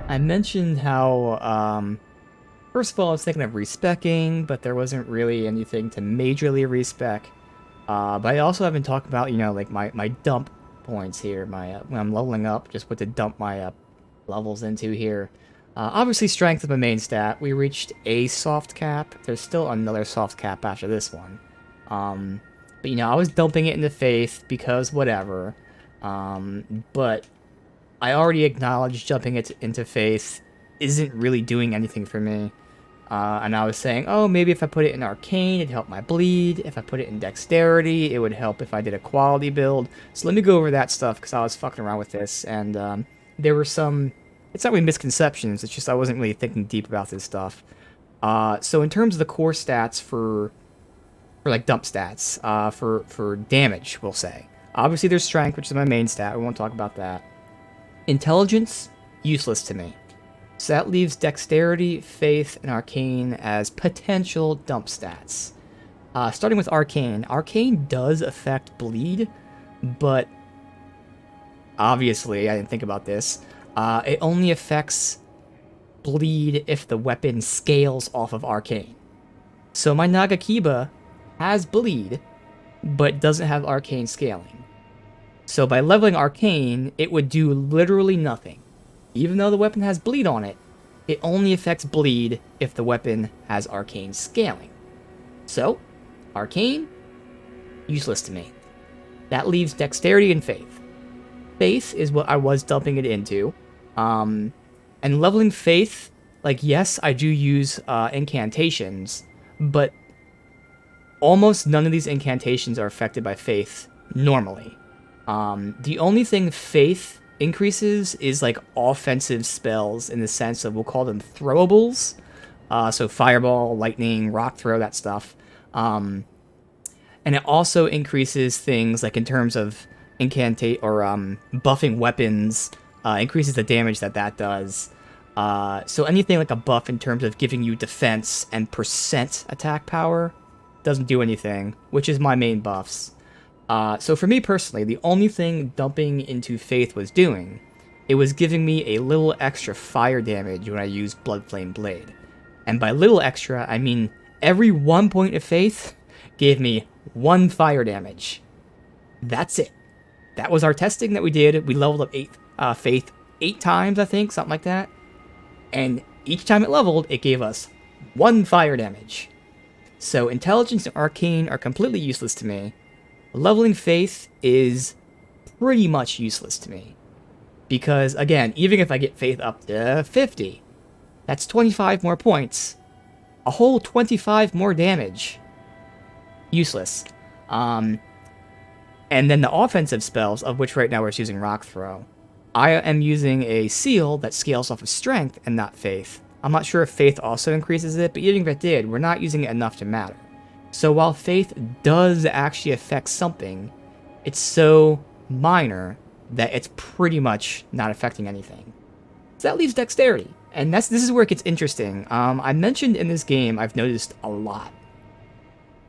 I mentioned how, first of all, I was thinking of respeccing, but there wasn't really anything to majorly respec. But I also have been talking about, like my dump points here, when I'm leveling up, just what to dump my levels into here. Obviously, strength is my main stat. We reached a soft cap. There's still another soft cap after this one. But I was dumping it into faith because whatever. But I already acknowledged jumping it into faith isn't really doing anything for me. And I was saying, oh, maybe if I put it in arcane, it'd help my bleed. If I put it in dexterity, it would help if I did a quality build. So let me go over that stuff because I was fucking around with this, and there were some. It's not really misconceptions. It's just I wasn't really thinking deep about this stuff. So in terms of the core stats for like dump stats, for damage, we'll say. Obviously, there's strength, which is my main stat. We won't talk about that. Intelligence, useless to me. So that leaves Dexterity, Faith, and Arcane as potential dump stats. Starting with Arcane. Arcane does affect Bleed, but obviously, I didn't think about this. It only affects Bleed if the weapon scales off of Arcane. So my Nagakiba has Bleed, but doesn't have Arcane scaling. So by leveling Arcane, it would do literally nothing. Even though the weapon has Bleed on it, it only affects Bleed if the weapon has Arcane scaling. So, Arcane, useless to me. That leaves Dexterity and Faith. Faith is what I was dumping it into. And leveling Faith, like, yes, I do use incantations, but almost none of these incantations are affected by Faith normally. The only thing Faith increases is like offensive spells in the sense of, we'll call them throwables. So fireball, lightning, rock throw, that stuff. And it also increases things like in terms of incantate or buffing weapons, increases the damage that does. So anything like a buff in terms of giving you defense and percent attack power doesn't do anything, which is my main buffs. So for me personally, the only thing dumping into Faith was doing, it was giving me a little extra fire damage when I used Bloodflame Blade. And by little extra, I mean every 1 point of Faith gave me 1 fire damage. That's it. That was our testing that we did. We leveled up Faith 8 times, I think, something like that. And each time it leveled, it gave us 1 fire damage. So Intelligence and Arcane are completely useless to me. Leveling Faith is pretty much useless to me. Because, again, even if I get Faith up to 50, that's 25 more points. A whole 25 more damage. Useless. And then the offensive spells, of which right now we're using Rock Throw. I am using a seal that scales off of Strength and not Faith. I'm not sure if Faith also increases it, but even if it did, we're not using it enough to matter. So while Faith does actually affect something, it's so minor that it's pretty much not affecting anything. So that leaves Dexterity, and this is where it gets interesting. I mentioned in this game, I've noticed a lot.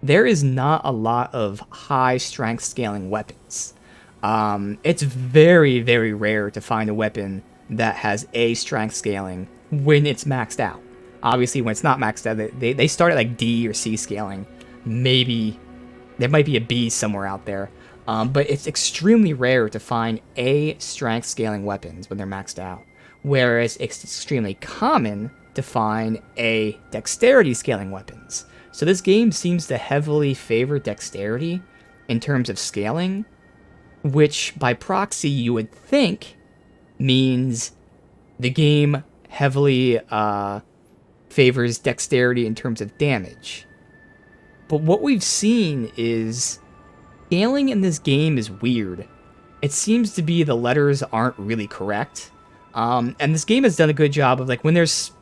There is not a lot of high strength scaling weapons. It's very, very rare to find a weapon that has A strength scaling when it's maxed out. Obviously, when it's not maxed out, they start at like D or C scaling. Maybe there might be a B somewhere out there, but it's extremely rare to find A strength scaling weapons when they're maxed out, whereas it's extremely common to find A dexterity scaling weapons. So this game seems to heavily favor dexterity in terms of scaling, which by proxy you would think means the game heavily favors dexterity in terms of damage. But what we've seen is scaling in this game is weird. It seems to be the letters aren't really correct. And this game has done a good job of, like, when there's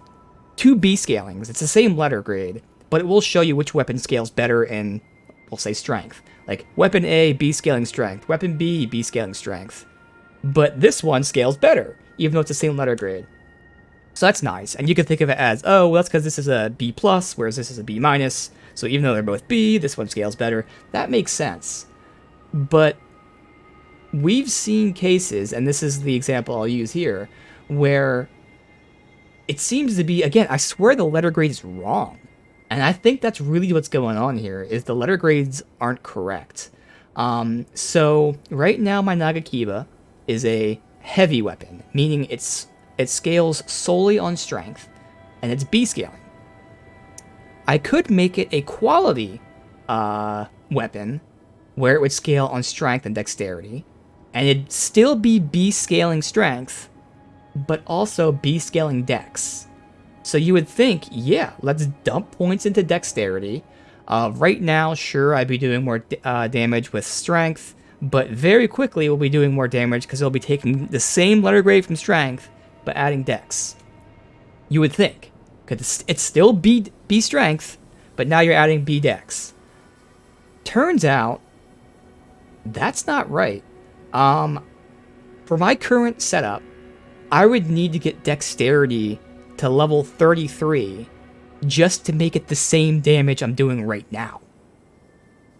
2 B scalings, it's the same letter grade, but it will show you which weapon scales better in, we'll say, strength. Like, weapon A, B scaling strength. Weapon B, B scaling strength. But this one scales better, even though it's the same letter grade. So that's nice. And you can think of it as, oh, well, that's because this is a B+, whereas this is a B-. So even though they're both B, this one scales better. That makes sense. But we've seen cases, and this is the example I'll use here, where it seems to be, again, I swear the letter grade is wrong. And I think that's really what's going on here, is the letter grades aren't correct. So right now my Nagakiba is a heavy weapon, meaning it scales solely on strength, and it's B scaling. I could make it a quality weapon, where it would scale on strength and dexterity, and it'd still be B scaling strength, but also B scaling dex. So you would think, yeah, let's dump points into dexterity. Right now, sure, I'd be doing more damage with strength, but very quickly we'll be doing more damage because it'll be taking the same letter grade from strength, but adding dex. You would think, because it's still B strength, but now you're adding B dex. Turns out, that's not right. For my current setup, I would need to get dexterity to level 33 just to make it the same damage I'm doing right now.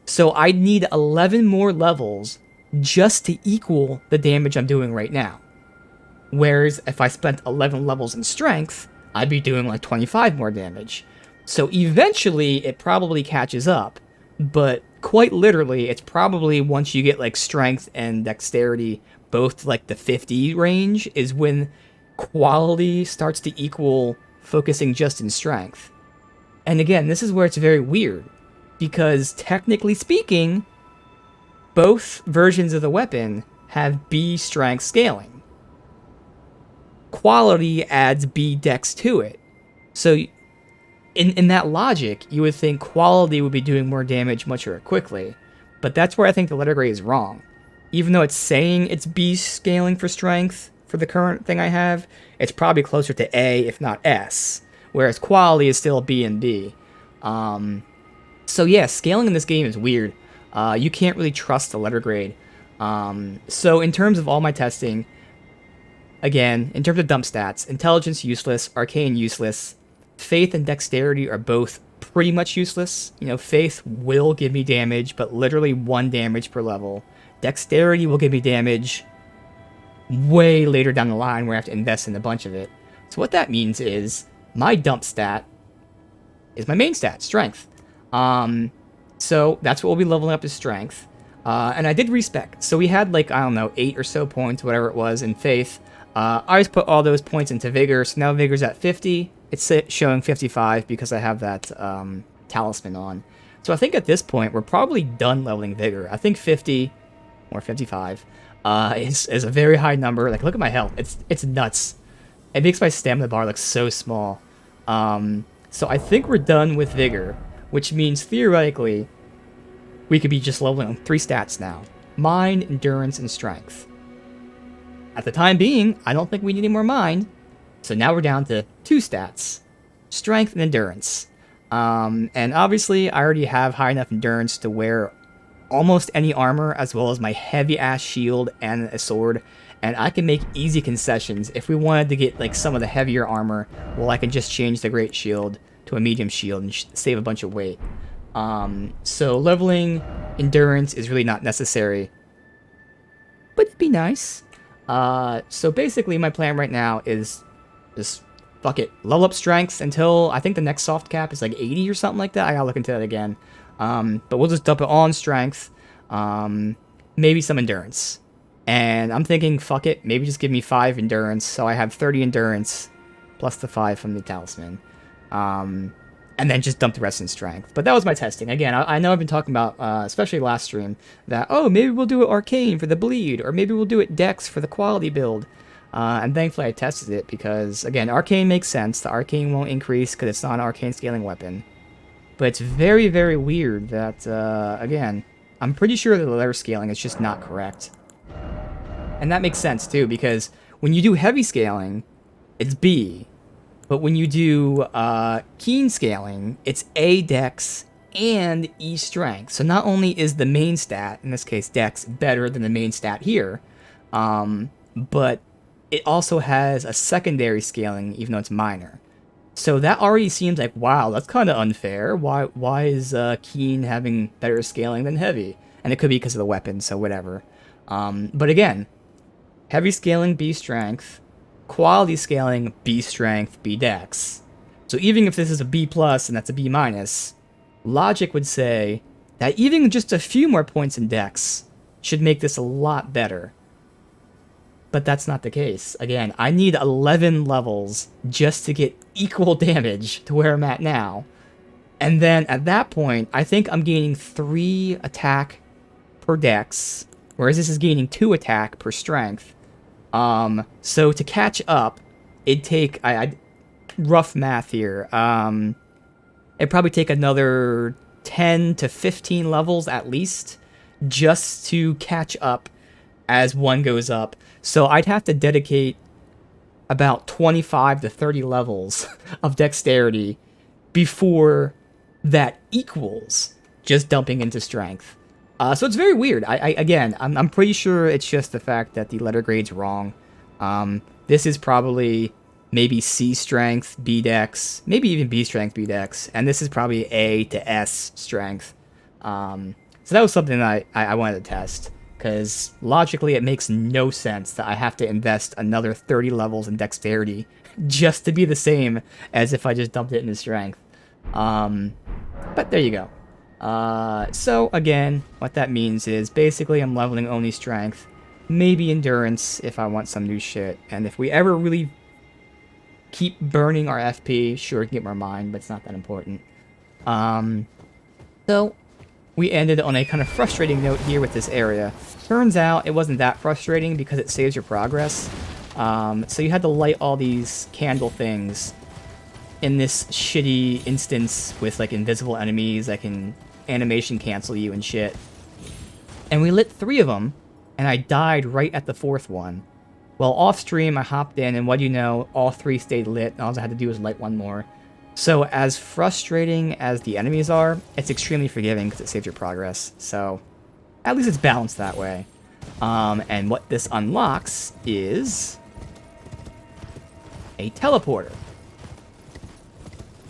So I'd need 11 more levels just to equal the damage I'm doing right now. Whereas if I spent 11 levels in strength, I'd be doing like 25 more damage. So eventually it probably catches up, but quite literally it's probably once you get like strength and dexterity both to like the 50 range is when quality starts to equal focusing just in strength. And again, this is where it's very weird, because technically speaking, both versions of the weapon have B strength scaling. Quality adds B dex to it. So in that logic, you would think quality would be doing more damage much more quickly, but that's where I think the letter grade is wrong. Even though it's saying it's B scaling for strength, for the current thing I have, it's probably closer to A, if not S, whereas quality is still B and B. So yeah, scaling in this game is weird. You can't really trust the letter grade. So in terms of all my testing, again, in terms of dump stats, intelligence useless, arcane useless, faith and dexterity are both pretty much useless. You know, faith will give me damage, but literally 1 damage per level. Dexterity will give me damage way later down the line where I have to invest in a bunch of it. So what that means is my dump stat is my main stat, strength. So that's what we'll be leveling up is strength. And I did respec. So we had like, I don't know, 8 or so points, whatever it was, in faith. I just put all those points into vigor. So now vigor's at 50. It's showing 55 because I have that talisman on. So I think at this point we're probably done leveling vigor. I think 50 or 55 is a very high number. Like, look at my health. It's nuts. It makes my stamina bar look so small. So I think we're done with vigor, which means theoretically we could be just leveling on 3 stats now: mind, endurance, and strength. At the time being, I don't think we need any more mind, so now we're down to 2 stats: strength and endurance. And obviously I already have high enough endurance to wear almost any armor, as well as my heavy ass shield and a sword, and I can make easy concessions. If we wanted to get like some of the heavier armor, well, I can just change the great shield to a medium shield and save a bunch of weight. So leveling endurance is really not necessary, but it'd be nice. So basically my plan right now is just fuck it, level up strength until I think the next soft cap is like 80 or something like that. I gotta look into that again. But we'll just dump it on strength, maybe some endurance. And I'm thinking, fuck it, maybe just give me 5 endurance, so I have 30 endurance, plus the 5 from the talisman. And then just dump the rest in strength. But that was my testing. Again, I know I've been talking about, especially last stream, that, oh, maybe we'll do it arcane for the bleed, or maybe we'll do it dex for the quality build. And thankfully I tested it, because, again, arcane makes sense. The arcane won't increase because it's not an arcane scaling weapon. But it's very, very weird that, again, I'm pretty sure that the letter scaling is just not correct. And that makes sense, too, because when you do heavy scaling, it's B. But when you do keen scaling, it's A dex and E strength. So not only is the main stat, in this case dex, better than the main stat here, but it also has a secondary scaling, even though it's minor. So that already seems like, wow, that's kind of unfair. Why is keen having better scaling than heavy? And it could be because of the weapon, so whatever. But again, heavy scaling B strength, quality scaling B strength, B dex. So even if this is a B plus and that's a B minus, logic would say that even just a few more points in dex should make this a lot better. But that's not the case. Again, I need 11 levels just to get equal damage to where I'm at now. And then at that point, I think I'm gaining 3 attack per dex, whereas this is gaining 2 attack per strength. So to catch up, it'd take, rough math here, it'd probably take another 10 to 15 levels at least, just to catch up as one goes up. So I'd have to dedicate about 25 to 30 levels of dexterity before that equals just dumping into strength. So it's very weird. I'm pretty sure it's just the fact that the letter grade's wrong. This is probably maybe C strength, B dex, maybe even B strength, B dex, and this is probably A to S strength. So that was something that I wanted to test, because logically it makes no sense that I have to invest another 30 levels in dexterity just to be the same as if I just dumped it into strength. But there you go. So again, what that means is basically I'm leveling only strength, maybe endurance if I want some new shit, and if we ever really keep burning our FP, sure, we can get more mine, but it's not that important. So we ended on a kind of frustrating note here with this area. Turns out it wasn't that frustrating because it saves your progress. So you had to light all these candle things in this shitty instance with like invisible enemies that can animation cancel you and shit. And we lit 3 of them, and I died right at the 4th one. Well, off stream, I hopped in, and what do you know, all 3 stayed lit, and all I had to do was light one more. So as frustrating as the enemies are, it's extremely forgiving because it saves your progress. So at least it's balanced that way. And what this unlocks is a teleporter.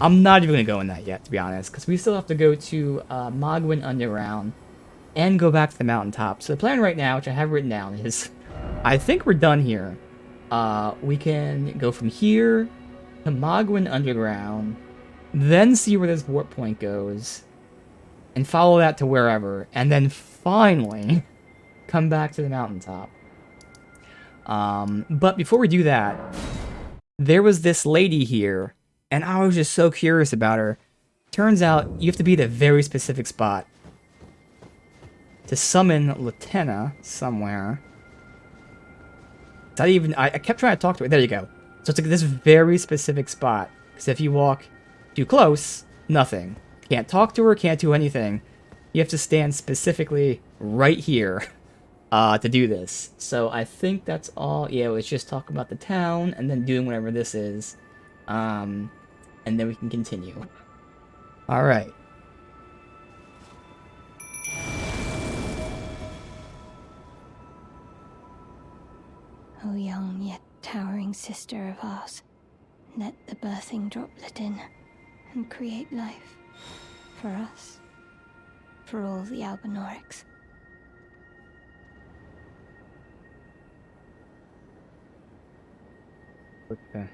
I'm not even going to go in that yet, to be honest, because we still have to go to Mogwin Underground and go back to the mountaintop. So the plan right now, which I have written down, is I think we're done here. We can go from here to Mogwin Underground, then see where this warp point goes, and follow that to wherever, and then finally come back to the mountaintop. But before we do that, there was this lady here, and I was just so curious about her. Turns out you have to be at a very specific spot to summon Latenna somewhere. I kept trying to talk to her. There you go. So it's like this very specific spot. Because if you walk too close, nothing. Can't talk to her, can't do anything. You have to stand specifically right here to do this. So I think that's all. Yeah, let's just talk about the town and then doing whatever this is. And then we can continue. Alright. O young yet towering sister of ours, let the birthing droplet in and create life. For us. For all the Albinorics. Okay.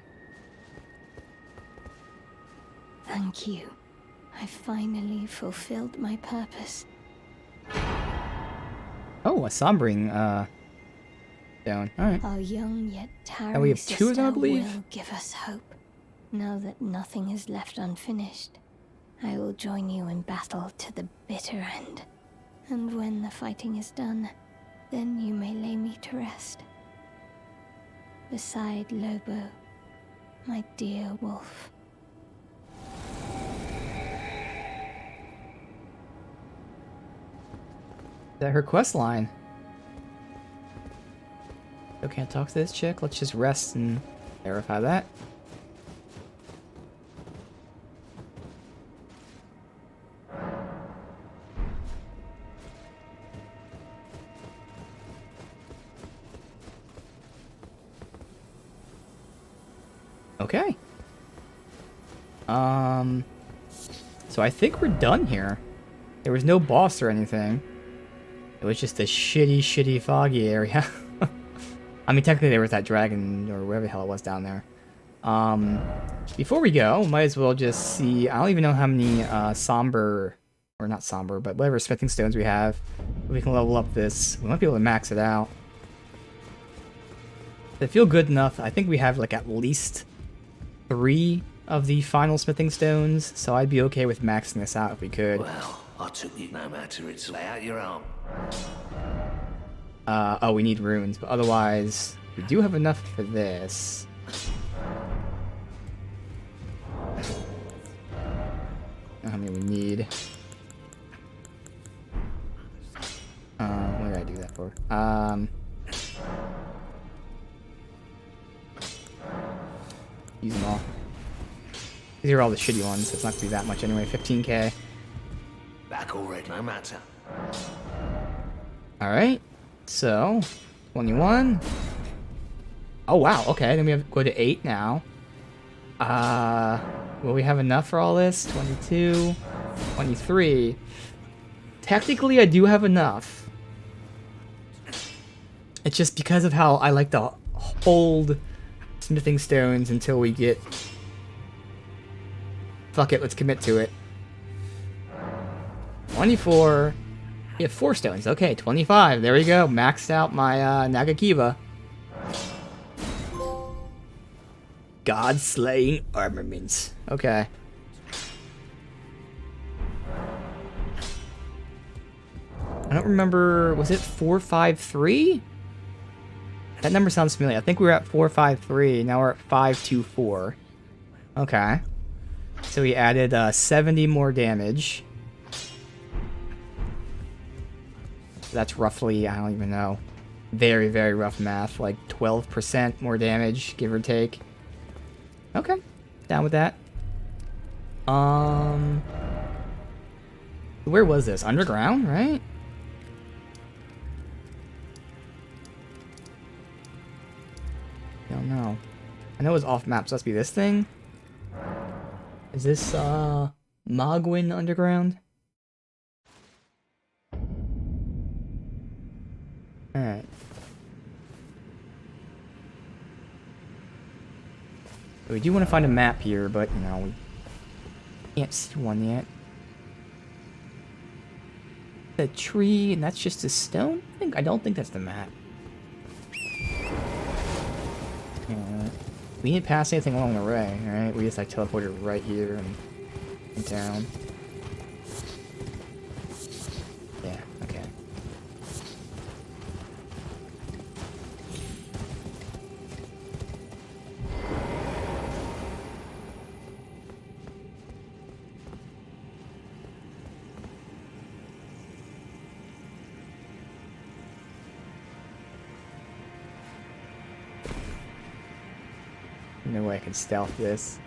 Thank you. I finally fulfilled my purpose. Oh, a sombering, down. Alright. Our young yet towering And we have 2 of them, I sister believe? will give us hope. Now that nothing is left unfinished, I will join you in battle to the bitter end. And when the fighting is done, then you may lay me to rest. Beside Lobo, my dear wolf. Is that her quest line? Still can't talk to this chick. Let's just rest and verify that. Okay. So I think we're done here. There was no boss or anything. It was just a shitty, foggy area. I mean, technically there was that dragon or whatever the hell it was down there. Before we go, might as well just see. I don't even know how many somber, or not somber, but whatever smithing stones we have. We can level up this. We might be able to max it out. They feel good enough. I think we have like at least 3 of the final smithing stones, so I'd be okay with maxing this out if we could. Well, I took you no matter it's lay out your arm. Oh, we need runes, but otherwise, we do have enough for this. How many we need? What did I do that for? Use them all. These are all the shitty ones, so it's not gonna be that much anyway. 15k. Back already, no matter. Alright, so 21. Oh wow, okay, then we have go to 8 now. Will we have enough for all this? 22, 23. Technically, I do have enough. It's just because of how I like to hold smithing stones until we get... Fuck it, let's commit to it. 24. We have 4 stones. Okay, 25. There we go. Maxed out my Nagakiba. God-slaying armaments. Okay. I don't remember... Was it 453? That number sounds familiar. I think we were at 453. Now we're at 524. Okay. So we added 70 more damage. That's roughly, I don't even know. Very, very rough math. Like 12% more damage, give or take. Okay. Down with that. Where was this? Underground, right? I don't know. I know it was off map, so it must be this thing. Is this, Mogwin Underground? Alright. We do want to find a map here, but, you know, we can't see one yet. The tree, and that's just a stone? I don't think that's the map. Yeah. We didn't pass anything along the way, alright? We just, like, teleported right here and down. Yeah, okay. No way I can stealth this.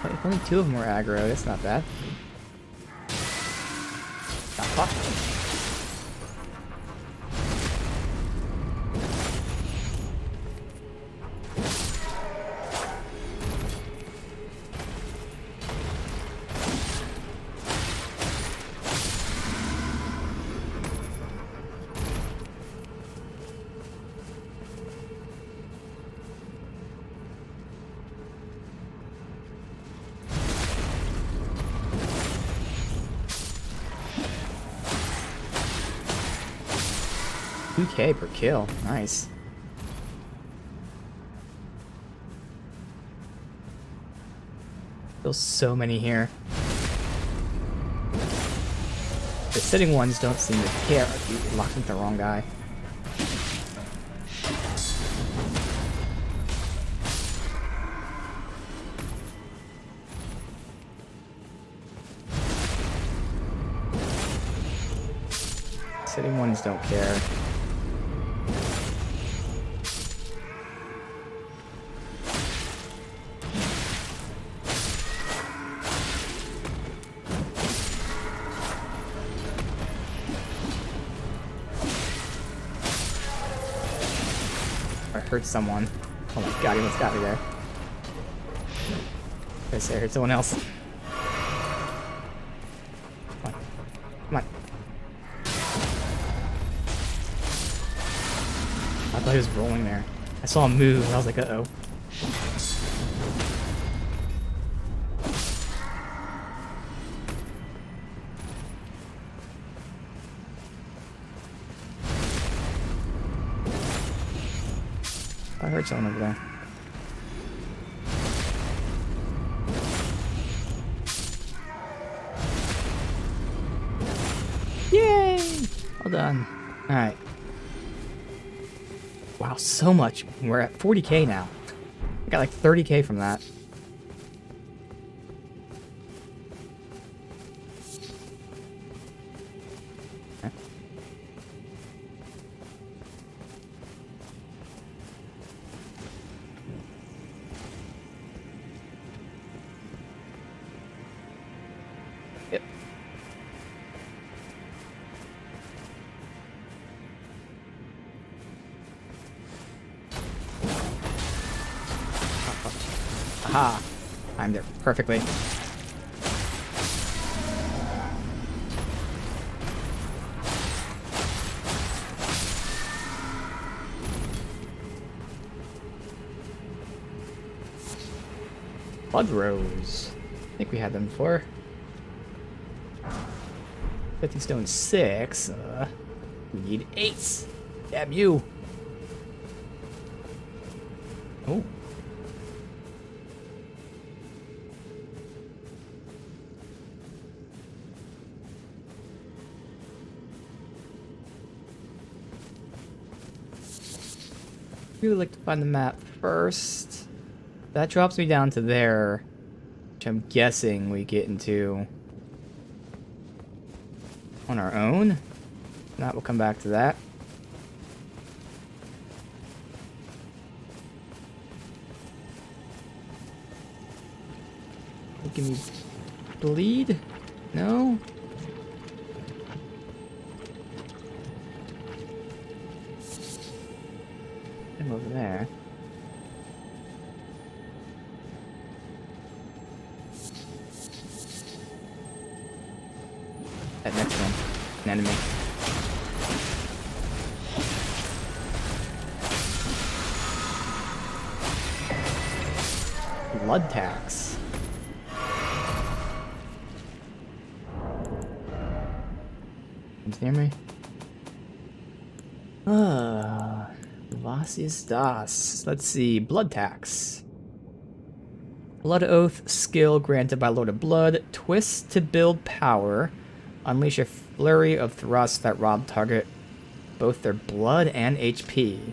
Wait, if only 2 of them were aggro, that's not bad. Ah, fuck. $2K per kill. Nice. There's so many here. The sitting ones don't seem to care. You locked into the wrong guy. Sitting ones don't care. I heard someone. Oh my god, he almost got me there. I heard someone else. Come on. I thought he was rolling there. I saw him move, and I was like, uh-oh. I heard someone over there. Yay! Well done. Alright. Wow, so much. We're at 40k now. I got like 30k from that. Okay. Yep. Aha! Timed it perfectly. Blood Rose. I think we had them before. 50 stone 6. We need 8. Damn you. Oh. Really like to find the map first. That drops me down to there, which I'm guessing we get into on our own. If not, we'll come back to that. Give me bleed? No? I'm over there. That next one. An enemy. Blood tax. Comes near me. Was ist das? Let's see. Blood tax. Blood Oath skill granted by Lord of Blood. Twist to build power. Unleash a flurry of thrusts that rob target both their blood and HP.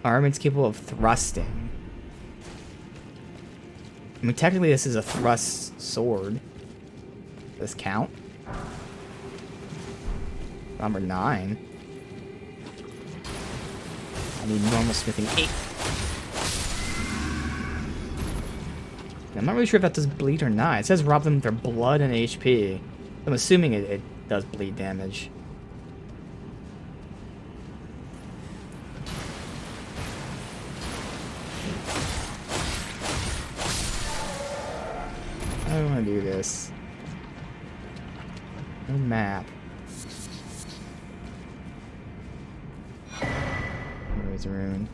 Armaments capable of thrusting. I mean, technically this is a thrust sword. Does this count? Number 9. I need normal smithing 8. I'm not really sure if that does bleed or not. It says rob them of their blood and HP. I'm assuming it does bleed damage. I don't want to do this. No map. There's a rune.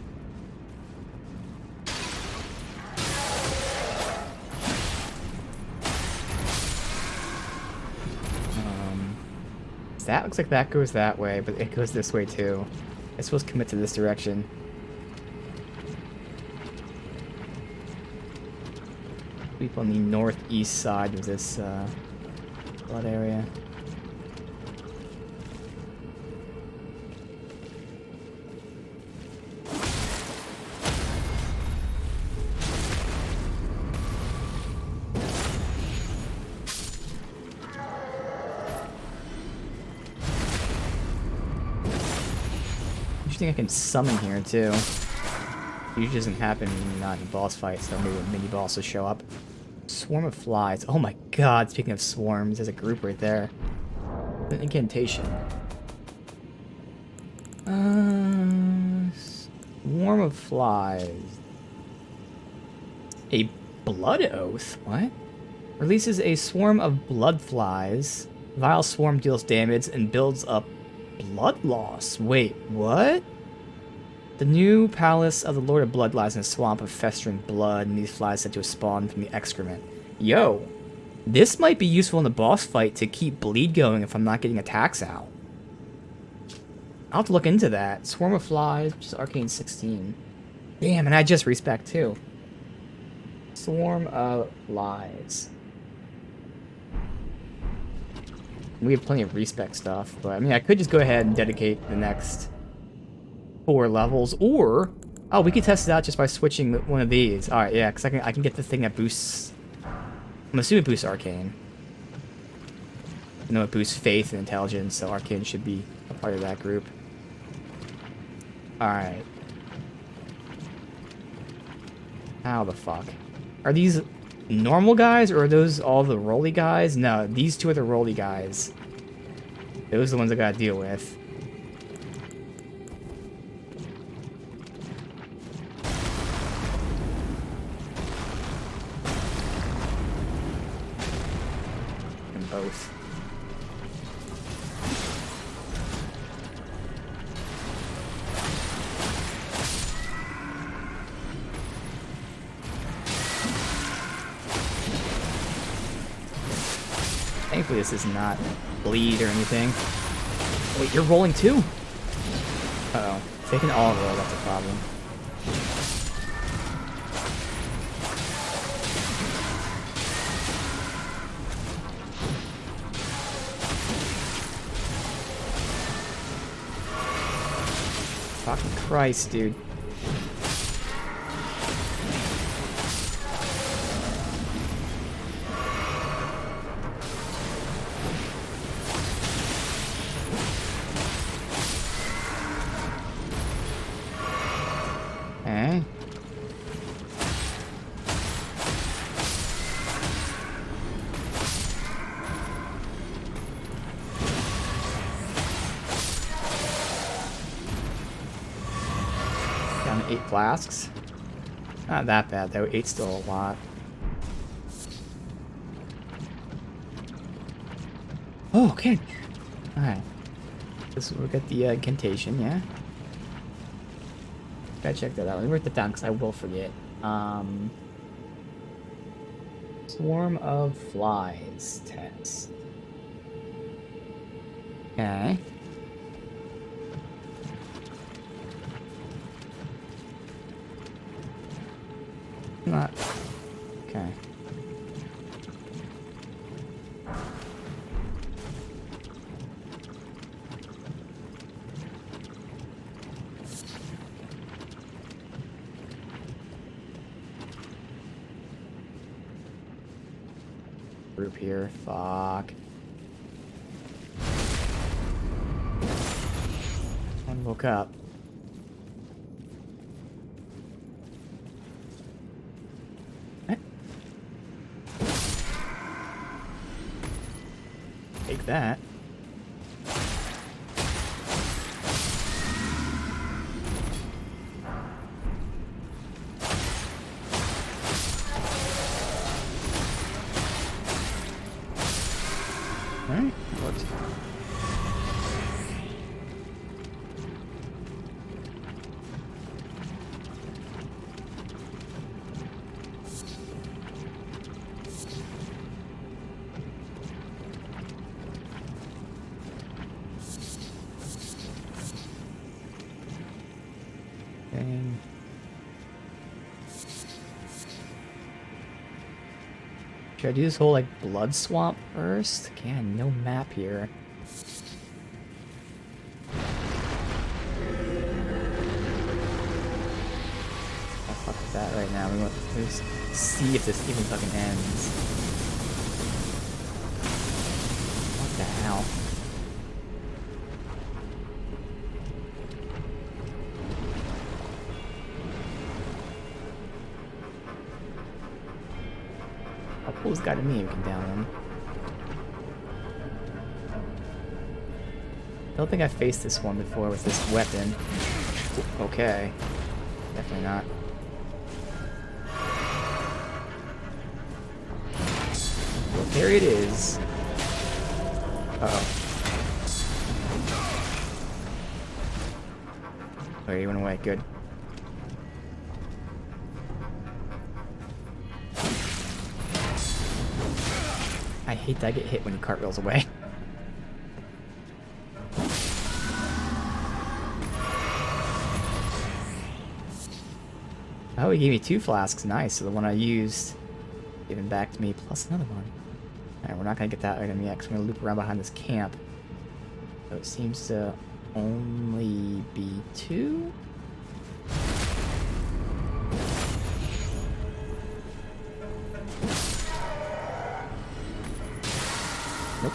That looks like that goes that way, but it goes this way too. I'm supposed to commit to this direction. Sweep on the northeast side of this blood area. I think I can summon here too. Usually doesn't happen when you're not in boss fights, so maybe a mini boss will show up. Swarm of flies. Oh my god, speaking of swarms, there's a group right there. An incantation. Swarm of flies. A blood oath? What? Releases a swarm of blood flies. Vile swarm deals damage and builds up blood loss. Wait, what? The new palace of the Lord of Blood lies in a swamp of festering blood, and these flies said to spawn from the excrement. Yo, this might be useful in the boss fight to keep bleed going if I'm not getting attacks out. I'll have to look into that. Swarm of flies, which is Arcane 16. Damn, and I just respec too. Swarm of flies. We have plenty of respec stuff, but I mean, I could just go ahead and dedicate the next 4 levels, or oh, we could test it out just by switching one of these. All right, yeah, because I can get the thing that boosts. I'm assuming it boosts Arcane. I know it boosts Faith and Intelligence, so Arcane should be a part of that group. All right. How the fuck? Are these normal guys, or are those all the roly guys? No, these two are the roly guys. Those are the ones I gotta deal with. And both. Thankfully, this is not bleed or anything. Wait, you're rolling too? Uh-oh. If they can all roll, that's a problem. Fucking Christ, dude. Okay. Down to 8 flasks. Not that bad though. 8's still a lot. Oh, okay. Alright. We'll get the incantation, yeah? Gotta check that out. Let me write that down because I will forget. Swarm of flies test. Okay. Not. Okay. Group here. Fuck. One woke up. What? Take that. Alright, what? Dang. Should I do this whole, like, blood swamp first? Again, no map here. I'll fuck with that right now. We want to just see if this even fucking ends. What the hell? How cool is this guy to me? We can down him. I don't think I faced this one before with this weapon. Okay. Definitely not. There it is. Uh-oh. Oh, he went away. Good. I hate that I get hit when he cartwheels away. Oh, he gave me 2 flasks. Nice. So the one I used given back to me, plus another one. Alright, we're not going to get that item yet, because I'm going to loop around behind this camp. So it seems to only be 2? Nope.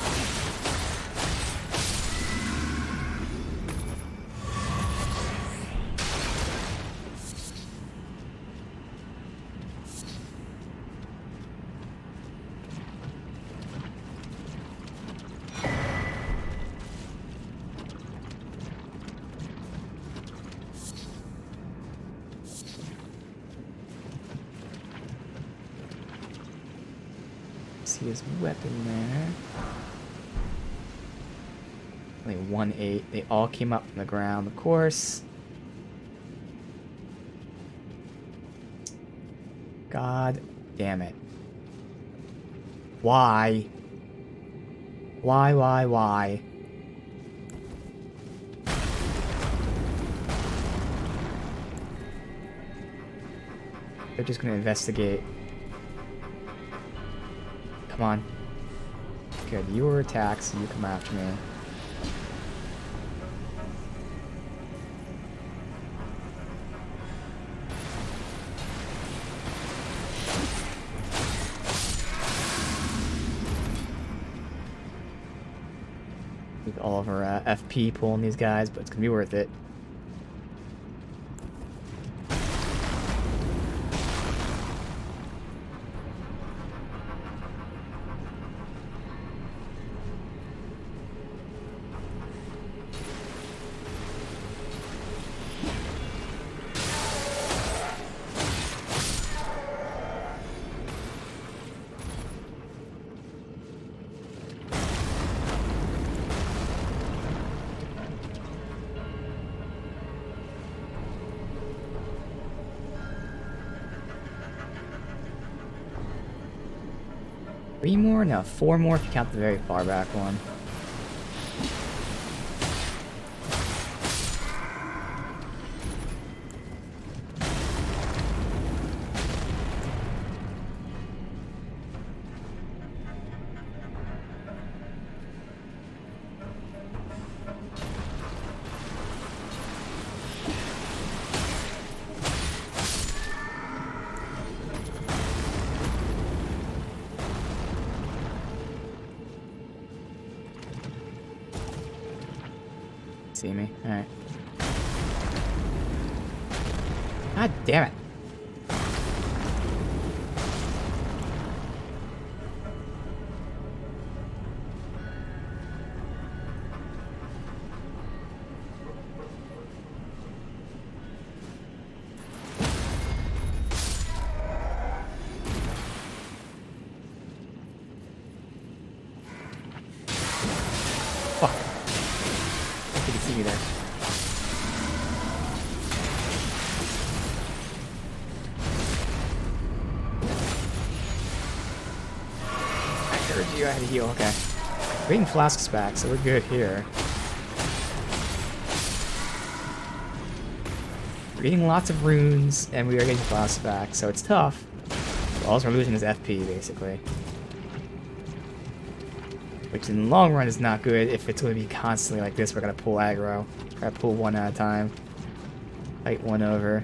See his weapon there. Only 1-8. They all came up from the ground, of course. God damn it. Why? Why? They're just gonna investigate. Come on. Good, you were attacked, so you come after me. With all of our FP pulling these guys, but it's gonna be worth it. Three more? No, 4 more if you count the very far back one. See me? Alright. God damn it. Fuck. He can see me there. I heard you, I had to heal, okay. We're getting flasks back, so we're good here. We're getting lots of runes, and we are getting flasks back, so it's tough. But all we're losing is FP, basically. Which in the long run is not good if it's going to be constantly like this. We're going to pull aggro. Try to pull one at a time. Fight one over.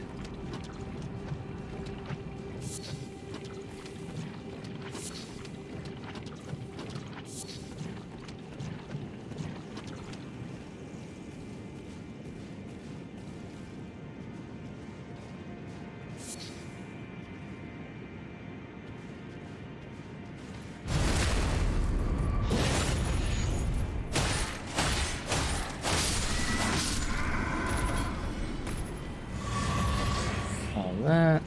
All that.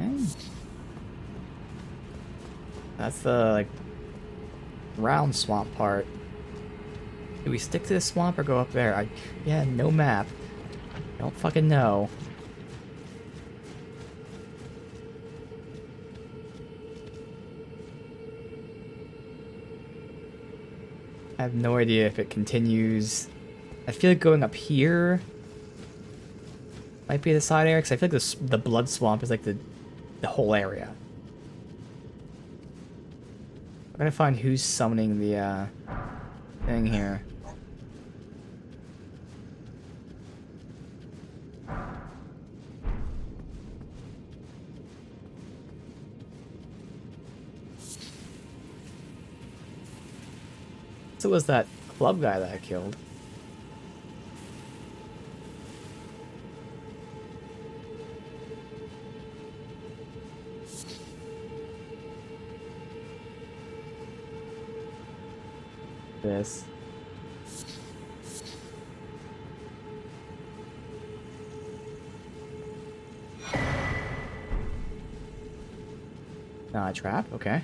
Okay. That's the, like, round swamp part. Do we stick to this swamp or go up there? Yeah, no map. Don't fucking know. I have no idea if it continues. I feel like going up here might be the side area, because I feel like the blood swamp is like the whole area. I'm gonna find who's summoning the thing here. So it was that club guy that I killed. This. Not a trap, okay.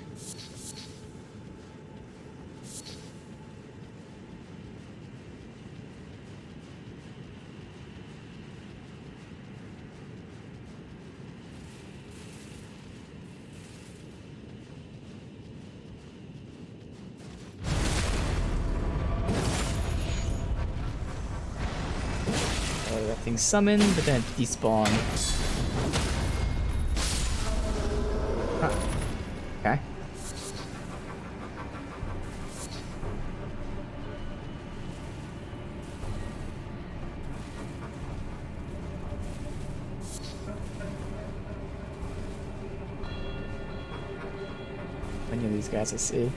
That thing summoned, but then it despawned. Huh. Okay. Many of these guys I see.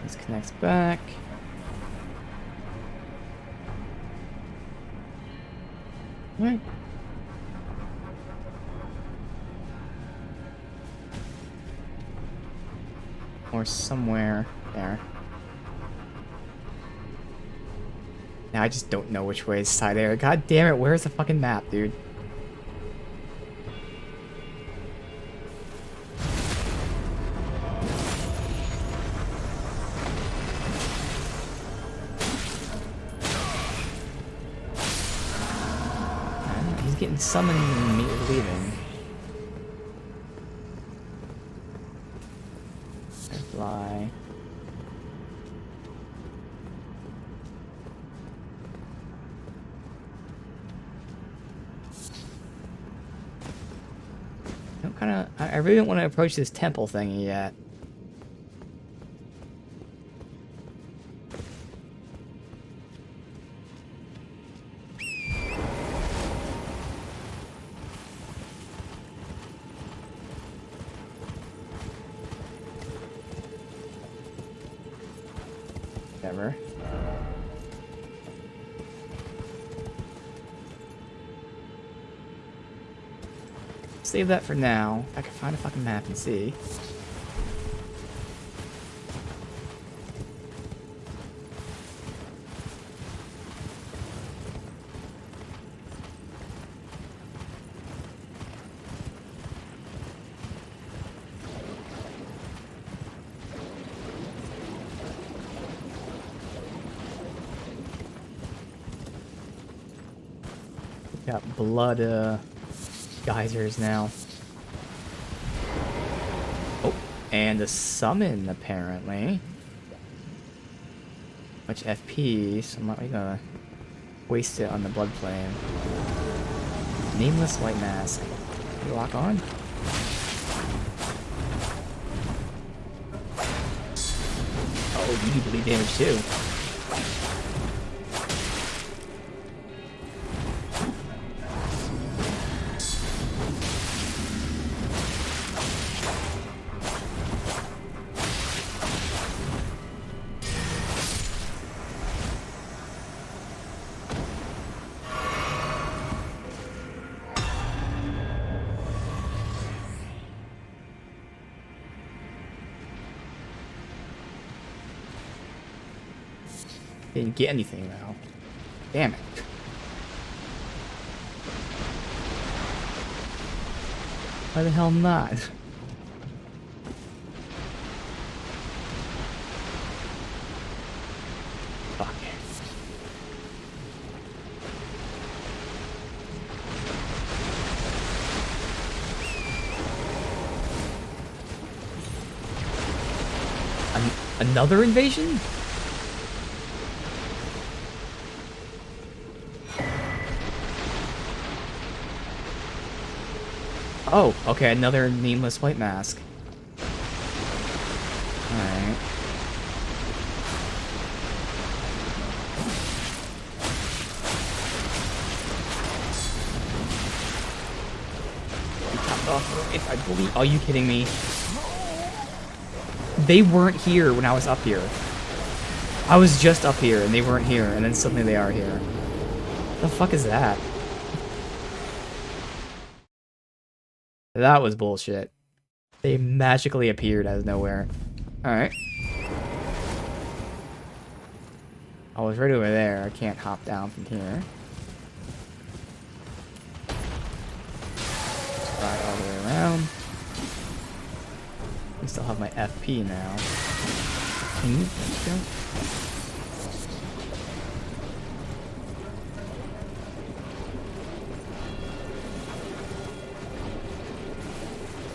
This connects back. Right. Or somewhere there. Now I just don't know which way is side area. God damn it, where's the fucking map, dude? He's getting summoned and me leaving. Fly. I really don't want to approach this temple thingy yet. Whatever. Save that for now. I can find a fucking map and see. Got blood, geysers now. Oh, and a summon, apparently. Much FP, so I'm not really gonna waste it on the blood flame. Nameless white mask. You lock on? Oh, you do bleed damage too. Didn't get anything though. Damn it. Why the hell not? Fuck. Another invasion? Oh, okay, another nameless white mask. Alright. If I believe. Are you kidding me? They weren't here when I was up here. I was just up here and they weren't here, and then suddenly they are here. The fuck is that? That was bullshit. They magically appeared out of nowhere. Alright. I was right over there. I can't hop down from here. Ride all the way around. I still have my FP now. Can you go?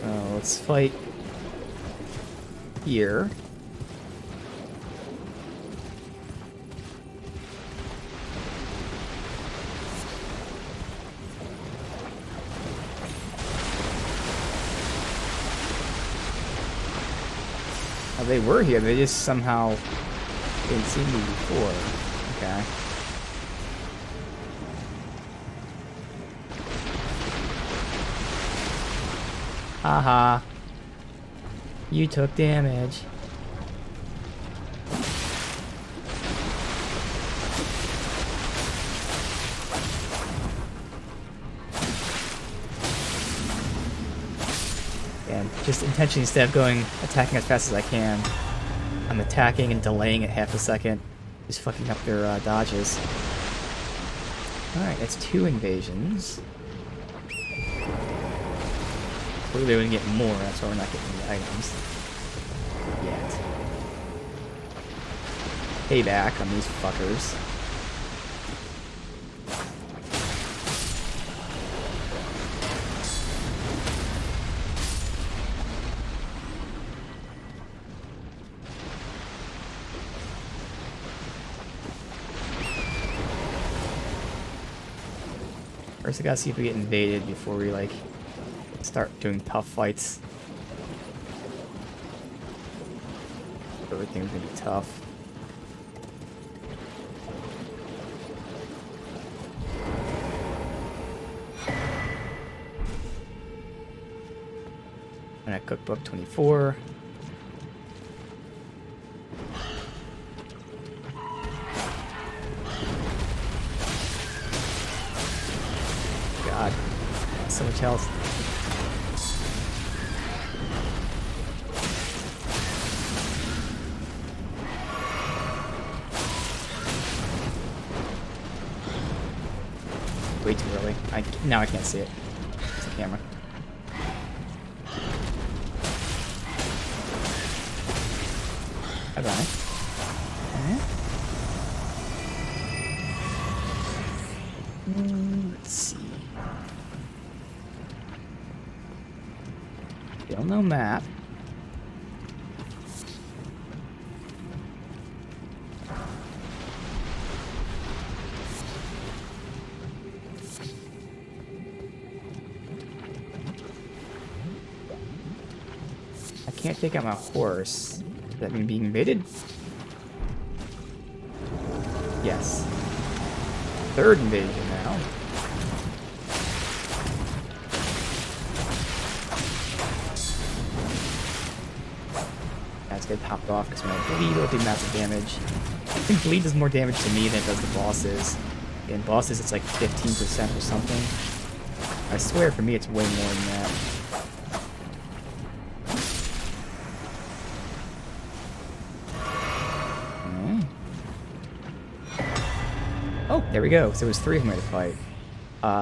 So let's fight here. Oh, they were here, they just somehow didn't see me before. Okay. Haha. You took damage. And just intentionally, instead of attacking as fast as I can, I'm attacking and delaying it half a second. Just fucking up their dodges. Alright, that's 2 invasions. Clearly we're gonna get more, that's why we're not getting the items. Yet. Payback on these fuckers. First I gotta see if we get invaded before we like start doing tough fights. Everything's gonna be tough. And at Cookbook 24. God, so much health. Way too early. Now I can't see it. It's the camera. Bye-bye. Let's see. Still no map. I can't take out my horse. Does that mean being invaded? Yes. 3rd invasion now. That's get popped off because my bleed will do massive damage. I think bleed does more damage to me than it does the bosses. In bosses it's like 15% or something. I swear for me it's way more than that. Oh, there we go. So it was 3 of them to fight.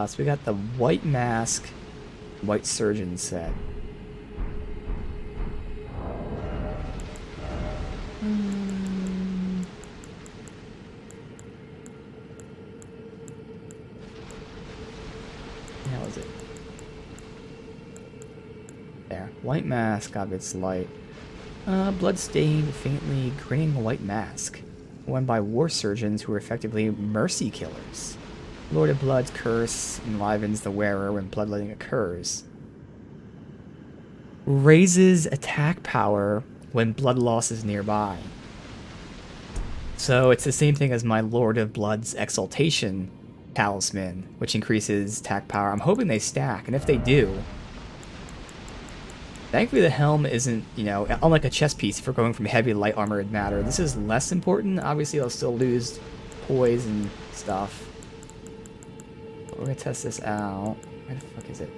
So we got the White Mask, White Surgeon set. How is it? There. White Mask got its light. Bloodstained, faintly grinning white mask. Worn by war surgeons who are effectively mercy killers. Lord of Blood's curse enlivens the wearer when bloodletting occurs. Raises attack power when blood loss is nearby. So it's the same thing as my Lord of Blood's Exaltation talisman, which increases attack power. I'm hoping they stack, and if they do... Thankfully the helm isn't, you know, unlike a chest piece, if we're going from heavy to light armor, it'd matter. This is less important. Obviously I'll still lose poise and stuff. But we're gonna test this out. Where the fuck is it?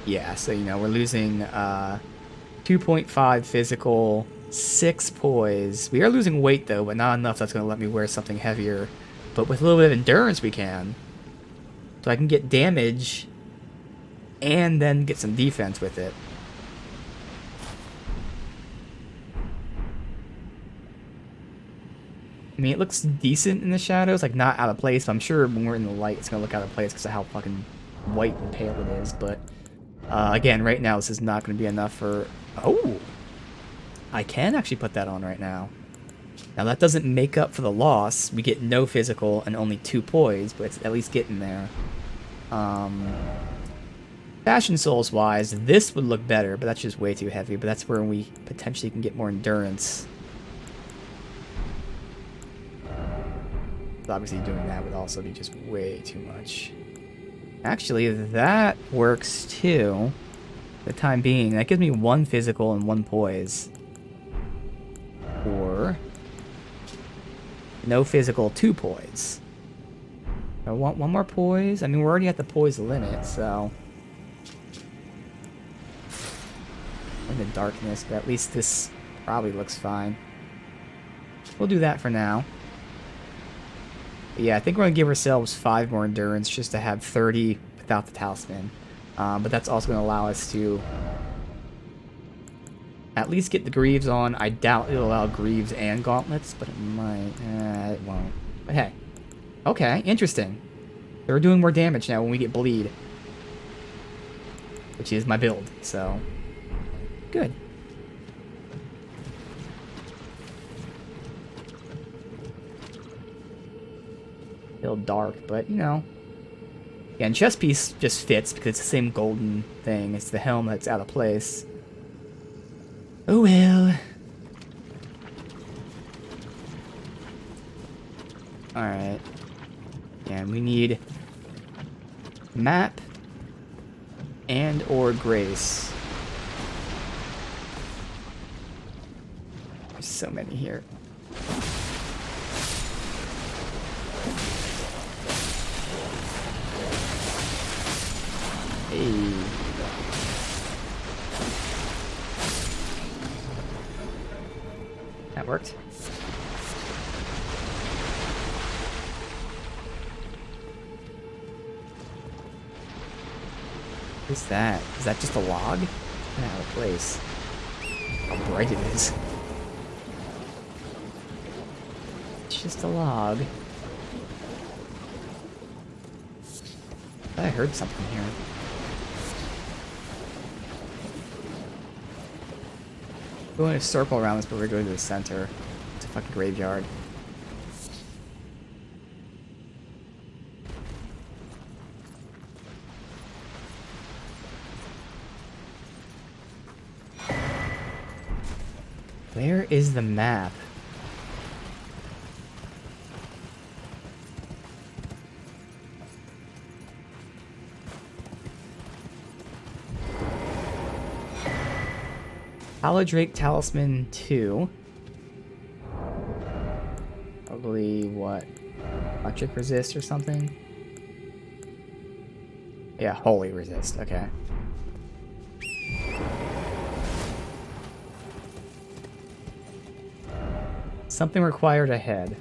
Yeah, so, you know, we're losing 2.5 physical, 6 poise. We are losing weight, though, but not enough that's going to let me wear something heavier. But with a little bit of endurance, we can. So I can get damage and then get some defense with it. I mean, it looks decent in the shadows, like not out of place, but I'm sure when we're in the light, it's going to look out of place because of how fucking white and pale it is, but... again, right now, this is not going to be enough for... Oh! I can actually put that on right now. Now, that doesn't make up for the loss. We get no physical and only 2 poise, but it's at least getting there. Fashion Souls-wise, this would look better, but that's just way too heavy. But that's where we potentially can get more endurance. But obviously, doing that would also be just way too much. Actually, that works too. For the time being, that gives me 1 physical and 1 poise. Or no physical, 2 poise. I want 1 more poise. I mean, we're already at the poise limit, so in the darkness, but at least this probably looks fine. We'll do that for now. But yeah, I think we're going to give ourselves 5 more endurance just to have 30 without the talisman. But that's also going to allow us to at least get the greaves on. I doubt it'll allow greaves and gauntlets, but it might. It won't. But hey. Okay, interesting. We're doing more damage now when we get bleed. Which is my build, so... Good. Still dark, but, you know. Yeah, and chest piece just fits because it's the same golden thing. It's the helm that's out of place. Oh well. Alright. And we need map and or grace. There's so many here. Hey. That worked. What is that? Is that just a log? Get out of place. How bright it is. It's just a log. I heard something here. We're going to circle around this, but we're going to the center. It's a fucking graveyard. Where is the map? Holodrake Talisman 2. Probably, what? Electric Resist or something? Yeah, Holy Resist, okay. Something required ahead.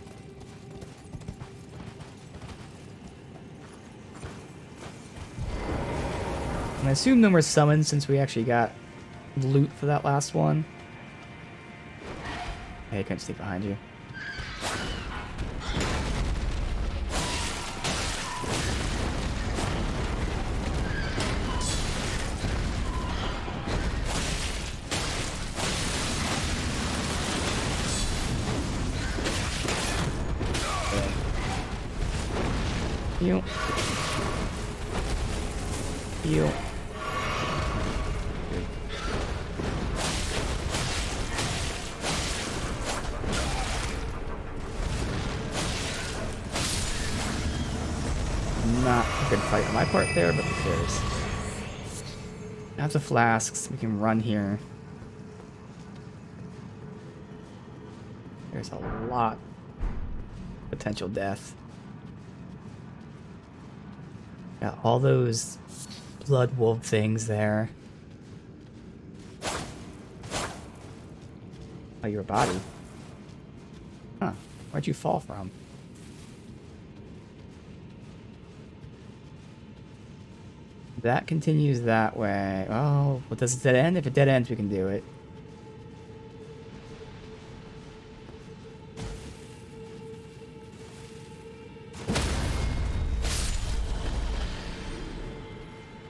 And I assume no more summons since we actually got loot for that last one. Hey, I couldn't sneak behind you. Heal. Heal. Not a good fight on my part there, but who cares? Have the flasks. We can run here. There's a lot of potential death. Got all those blood wolf things there. Oh, your body. Huh. Where'd you fall from? That continues that way. Oh, well, does it dead end? If it dead ends, we can do it.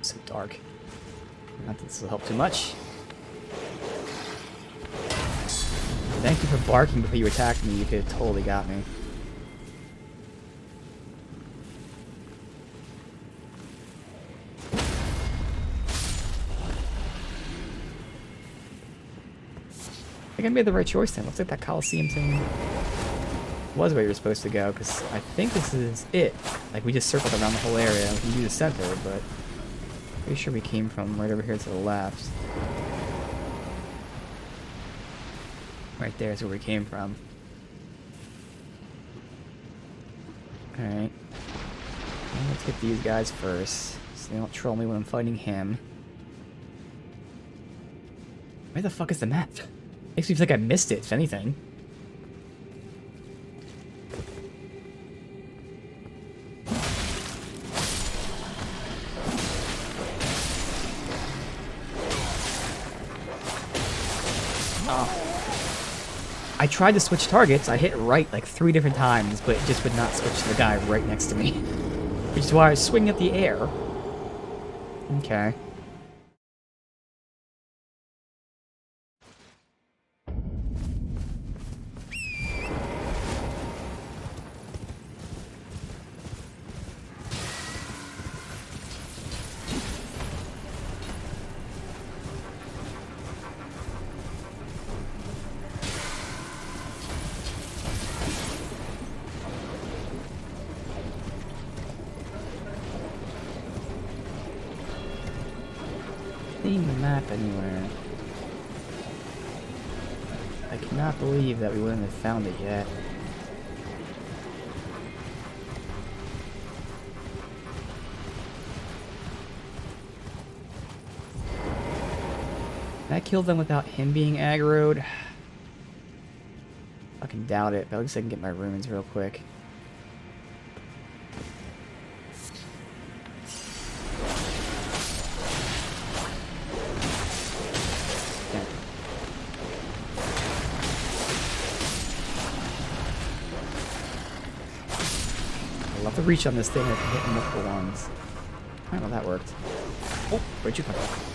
So dark. Not that this will help too much. Thank you for barking before you attacked me. You could have totally got me. I think I made the right choice then. Looks like that Coliseum thing was where you were supposed to go, because I think this is it. Like, we just circled around the whole area. We can do the center, but pretty sure we came from right over here to the left. Right there is where we came from. Alright. Well, let's get these guys first, so they don't troll me when I'm fighting him. Where the fuck is the map? Makes me feel like I missed it, if anything. Oh. I tried to switch targets. I hit right like 3 different times, but it just would not switch to the guy right next to me. Which is why I was swinging at the air. Okay. Seeing the map anywhere. I cannot believe that we wouldn't have found it yet. Can I kill them without him being aggroed? Fucking doubt it, but at least I can get my runes real quick. I love the reach on this thing. I can hit multiple ones. I don't know that worked. Oh, where'd you come from?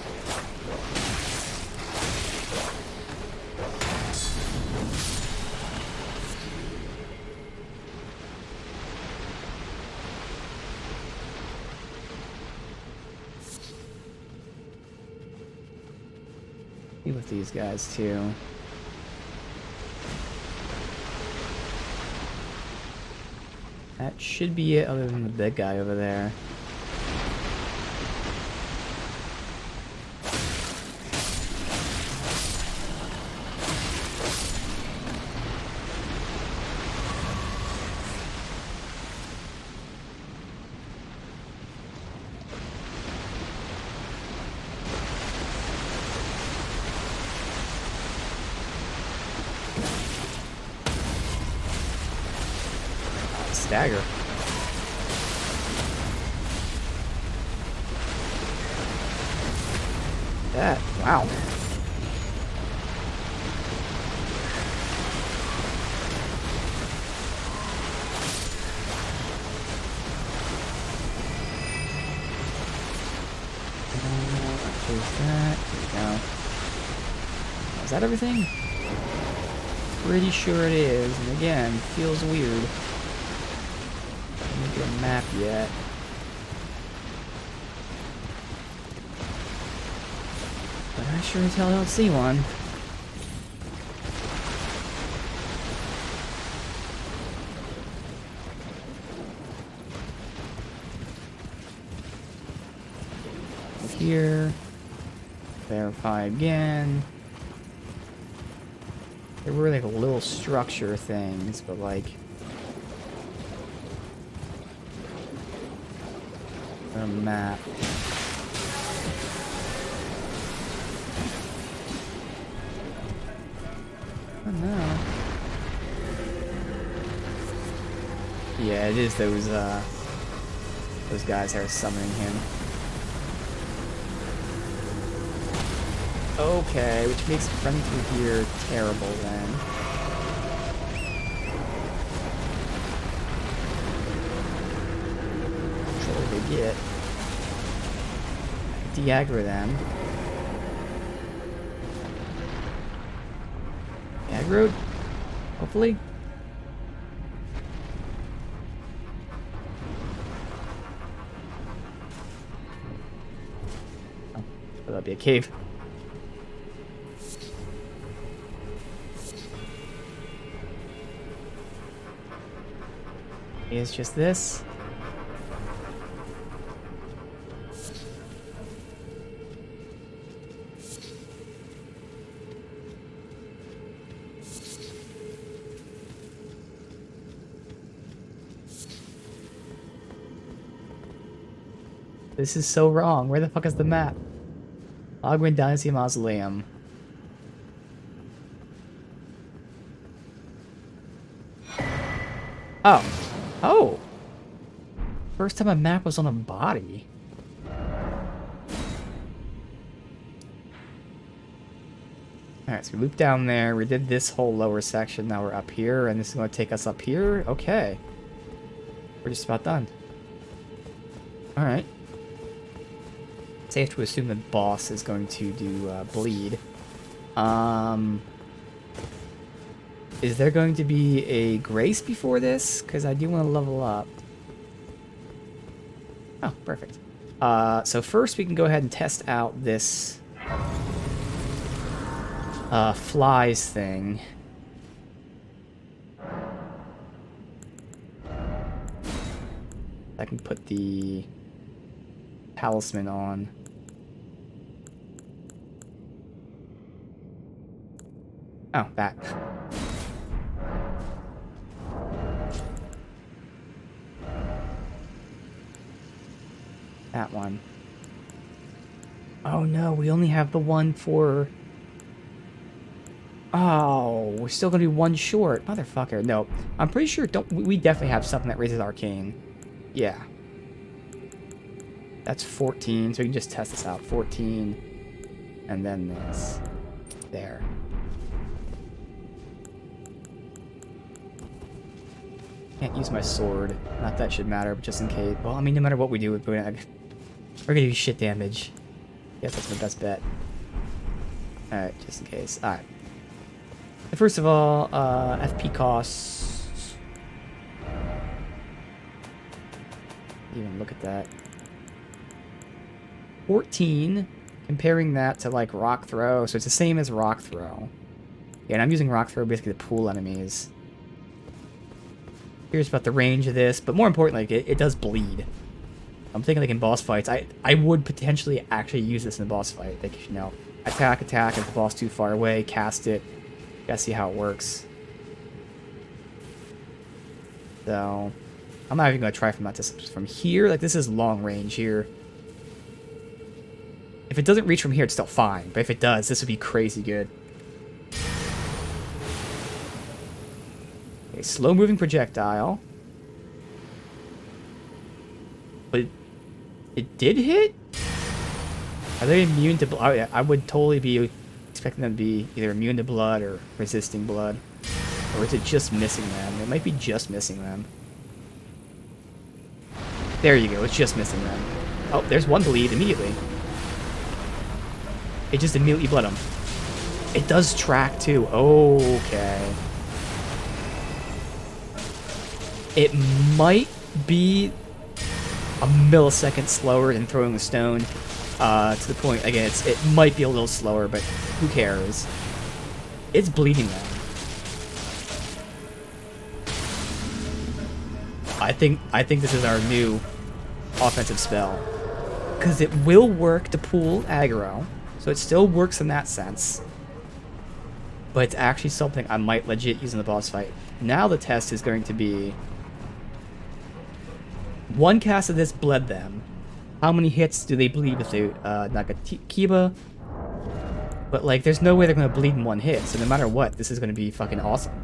Be with these guys too. That should be it, other than the big guy over there. stagger. That, wow. There's that. There we go. Is that everything? Pretty sure it is, and again, feels weird. Didn't get a map yet. But I sure as hell don't see one. Here. Verify again. There were like little structure things, but like a map. Oh no. Yeah, it is those guys that are summoning him. Okay, which makes running through here terrible then. Control they get. De-aggro them. Aggroed? Hopefully? Oh, that'll be a cave. Is just this. This is so wrong. Where the fuck is the map? Ogwen Dynasty Mausoleum. Oh. Oh! First time a map was on a body. Alright, so we looped down there, we did this whole lower section, now we're up here, and this is going to take us up here? Okay. We're just about done. Alright. Safe to assume the boss is going to do bleed. Is there going to be a grace before this? Because I do want to level up. Oh, perfect. So first we can go ahead and test out this flies thing. I can put the talisman on. Oh, that. That one. Oh no, we only have the one for... Oh, we're still gonna be one short. Motherfucker. No, I'm pretty sure we definitely have something that raises arcane. Yeah. That's 14, so we can just test this out. 14, and then this. There. Can't use my sword. Not that should matter, but just in case. Well, I mean, no matter what we do, we're gonna do shit damage. Yes, that's my best bet. Alright, just in case. Alright. First of all, FP costs. Even look at that. 14. Comparing that to like rock throw, so it's the same as rock throw. Yeah, and I'm using rock throw basically to pull enemies. Here's about the range of this, but more importantly, it does bleed. I'm thinking like in boss fights, I would potentially actually use this in a boss fight. Like, you know, attack, if the boss too far away, cast it. Gotta see how it works. So, I'm not even gonna try from that distance. From here, like this is long range here. If it doesn't reach from here, it's still fine. But if it does, this would be crazy good. Okay, slow moving projectile. It did hit? Are they immune to blood? Oh, yeah, I would totally be expecting them to be either immune to blood or resisting blood. Or is it just missing them? It might be just missing them. There you go, it's just missing them. Oh, there's one bleed immediately. It just immediately bled him. It does track too. Okay. It might be a millisecond slower than throwing the stone. To the point, again, it might be a little slower, but who cares? It's bleeding them. I think this is our new offensive spell. Because it will work to pull aggro, so it still works in that sense. But it's actually something I might legit use in the boss fight. Now the test is going to be... one cast of this bled them. How many hits do they bleed with the Nagakiba? But, like, there's no way they're going to bleed in one hit, so no matter what, this is going to be fucking awesome.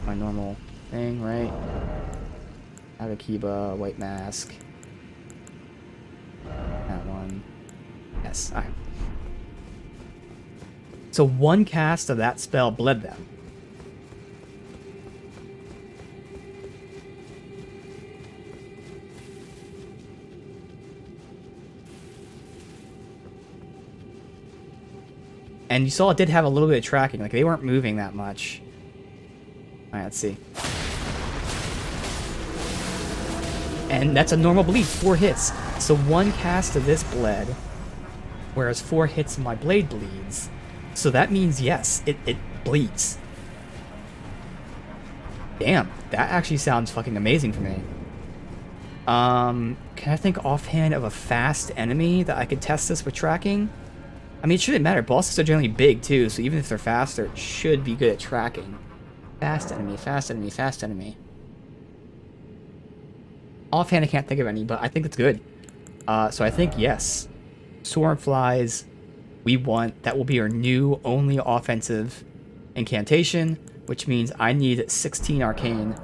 My normal thing, right? Nagakiba, white mask. That one. Yes, alright. So one cast of that spell bled them. And you saw it did have a little bit of tracking, like they weren't moving that much. Alright, let's see. And that's a normal bleed, 4 hits. So one cast of this bled, whereas 4 hits of my blade bleeds. So that means, yes, it bleeds. Damn, that actually sounds fucking amazing for me. Can I think offhand of a fast enemy that I could test this with tracking? I mean, it shouldn't matter. Bosses are generally big, too, so even if they're faster, it should be good at tracking. Fast enemy, fast enemy, fast enemy. Offhand, I can't think of any, but I think it's good. So I think, yes. Swarm Flies, we want... that will be our new only offensive incantation, which means I need 16 Arcane.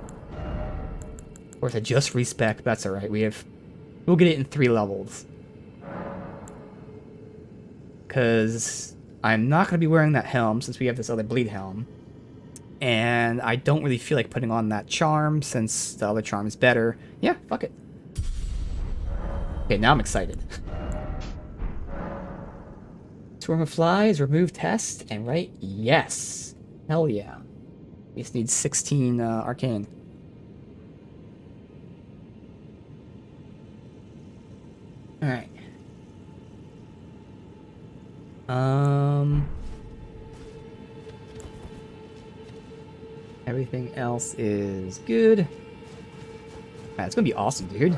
Or to just respec, that's alright. We'll get it in 3 levels. Because I'm not going to be wearing that helm since we have this other bleed helm. And I don't really feel like putting on that charm since the other charm is better. Yeah, fuck it. Okay, now I'm excited. Swarm of Flies, remove test, and right, yes. Hell yeah. We just need 16 Arcane. Alright. Everything else is good. It's gonna be awesome, dude.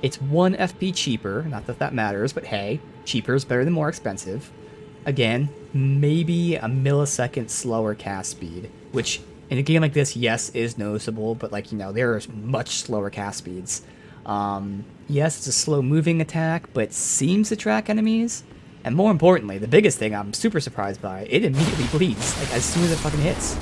It's 1 FP cheaper, not that that matters, but hey, cheaper is better than more expensive. Again, maybe a millisecond slower cast speed, which in a game like this, yes, is noticeable, but like, you know, there are much slower cast speeds. Yes, it's a slow moving attack, but seems to track enemies. And more importantly, the biggest thing I'm super surprised by, it immediately bleeds, like as soon as it fucking hits.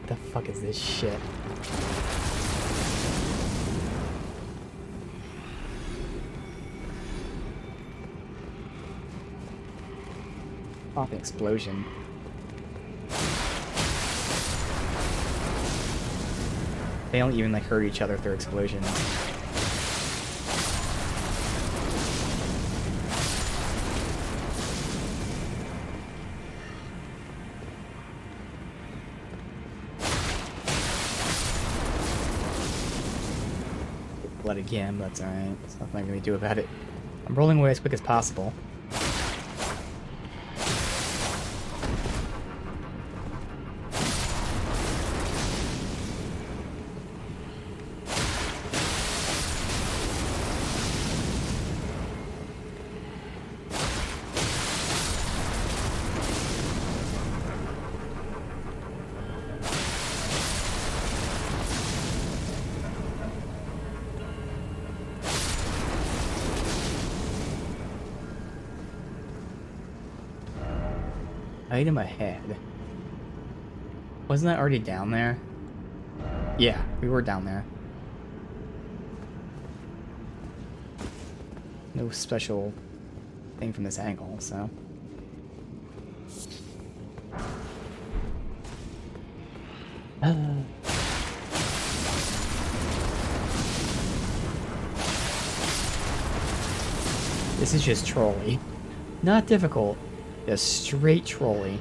What the fuck is this shit? Oh, the explosion. They don't even like hurt each other with their explosions. Blood again, but that's alright. There's nothing I can really do about it. I'm rolling away as quick as possible. Item ahead. Wasn't that already down there? Yeah, we were down there. No special thing from this angle, so. This is just trolly. Not difficult. Just straight trolly.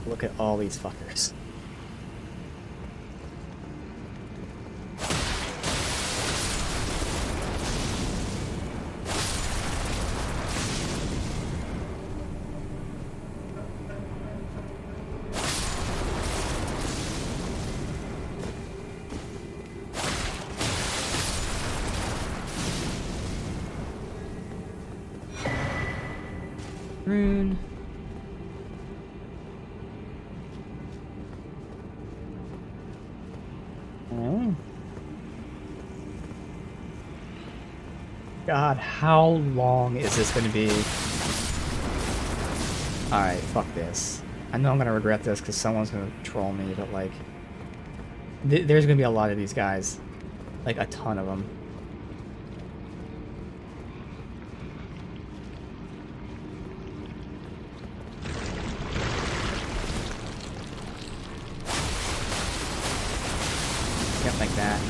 Look at all these fuckers. Rune. Oh. God, how long is this going to be? Alright, fuck this. I know I'm going to regret this because someone's going to troll me, but like... there's going to be a lot of these guys. Like, a ton of them. Yep, like that.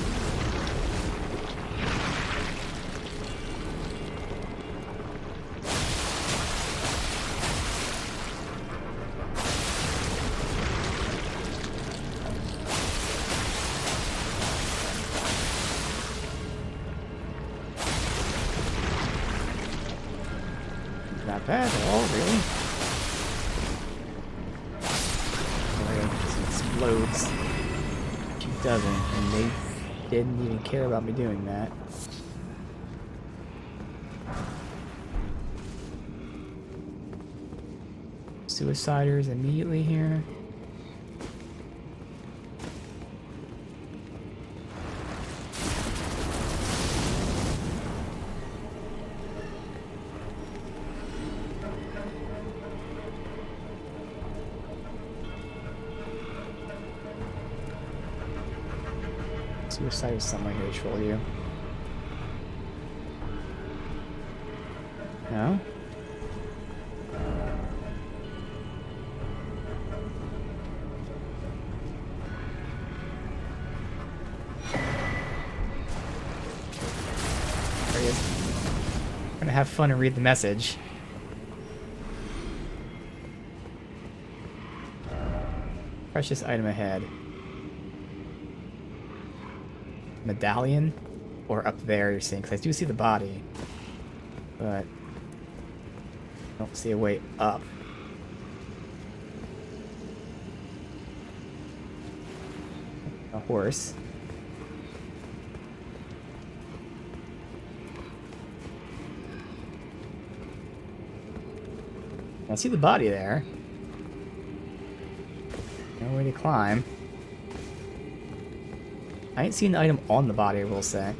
Not bad at all, really. It explodes. She doesn't, and they didn't even care about me doing that. Suiciders immediately here. Suicide is somewhere here to troll you. No? There he is. I'm gonna have fun and read the message. Precious item ahead. Medallion? Or up there, you're seeing? Because I do see the body. But... I don't see a way up. A horse. I see the body there. No way to climb. I ain't seen an item on the body, I will say.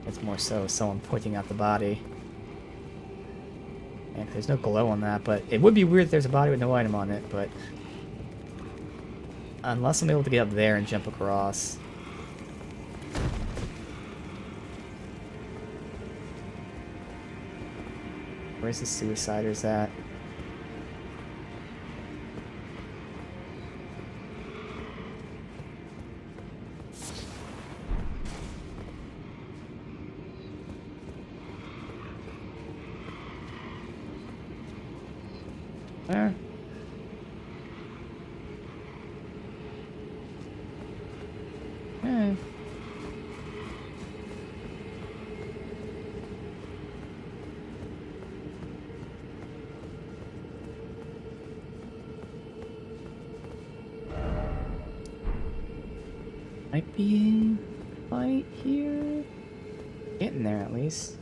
It's more so someone pointing out the body. And there's no glow on that, but it would be weird if there's a body with no item on it, but... Unless I'm able to get up there and jump across. Where's the suiciders at? There. Okay. Might be a fight here. Getting there at least.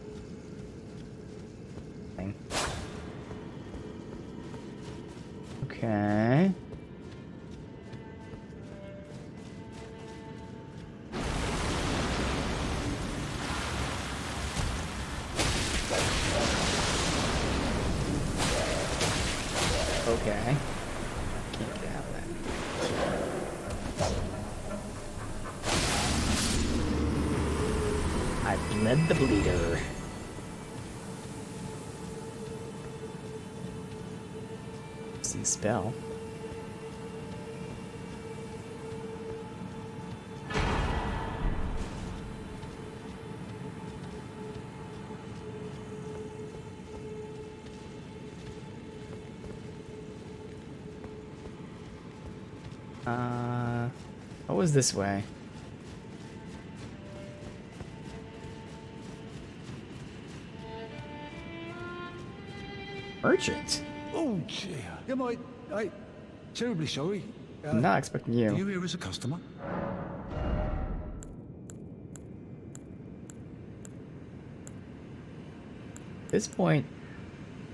Thing. Okay. Okay. Can't get out of that. I bled the bleeder. See spell. What was this way? Merchant? Oh, dear. Am I terribly sorry. I'm not expecting you. Are you here as a customer? At this point,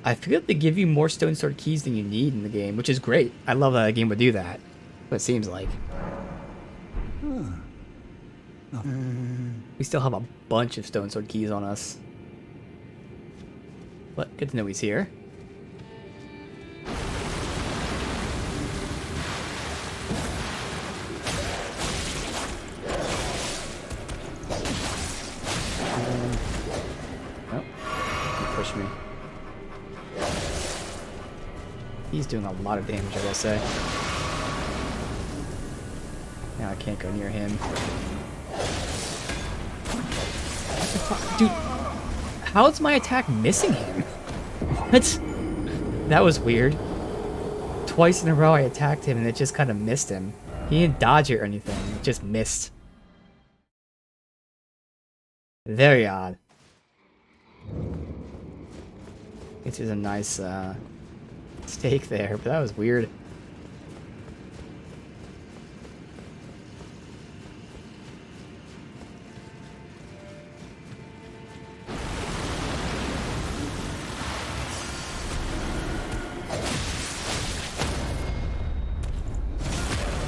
I feel like they give you more stone sword keys than you need in the game, which is great. I love that a game would do that. What it seems like. We still have a bunch of stone sword keys on us. But good to know he's here. Oh, he pushed me. He's doing a lot of damage, I gotta say. Now I can't go near him. What the fuck? Dude, how's my attack missing him? That was weird. Twice in a row I attacked him and it just kind of missed him. He didn't dodge it or anything, it just missed. Very odd. This is a nice steak there, but that was weird.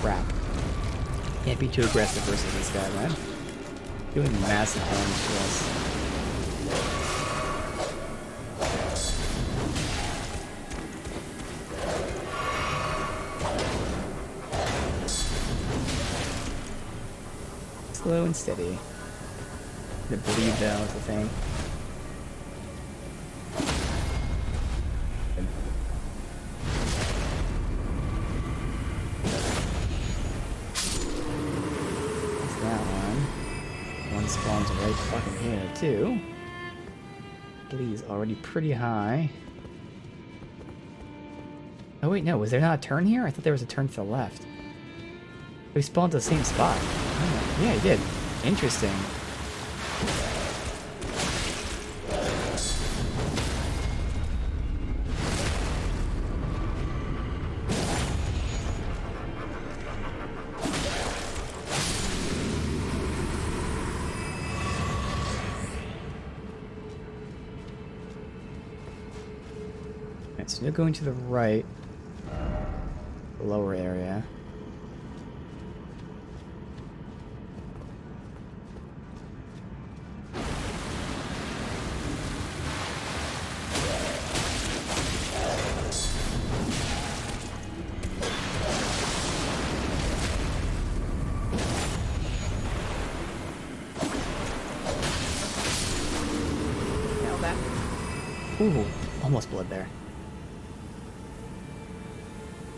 Crap. Can't be too aggressive versus this guy, man. Doing massive damage to us. Slow and steady. The bleed though is the thing. That's that one. One spawns right fucking here too. Bleed is already pretty high. Oh wait, no, was there not a turn here? I thought there was a turn to the left. We spawned at the same spot. Oh, yeah, he did. Interesting. Alright, so now going to the right. The lower area. Ooh, almost bled there.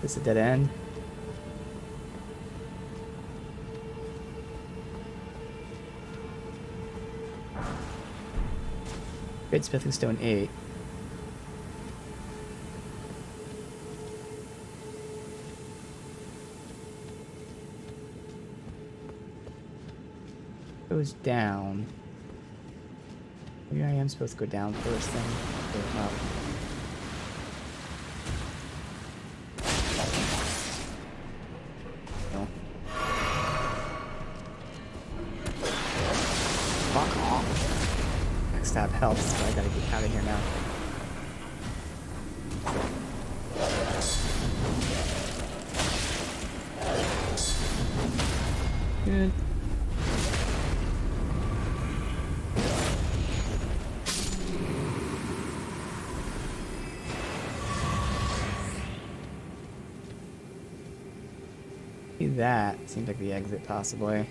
This is a dead end. Great Smithing Stone 8. Goes down. Maybe I am supposed to go down first, then go up. No. Fuck off. Backstab helps, but I gotta get out of here now. Good. That seems like the exit, possibly.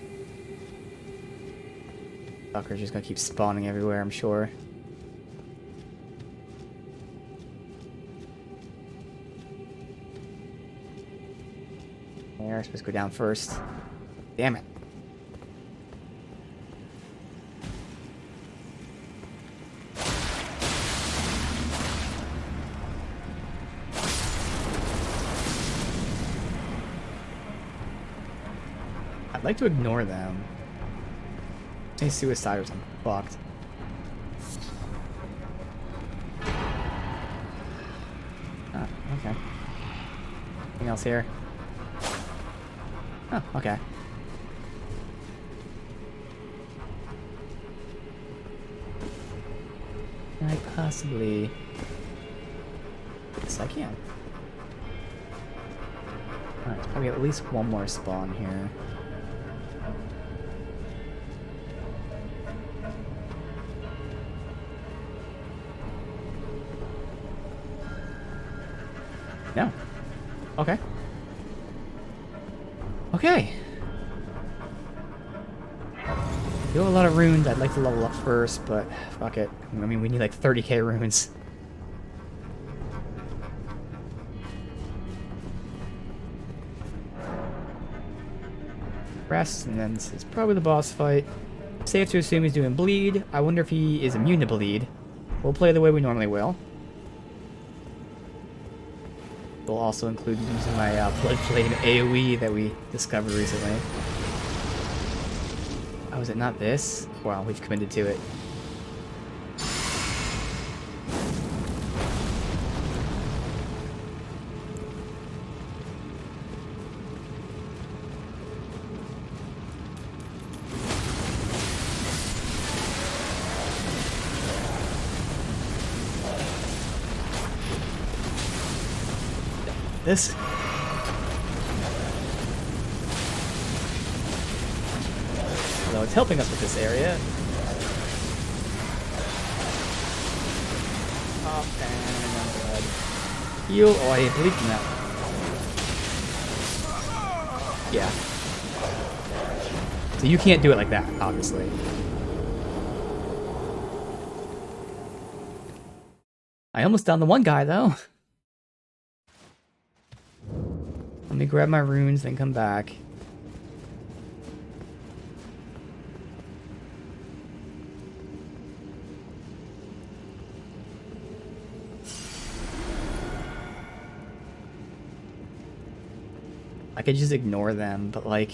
Fucker's just gonna keep spawning everywhere, I'm sure. There, I'm supposed to go down first. Damn it. I'd like to ignore them. Any suiciders, I'm fucked. Oh, okay. Anything else here? Oh, okay. Can I possibly... Yes, I can. Alright, there's probably at least one more spawn here. No. Okay. Okay. You have a lot of runes. I'd like to level up first, but fuck it. I mean, we need like 30k runes. Rest, and then this is probably the boss fight. Safe to assume he's doing bleed. I wonder if he is immune to bleed. We'll play the way we normally will. We'll also include using my Blood Flame AoE that we discovered recently. Oh, is it not this? Wow, we've committed to it. This. Although it's helping us with this area. Oh, and I'm dead. Heal. Oh, I bleed from that. Yeah. So you can't do it like that, obviously. I almost downed the one guy, though. Let me grab my runes, then come back. I could just ignore them, but like...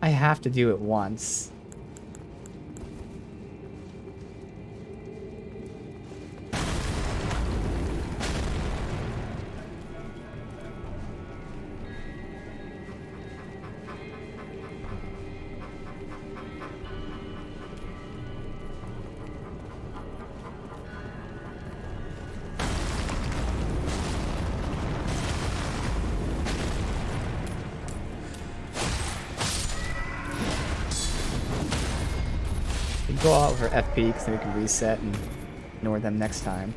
I have to do it once. Go out for FP because then we can reset and ignore them next time.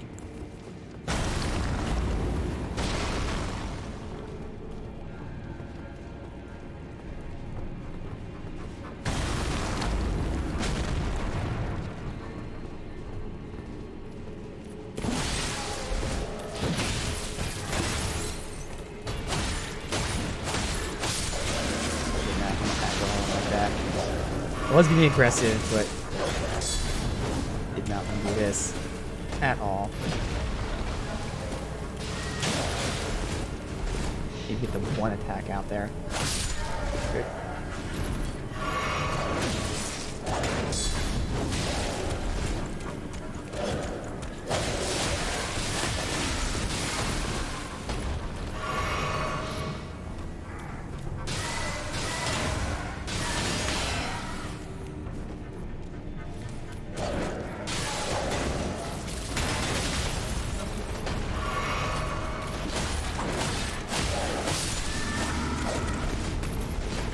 I was getting aggressive, but did not want to do this at all. You get the one attack out there. Good.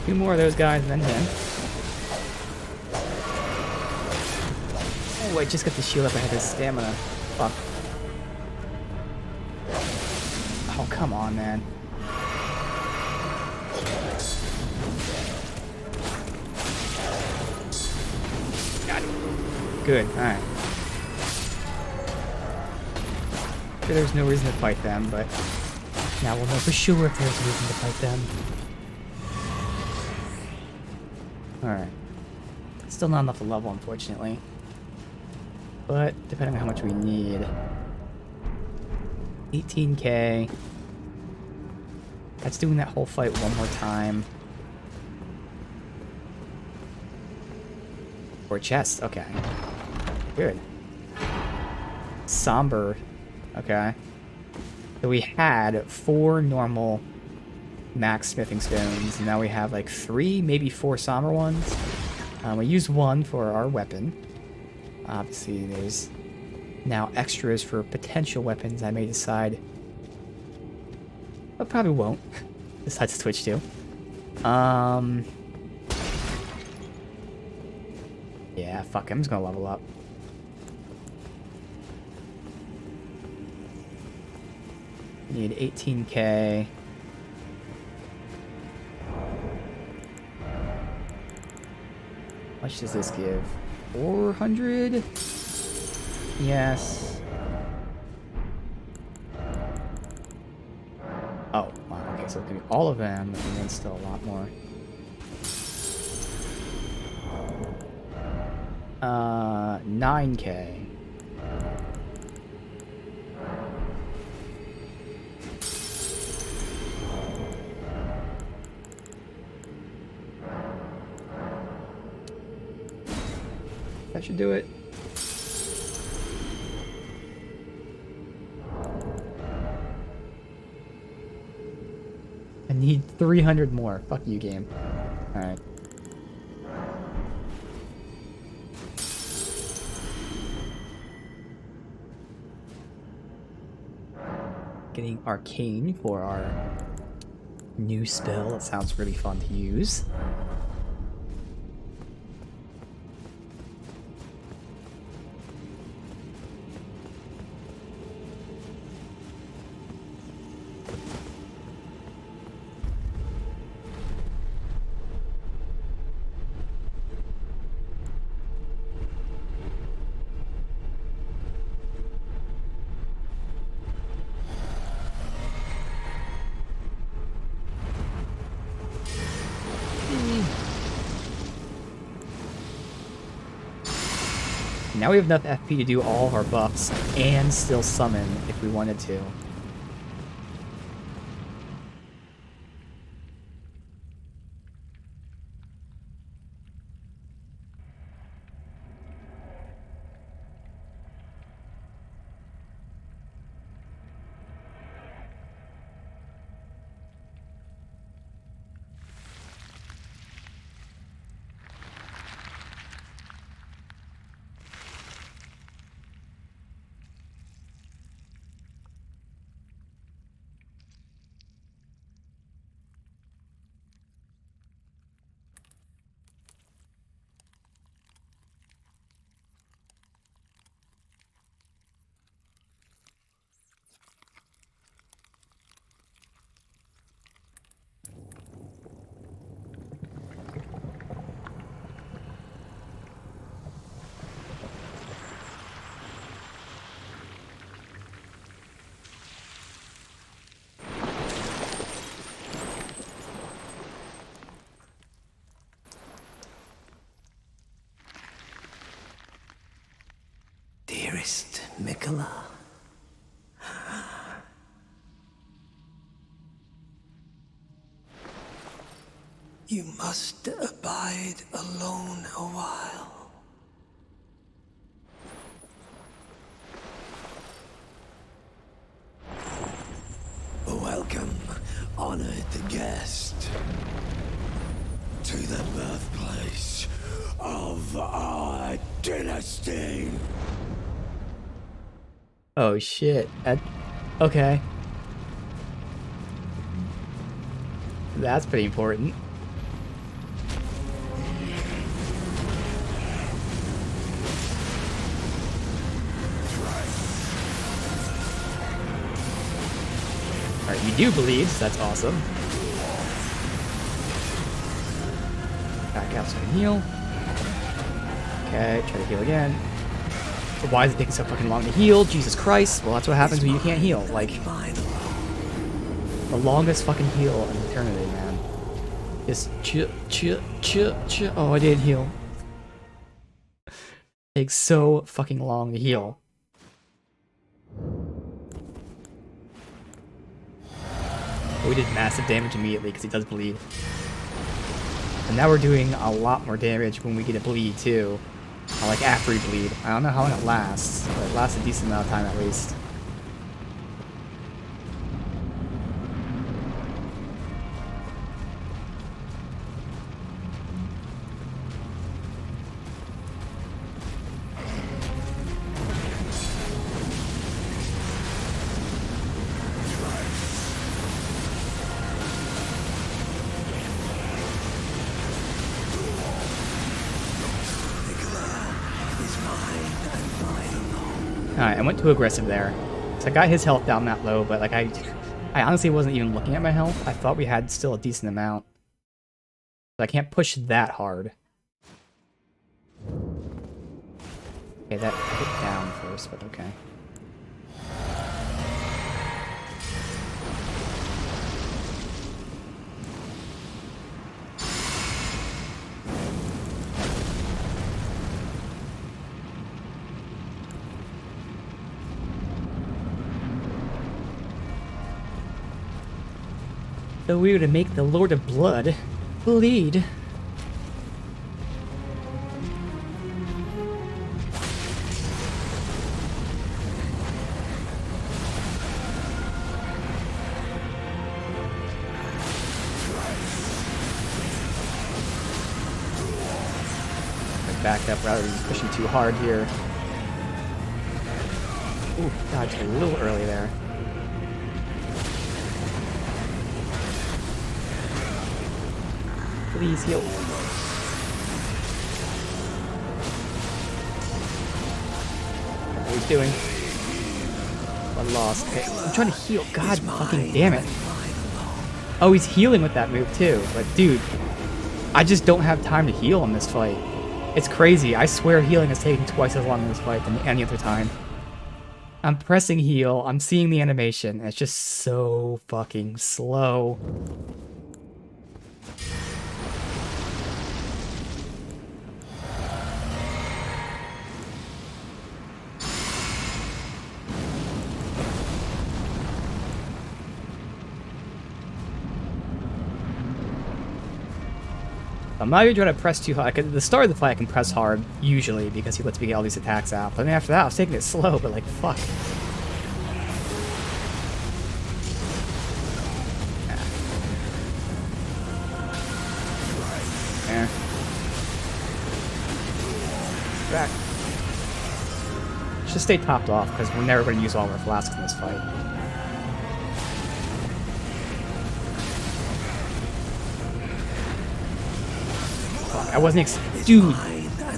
2 more of those guys and then him. Oh, I just got the shield up. I had his stamina. Fuck. Oh, come on, man. Got it. Good, alright. Sure, there's no reason to fight them, but now we'll know for sure if there's a reason to fight them. Alright. Still not enough to level, unfortunately. But, depending on how much we need. 18k. That's doing that whole fight one more time. Or chest, okay. Good. Somber. Okay. So we had 4 normal max smithing stones, and now we have like 3, maybe 4 somber ones. We used 1 for our weapon. Obviously, there's now extras for potential weapons I may decide. But probably won't. Decide to switch to. Yeah, fuck, I'm just gonna level up. Need 18k. How much does this give? 400? Yes. Oh, wow, okay, so it'll give me all of them, and then still a lot more. 9k. That should do it. I need 300 more. Fuck you, game. Alright. Getting Arcane for our new spell. It sounds really fun to use. Now we have enough FP to do all of our buffs and still summon if we wanted to. Dearest Mikola. You must abide alone a while. Welcome, honored guest, to the birthplace of our dynasty. Oh shit. Okay. That's pretty important. do bleed, so that's awesome. Back out so I can heal. Okay, try to heal again. Why is it taking so fucking long to heal? Jesus Christ. Well, that's what happens when you can't heal. Like, the longest fucking heal in eternity, man. Just Oh, I didn't heal. Takes so fucking long to heal. We did massive damage immediately because he does bleed. And now we're doing a lot more damage when we get a bleed too. Like after we bleed. I don't know how long it lasts, but it lasts a decent amount of time at least. Alright, I went too aggressive there. So I got his health down that low, but like I honestly wasn't even looking at my health. I thought we had still a decent amount. But I can't push that hard. Okay, that hit down first, but okay. So we were to make the Lord of Blood bleed. Back up rather than pushing too hard here. Ooh, dodged a little early there. Please heal. What he's doing. One lost. Okay, I'm trying to heal. God fucking damn it. Oh, he's healing with that move too. But dude, I just don't have time to heal in this fight. It's crazy. I swear healing is taking twice as long in this fight than any other time. I'm pressing heal. I'm seeing the animation. It's just so fucking slow. I'm not even trying to press too hard. At the start of the fight, I can press hard, usually, because he lets me get all these attacks out. But then after that, I was taking it slow, but like, fuck. There. Back. Just stay topped off, because we're never going to use all our flasks in this fight. I wasn't dude,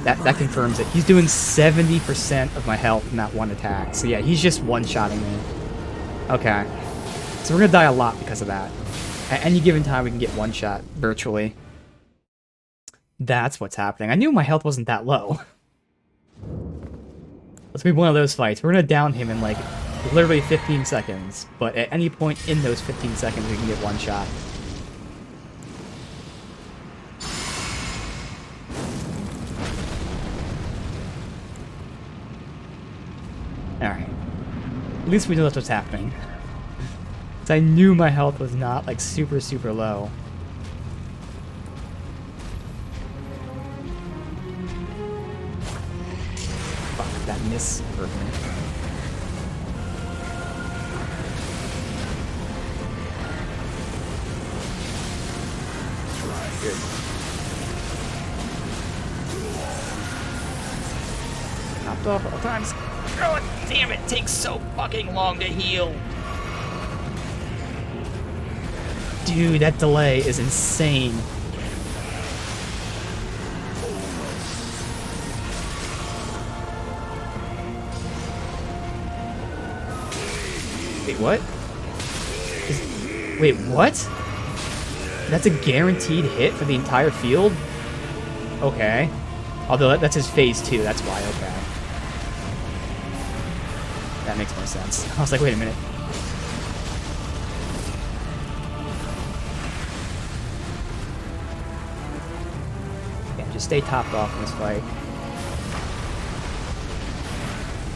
that confirms it. He's doing 70% of my health in that one attack. So yeah, he's just one-shotting me. Okay. So we're gonna die a lot because of that. At any given time, we can get one shot, virtually. That's what's happening. I knew my health wasn't that low. Let's be one of those fights. We're gonna down him in like, literally 15 seconds. But at any point in those 15 seconds, we can get one shot. Alright. At least we know that's what's happening. Because I knew my health was not, like, super, super low. Fuck, that miss hurt me. Good. Knocked off all times. God damn it, takes so fucking long to heal. Dude, that delay is insane. Wait, what? Wait, what? That's a guaranteed hit for the entire field? Okay. Although that's his phase 2, that's why, okay. That makes more sense. I was like, wait a minute. Yeah, just stay topped off in this fight.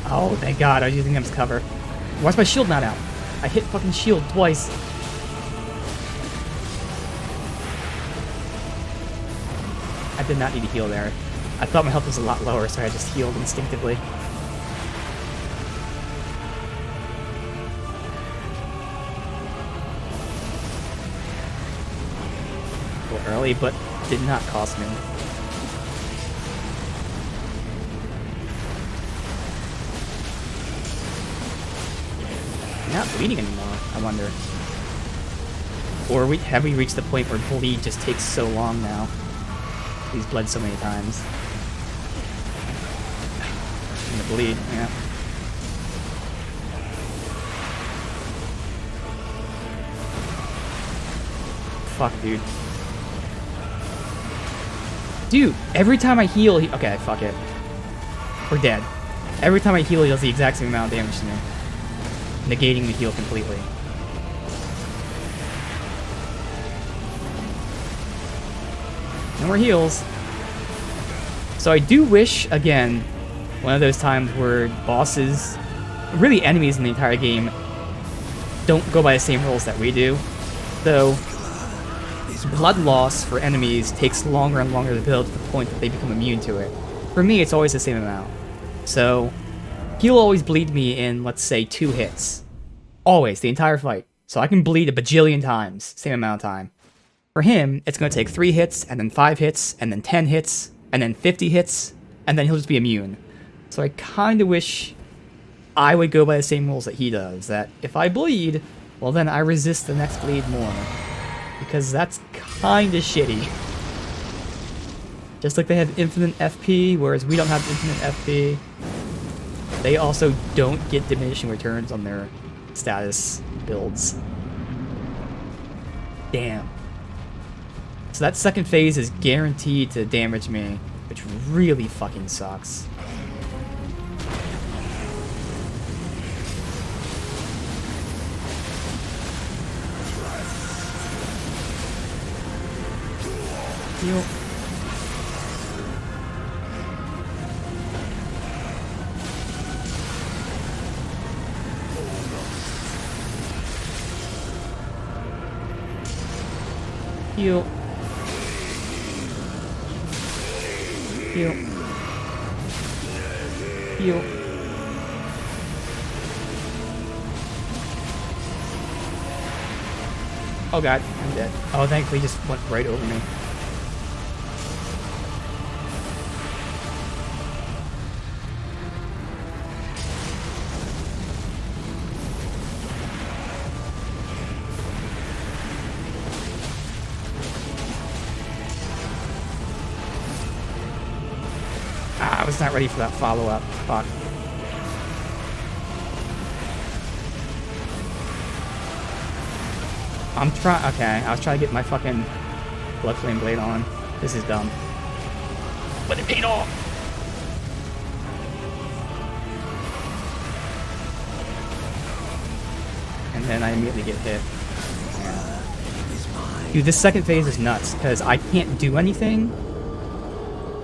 Oh, thank God, I was using him as cover. Why's my shield not out? I hit fucking shield twice. I did not need to heal there. I thought my health was a lot lower, so I just healed instinctively. A little early, but did not cost me. Not bleeding anymore, I wonder. Or have we reached the point where bleed just takes so long now? He's bled so many times. I'm gonna bleed, yeah. Fuck, dude. Dude, every time I heal, okay, fuck it. We're dead. Every time I heal, he does the exact same amount of damage to me. Negating the heal completely. No more heals. So I do wish, again, one of those times where bosses, really enemies in the entire game, don't go by the same rules that we do. So, blood loss for enemies takes longer and longer to build to the point that they become immune to it. For me, it's always the same amount. So, he'll always bleed me in, let's say, 2 hits. Always, the entire fight. So I can bleed a bajillion times, same amount of time. For him, it's going to take 3 hits, and then 5 hits, and then 10 hits, and then 50 hits, and then he'll just be immune. So I kind of wish I would go by the same rules that he does, that if I bleed, well then I resist the next bleed more. Because that's kind of shitty. Just like they have infinite FP, whereas we don't have infinite FP. They also don't get diminishing returns on their status builds. Damn. So that second phase is guaranteed to damage me, which really fucking sucks. Heal. Heal. Heal. Heal. Oh god, I'm dead. Oh, thankfully he just went right over me. I was not ready for that follow-up. Fuck. I'm trying. Okay, I was trying to get my fucking blood flame blade on. This is dumb. But it paid off! And then I immediately get hit. Yeah. Dude, this second phase is nuts, because I can't do anything.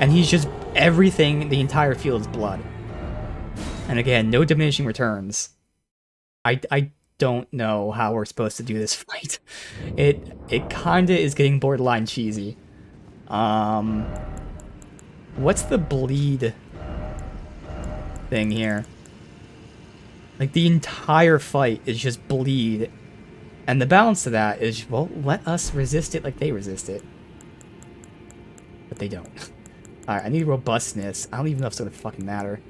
And he's just... everything, the entire field is blood. And again, no diminishing returns. I don't know how we're supposed to do this fight. It kinda is getting borderline cheesy. What's the bleed thing here? Like, the entire fight is just bleed. And the balance to that is, well, let us resist it like they resist it. But they don't. Alright, I need robustness. I don't even know if it's gonna fucking matter.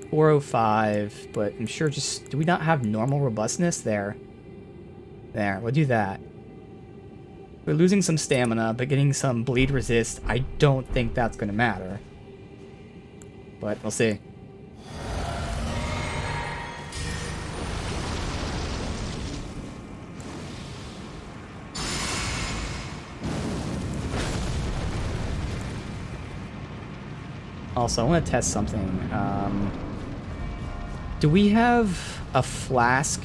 405, but I'm sure just... do we not have normal robustness? There. There, we'll do that. We're losing some stamina, but getting some bleed resist, I don't think that's gonna matter. But we'll see. Also, I want to test something. Do we have a flask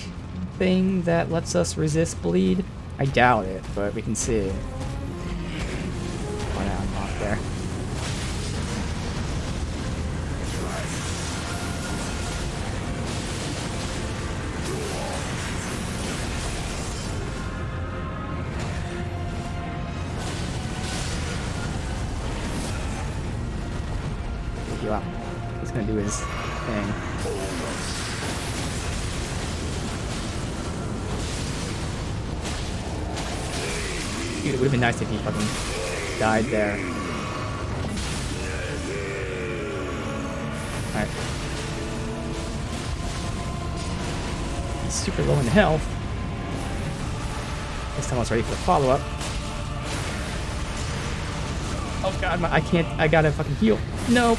thing that lets us resist bleed? I doubt it, but we can see. Oh, now I'm off there. Heal up. He's gonna do his thing. Dude, it would have been nice if he fucking died there. Alright. He's super low in health. This time I was ready for the follow-up. Oh god, I can't, I gotta fucking heal. Nope.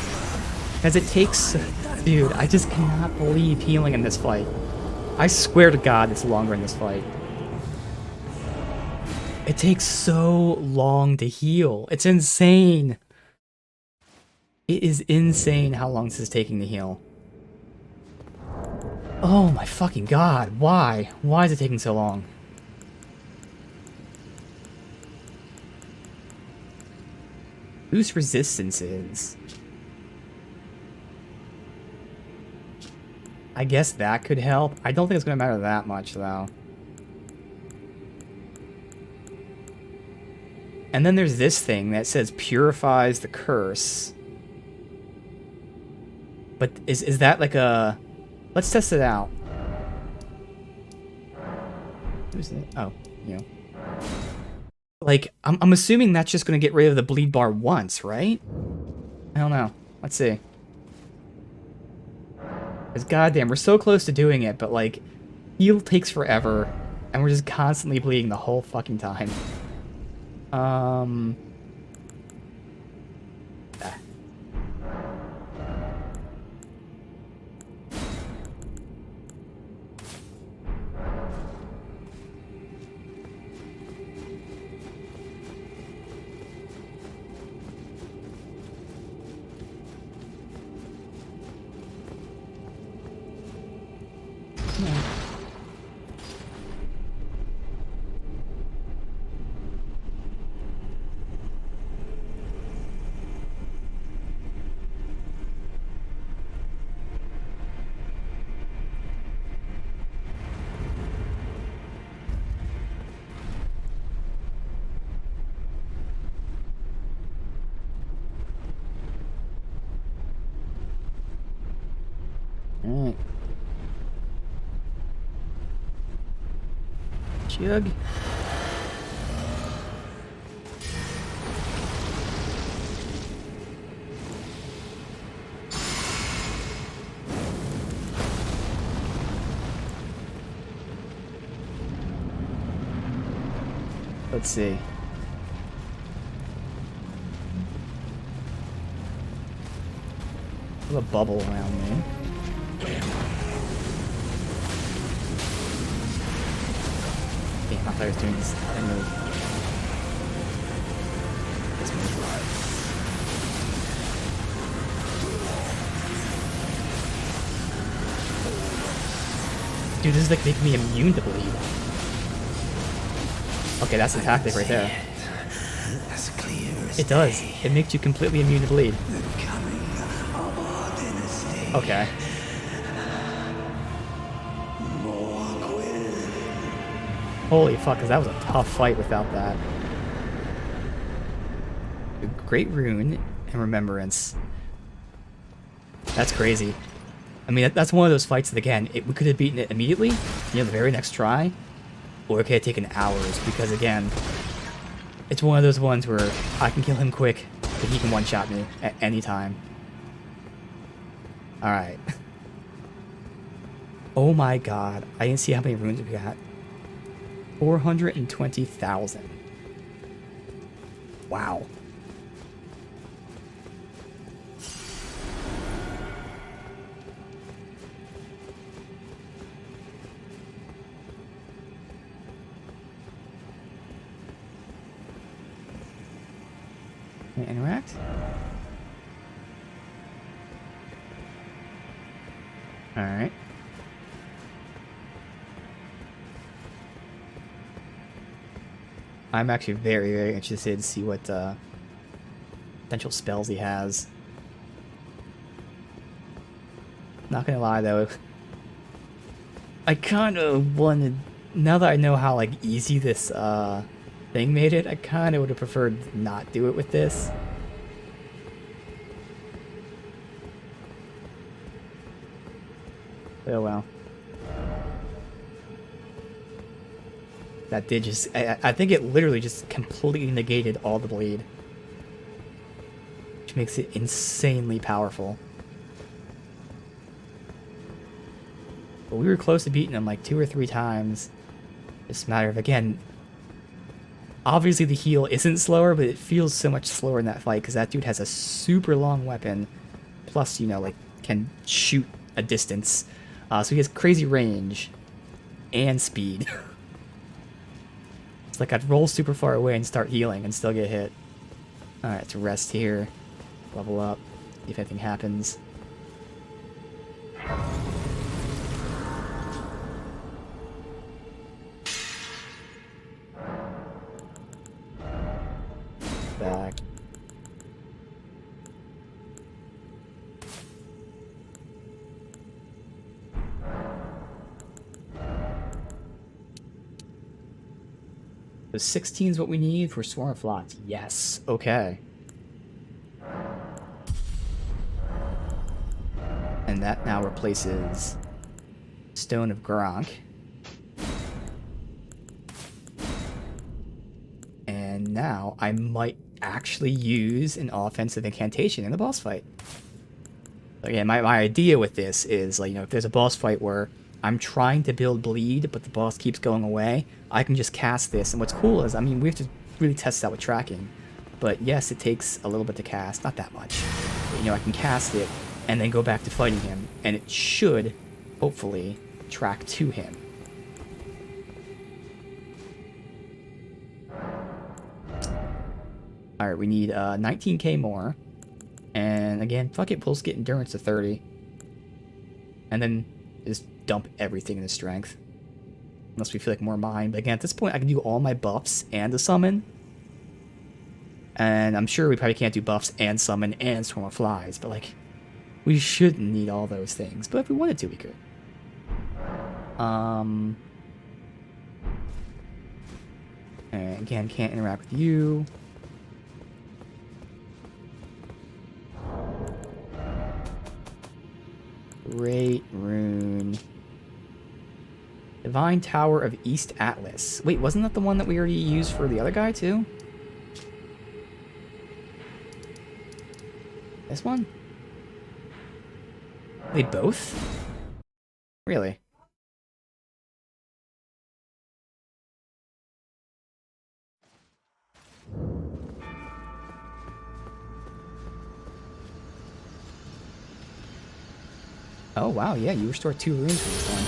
As it takes, dude, I just cannot believe healing in this fight. I swear to god it's longer in this fight. It takes so long to heal. It's insane. It is insane how long this is taking to heal. Oh my fucking god, why? Why is it taking so long? Boost resistances. I guess that could help. I don't think it's gonna matter that much though. And then there's this thing that says purifies the curse. But is that like a... Let's test it out. Who's it? Oh, you know. Like, I'm assuming that's just going to get rid of the bleed bar once, right? I don't know. Let's see. Because goddamn, we're so close to doing it, but like, heal takes forever, and we're just constantly bleeding the whole fucking time. Ah. Alright. Chug. Let's see. There's a bubble around me. Damn, I thought I was doing this move. This move. Dude, this is like making me immune to bleed. Okay, that's the tactic right there. It does. It makes you completely immune to bleed. Okay. Holy fuck, because that was a tough fight without that. A great rune and remembrance. That's crazy. I mean, that's one of those fights that, again, we could have beaten it immediately, the very next try, or it could have taken hours, because, again, it's one of those ones where I can kill him quick, but he can one-shot me at any time. Alright. Oh my god, I didn't see how many runes we got. 420,000. Wow. Can I interact? Alright. I'm actually very, very interested to see what potential spells he has. Not gonna lie though, I kind of wanted, now that I know how like easy this thing made it, I kind of would have preferred to not do it with this. Oh well. That did just, I think it literally just completely negated all the bleed. Which makes it insanely powerful. But we were close to beating him like 2 or 3 times. Just a matter of, again, obviously the heal isn't slower, but it feels so much slower in that fight because that dude has a super long weapon. Plus, you know, like, can shoot a distance. So he has crazy range and speed. It's like I'd roll super far away and start healing and still get hit. Alright, let's rest here. Level up. See if anything happens. Back. So 16 is what we need for Swarm of Flots. Yes. Okay. And that now replaces Stone of Gronk. And now I might actually use an offensive incantation in the boss fight. Again, my idea with this is, like, you know, if there's a boss fight where I'm trying to build bleed, but the boss keeps going away, I can just cast this. And what's cool is, I mean, we have to really test it out with tracking. But yes, it takes a little bit to cast, not that much. But, you know, I can cast it and then go back to fighting him, and it should, hopefully, track to him. Alright, we need 19k more. And again, fuck it, we'll just get endurance to 30. And then just dump everything into strength. Unless we feel like more mine. But again, at this point, I can do all my buffs and a summon. And I'm sure we probably can't do buffs and summon and Swarm of Flies. But, like, we shouldn't need all those things. But if we wanted to, we could. And again, can't interact with you. Great rune. Divine Tower of East Atlas. Wait, wasn't that the one that we already used for the other guy, too? This one? They both? Really? Oh, wow, yeah, you restore 2 runes for this one.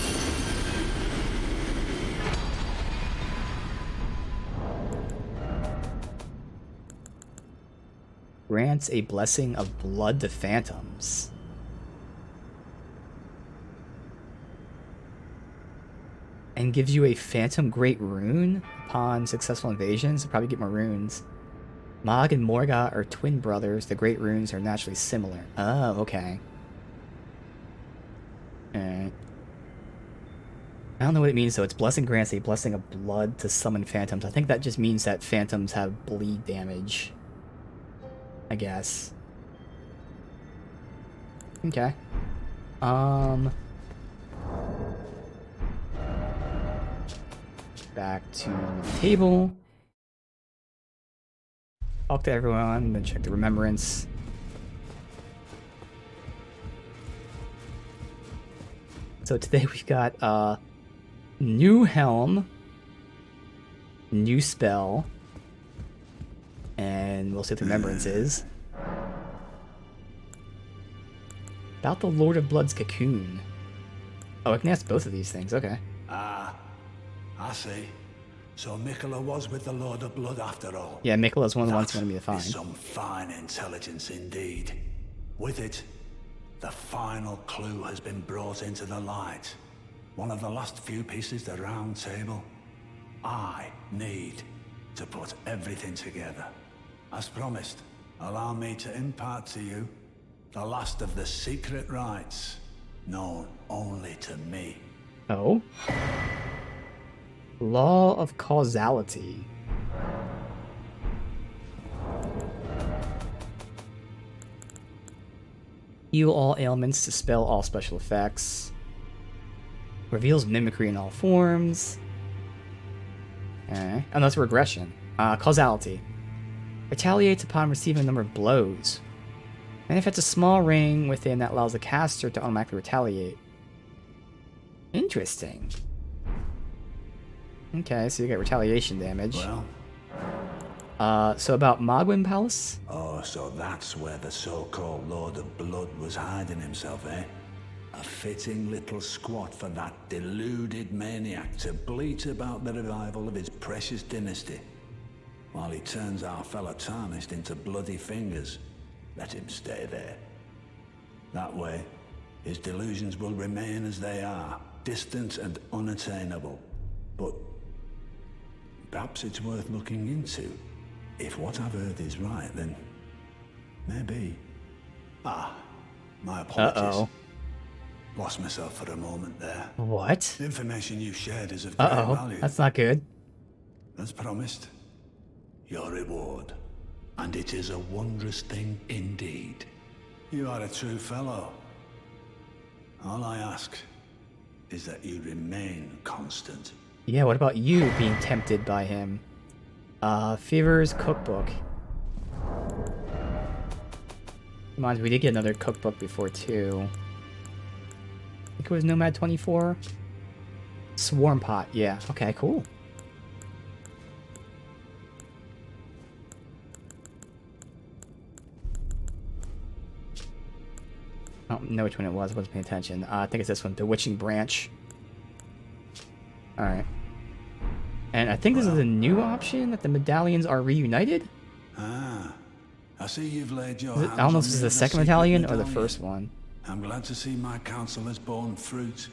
Grants a blessing of blood to phantoms. And gives you a phantom great rune upon successful invasions. You'll probably get more runes. Mog and Morgoth are twin brothers. The great runes are naturally similar. Oh, okay. Alright. I don't know what it means though. It's blessing grants a blessing of blood to summon phantoms. I think that just means that phantoms have bleed damage. I guess. Okay. Back to the table. Talk to everyone, then check the remembrance. So today we've got new helm, new spell, and we'll see what the remembrance is. About the Lord of Blood's cocoon. Oh, I can ask both of these things, okay. Ah, I see. So Mikola was with the Lord of Blood after all. Yeah, Mikola's one of the ones who That wanted me to find. is some fine intelligence indeed. With it, The final clue has been brought into the light. One of the last few pieces of the round table. I need to put everything together. As promised, allow me to impart to you the last of the secret rites, known only to me. Oh? Law of causality. Heal all ailments, dispel all special effects. Reveals mimicry in all forms. Okay. Oh, that's regression. Causality. Retaliates upon receiving a number of blows. Manifests a small ring within that allows the caster to automatically retaliate. Interesting. Okay, so you get retaliation damage. Well, So about Mogwin Palace? oh, so that's where the so-called Lord of Blood was hiding himself, eh? A fitting little squat for that deluded maniac to bleat about the revival of his precious dynasty. While he turns our fella Tarnished into bloody fingers, let him stay there. That way, his delusions will remain as they are, distant and unattainable. But perhaps it's worth looking into. If what I've heard is right, then maybe... Ah, my apologies. Uh-oh. Lost myself for a moment there. What? The information you shared is of great Uh-oh, value. that's not good. As promised, your reward. And it is a wondrous thing indeed. You are a true fellow. All I ask is that you remain constant. Yeah, what about you being tempted by him? Fever's cookbook. Mind you, we did get another cookbook before too. I think it was Nomad 24. Swarm pot, yeah. Okay, cool. I don't know which one it was. I wasn't paying attention. I think it's this one, Bewitching Branch. Alright. And I think this is a new option, that the medallions are reunited? Ah, I see you've laid your I hands don't know on if this is the the second secret medallion or the first one. I'm glad to see my counsel has borne fruit,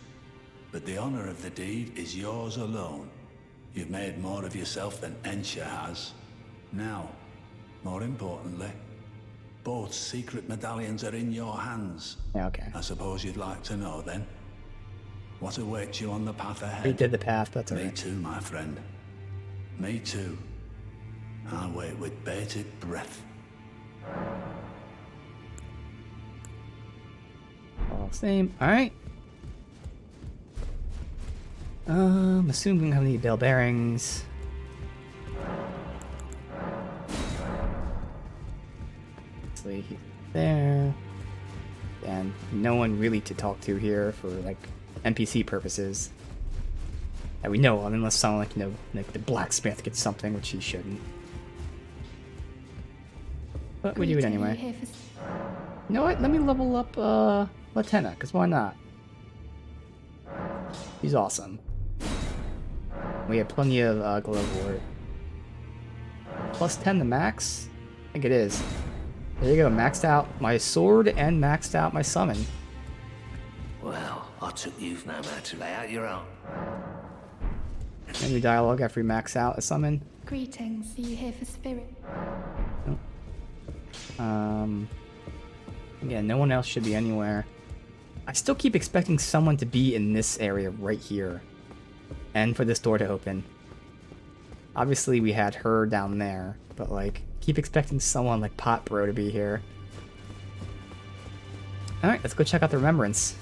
but the honor of the deed is yours alone. You've made more of yourself than Ensha has. Now, more importantly, both secret medallions are in your hands. Yeah, okay. I suppose you'd like to know then? What awaits you on the path We ahead? did the path, that's Me alright. too, my friend. Me too. I wait with bated breath. All same. Alright. Assuming we don't have any bell bearings. He's there. And no one really to talk to here for like NPC purposes. That we know of, unless someone like, you know, like the blacksmith gets something, which he shouldn't. But we do it anyway. You know what? Let me level up Latenna, because why not? He's awesome. We have plenty of glove wart. Plus 10 to max? I think it is. There you go, maxed out my sword and maxed out my summon. Well, I took you've no man to lay out your own. Any dialogue after we max out a summon? Greetings, are you here for spirit? Yeah, no one else should be anywhere. I still keep expecting someone to be in this area right here. And for this door to open. Obviously we had her down there, but like, keep expecting someone like Pot Bro to be here. Alright, let's go check out the Remembrance.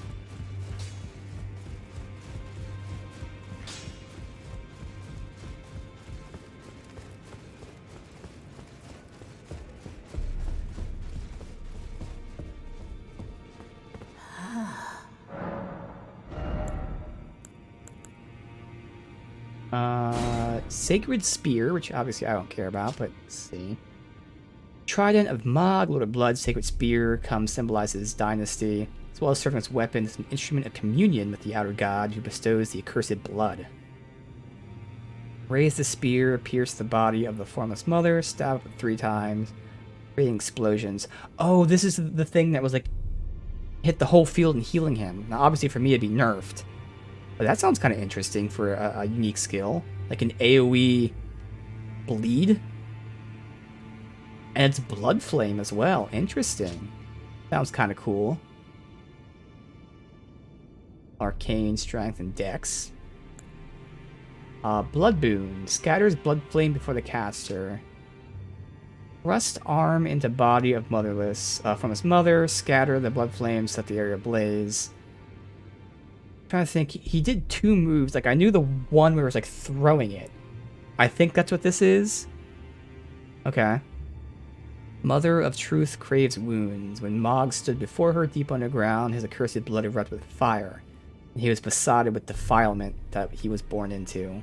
Sacred Spear, which obviously I don't care about, but let's see. Trident of Mog, Lord of Blood, Sacred Spear comes symbolizes dynasty, as well as serving as weapon as an instrument of communion with the outer god who bestows the accursed blood. Raise the spear, pierce the body of the formless mother, stab it 3 times, creating explosions. Oh, this is the thing that was like hit the whole field and healing him. Now, obviously for me it'd be nerfed, but that sounds kind of interesting for a unique skill, like an AoE bleed, and it's blood flame as well. Interesting. Sounds kind of cool. Arcane strength and dex. Blood boon scatters blood flame before the caster. Thrust arm into body of motherless from his mother. Scatter the blood flames, set the area ablaze. I'm trying to think. He did 2 moves. Like I knew the one where it was like throwing it. I think that's what this is. Okay. Mother of Truth craves wounds. When Mog stood before her deep underground, his accursed blood erupted with fire, and he was besotted with defilement that he was born into.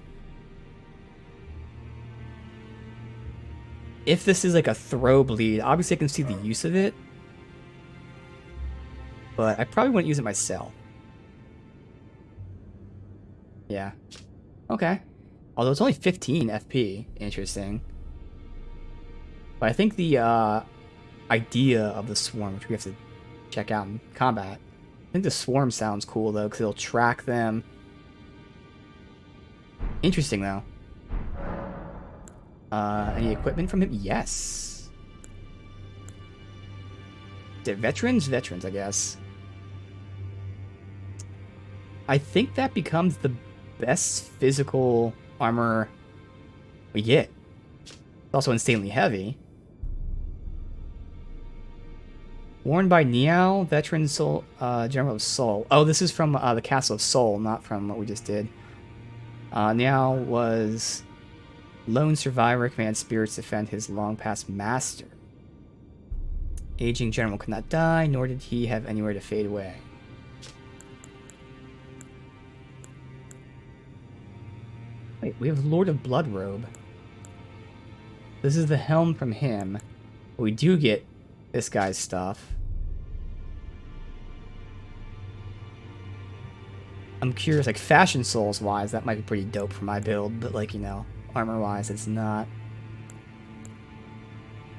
If this is like a throw bleed, obviously I can see the use of it, but I probably wouldn't use it myself. Yeah. Okay. Although it's only 15 FP. Interesting. But I think the idea of the swarm, which we have to check out in combat, I think the swarm sounds cool though, because it'll track them. Interesting though. Any equipment from him? Yes. They're veterans? Veterans, I guess. I think that becomes the best physical armor we get. It's also insanely heavy. Worn by Niao, veteran soul, general of Seoul. Oh, this is from the Castle of Seoul, not from what we just did. Niao was lone survivor, command spirits defend his long-past master. Aging general could not die, nor did he have anywhere to fade away. Wait, we have Lord of Bloodrobe. This is the helm from him. We do get this guy's stuff. I'm curious, like fashion souls wise, that might be pretty dope for my build, but like, you know, armor wise, it's not.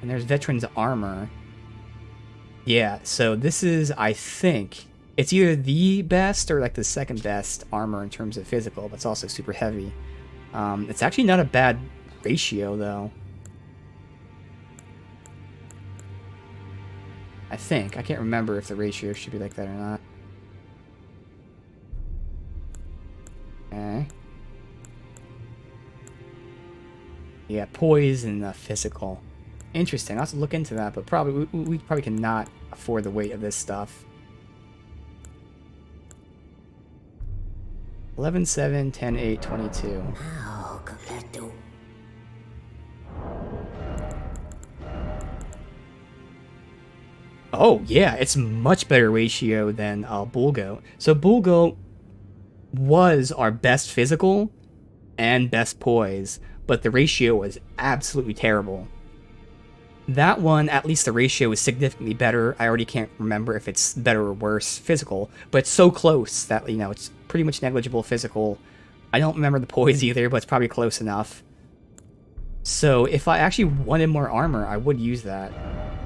And there's veterans armor. Yeah, so this is, I think, it's either the best or like the second best armor in terms of physical, but it's also super heavy. It's actually not a bad ratio though. I think. I can't remember if the ratio should be like that or not. Okay. Yeah, poise and physical. Interesting. I'll have to look into that, but probably we probably cannot afford the weight of this stuff. 11, 7, 10, 8, 22. Oh, yeah, it's much better ratio than Bulgo. So Bulgo was our best physical and best poise, but the ratio was absolutely terrible. That one, at least the ratio is significantly better. I already can't remember if it's better or worse physical, but it's so close that, you know, it's pretty much negligible physical. I don't remember the poise either, but it's probably close enough. So if I actually wanted more armor, I would use that.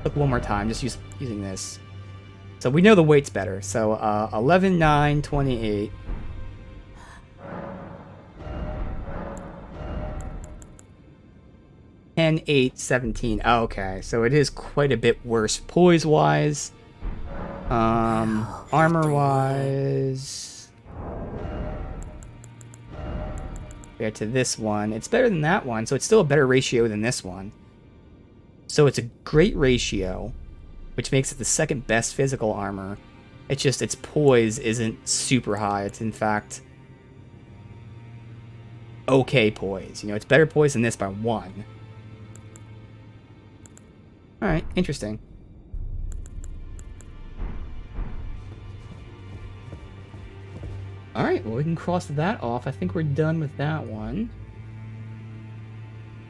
Look one more time, just using this. So we know the weight's better. So 11, 9, 28. And 8, 17. Oh, okay, so it is quite a bit worse poise-wise. Armor-wise. Compared to this one, it's better than that one, so it's still a better ratio than this one. So it's a great ratio, which makes it the second best physical armor. It's just its poise isn't super high. It's in fact okay poise. You know, it's better poise than this by 1. Alright, interesting. Alright, well we can cross that off. I think we're done with that one.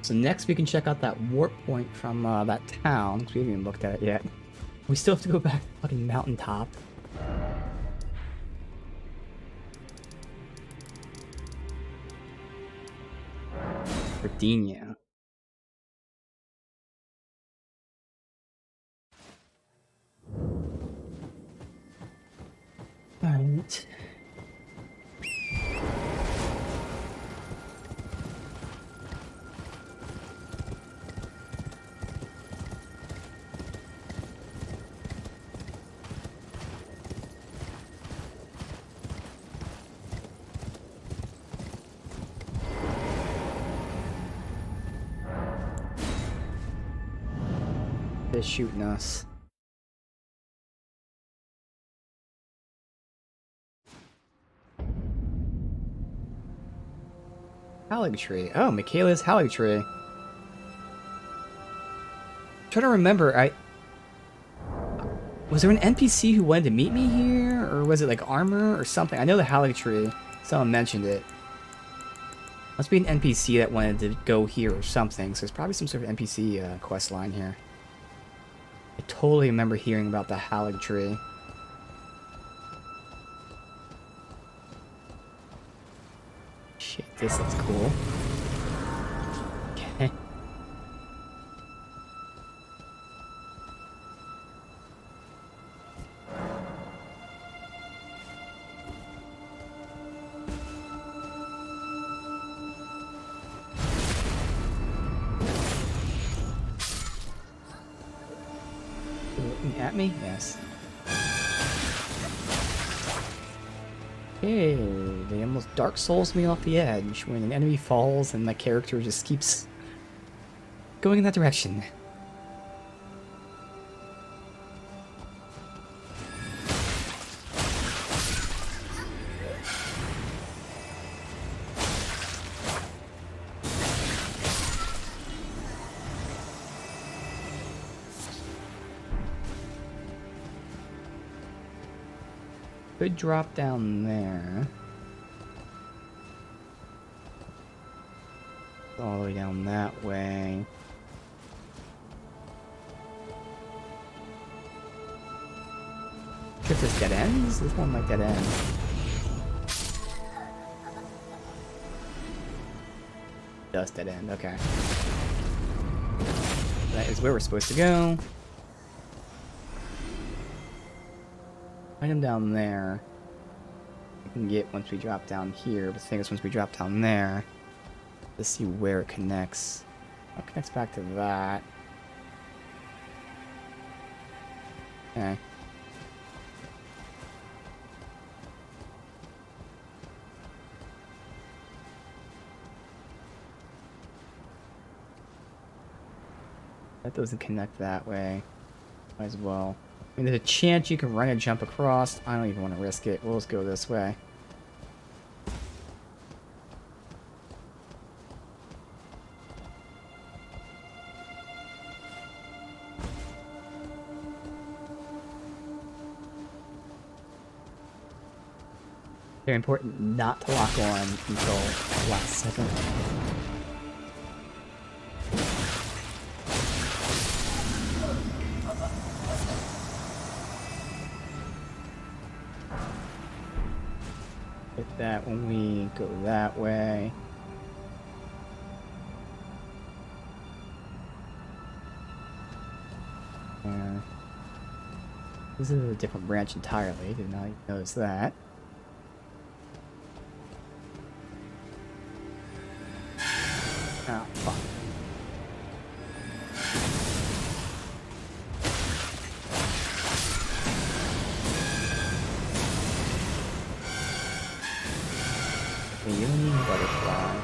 So next we can check out that warp point from that town, because we haven't even looked at it yet. We still have to go back to the fucking mountaintop. Sardinia. out. They're shooting us. Halig tree. Oh, Michaela's Halig tree. Trying to remember, was there an NPC who wanted to meet me here, or was it like armor or something? I know the Halig tree. Someone mentioned it. Must be an NPC that wanted to go here or something. So there's probably some sort of NPC quest line here. I totally remember hearing about the Halig tree. Shit, this looks cool. Okay. Looking at me? Yes. Okay, they almost Dark Souls me off the edge when an enemy falls and my character just keeps going in that direction. Could drop down there. All the way down that way. If this dead ends? This one might dead end. Does dead end, okay. That is where we're supposed to go. Item down there. We can get once we drop down here, but the thing is once we drop down there, let's see where it connects. Oh, it connects back to that. Okay. That doesn't connect that way. Might as well. I mean, there's a chance you can run and jump across. I don't even want to risk it. We'll just go this way. Very important not to lock on until the last second. Hit that when we go that way. This is a different branch entirely. Did not notice that. Oh, fuck. Alien butterfly.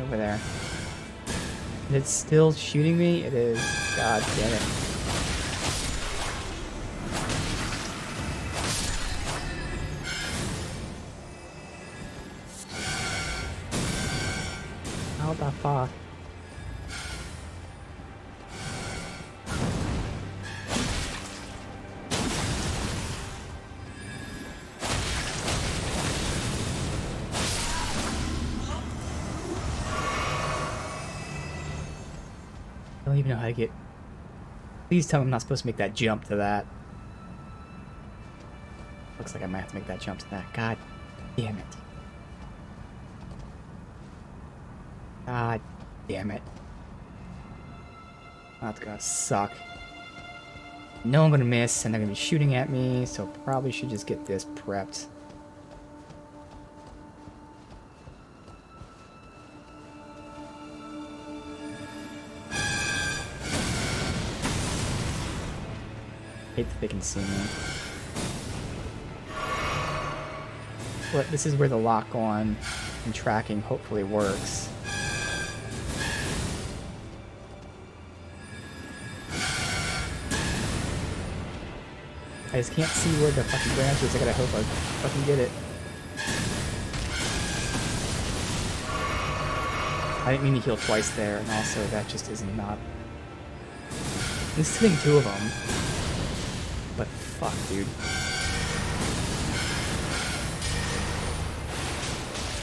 Over there. It's still shooting me? It is. God damn it. How the fuck? I don't even know how to get... Please tell me I'm not supposed to make that jump to that. Looks like I might have to make that jump to that. God damn it. God damn it. That's gonna suck. No, I'm gonna miss, and they're gonna be shooting at me, so probably should just get this prepped. Hate that they can see me. But this is where the lock on and tracking hopefully works. I just can't see where the fucking branch is. I gotta hope I fucking get it. I didn't mean to heal twice there, and also that just is not... This is hitting two of them. But fuck, dude.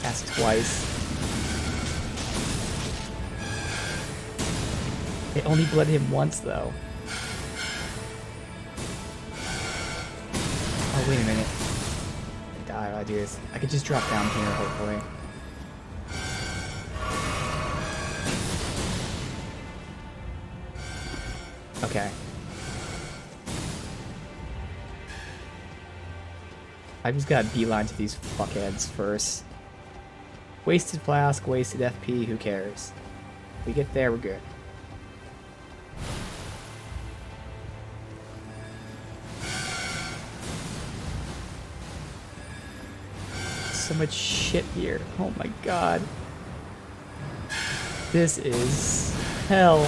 Cast twice. It only bled him once, though. Oh, wait a minute. I die if I do this. I could just drop down here, hopefully. Okay. I just got beeline to these fuckheads first. Wasted flask, wasted FP, who cares? If we get there, we're good. So much shit here. Oh my god. This is hell.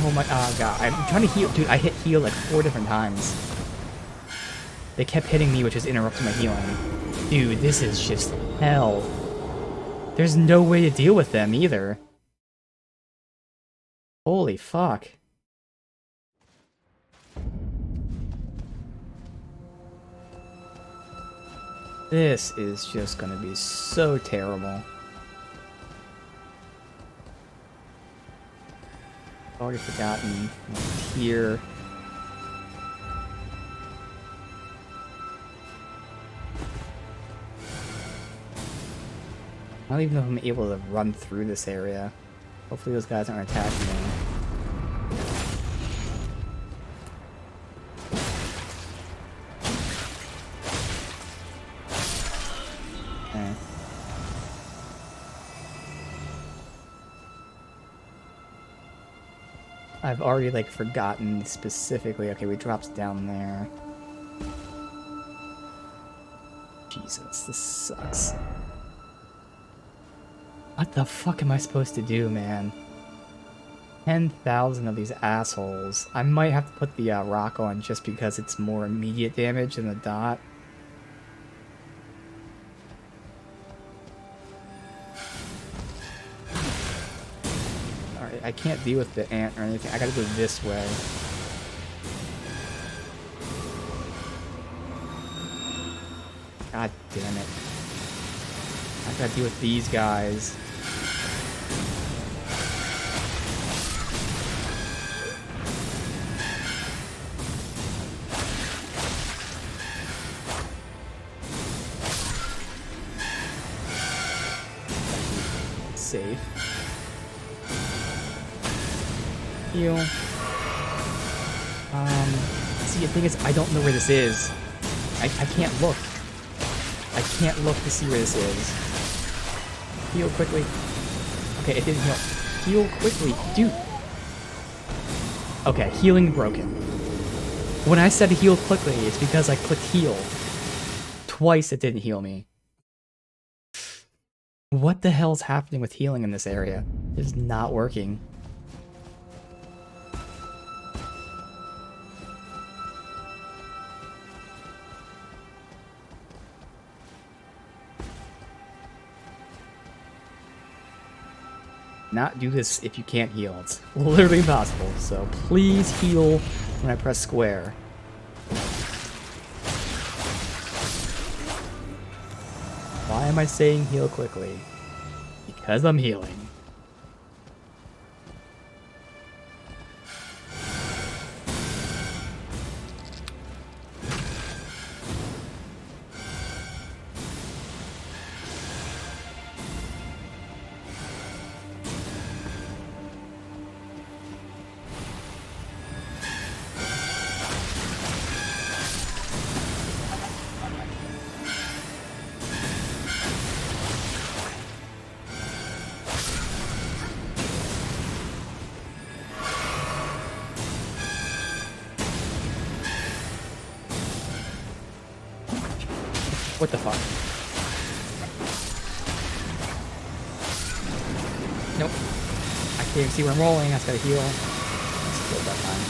Oh my god. I'm trying to heal. Dude, I hit heal like 4 different times. They kept hitting me, which is interrupting my healing. Dude, this is just hell. There's no way to deal with them either. Holy fuck. This is just gonna be so terrible. Already forgotten what's here. I don't even know if I'm able to run through this area. Hopefully those guys aren't attacking me. Okay. I've already like forgotten specifically. Okay, we drops down there. Jesus, this sucks. What the fuck am I supposed to do, man? 10,000 of these assholes. I might have to put the rock on just because it's more immediate damage than the dot. Alright, I can't deal with the ant or anything. I gotta go this way. God damn it. I gotta deal with these guys. Safe. Heal. See, the thing is, I don't know where this is. I can't look. I can't look to see where this is. Heal quickly. Okay, it didn't heal. Heal quickly, dude. Okay, healing broken. When I said heal quickly, it's because I clicked heal. Twice it didn't heal me. What the hell's happening with healing in this area? It's not working. Not do this if you can't heal. It's literally impossible. So please heal when I press square. Why am I saying heal quickly? Because I'm healing. What the fuck? Nope. I can't even see where I'm rolling. I just gotta heal. Let's heal that time.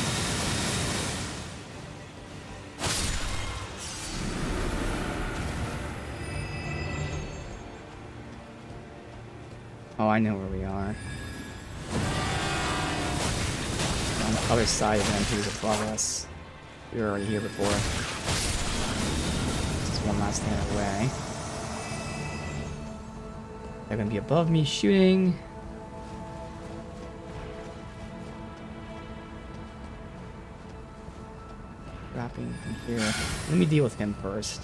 Oh, I know where we are. On the other side of them, who's above us. We were already here before. This is one last thing away. They're gonna be above me shooting. Dropping from here. Let me deal with him first.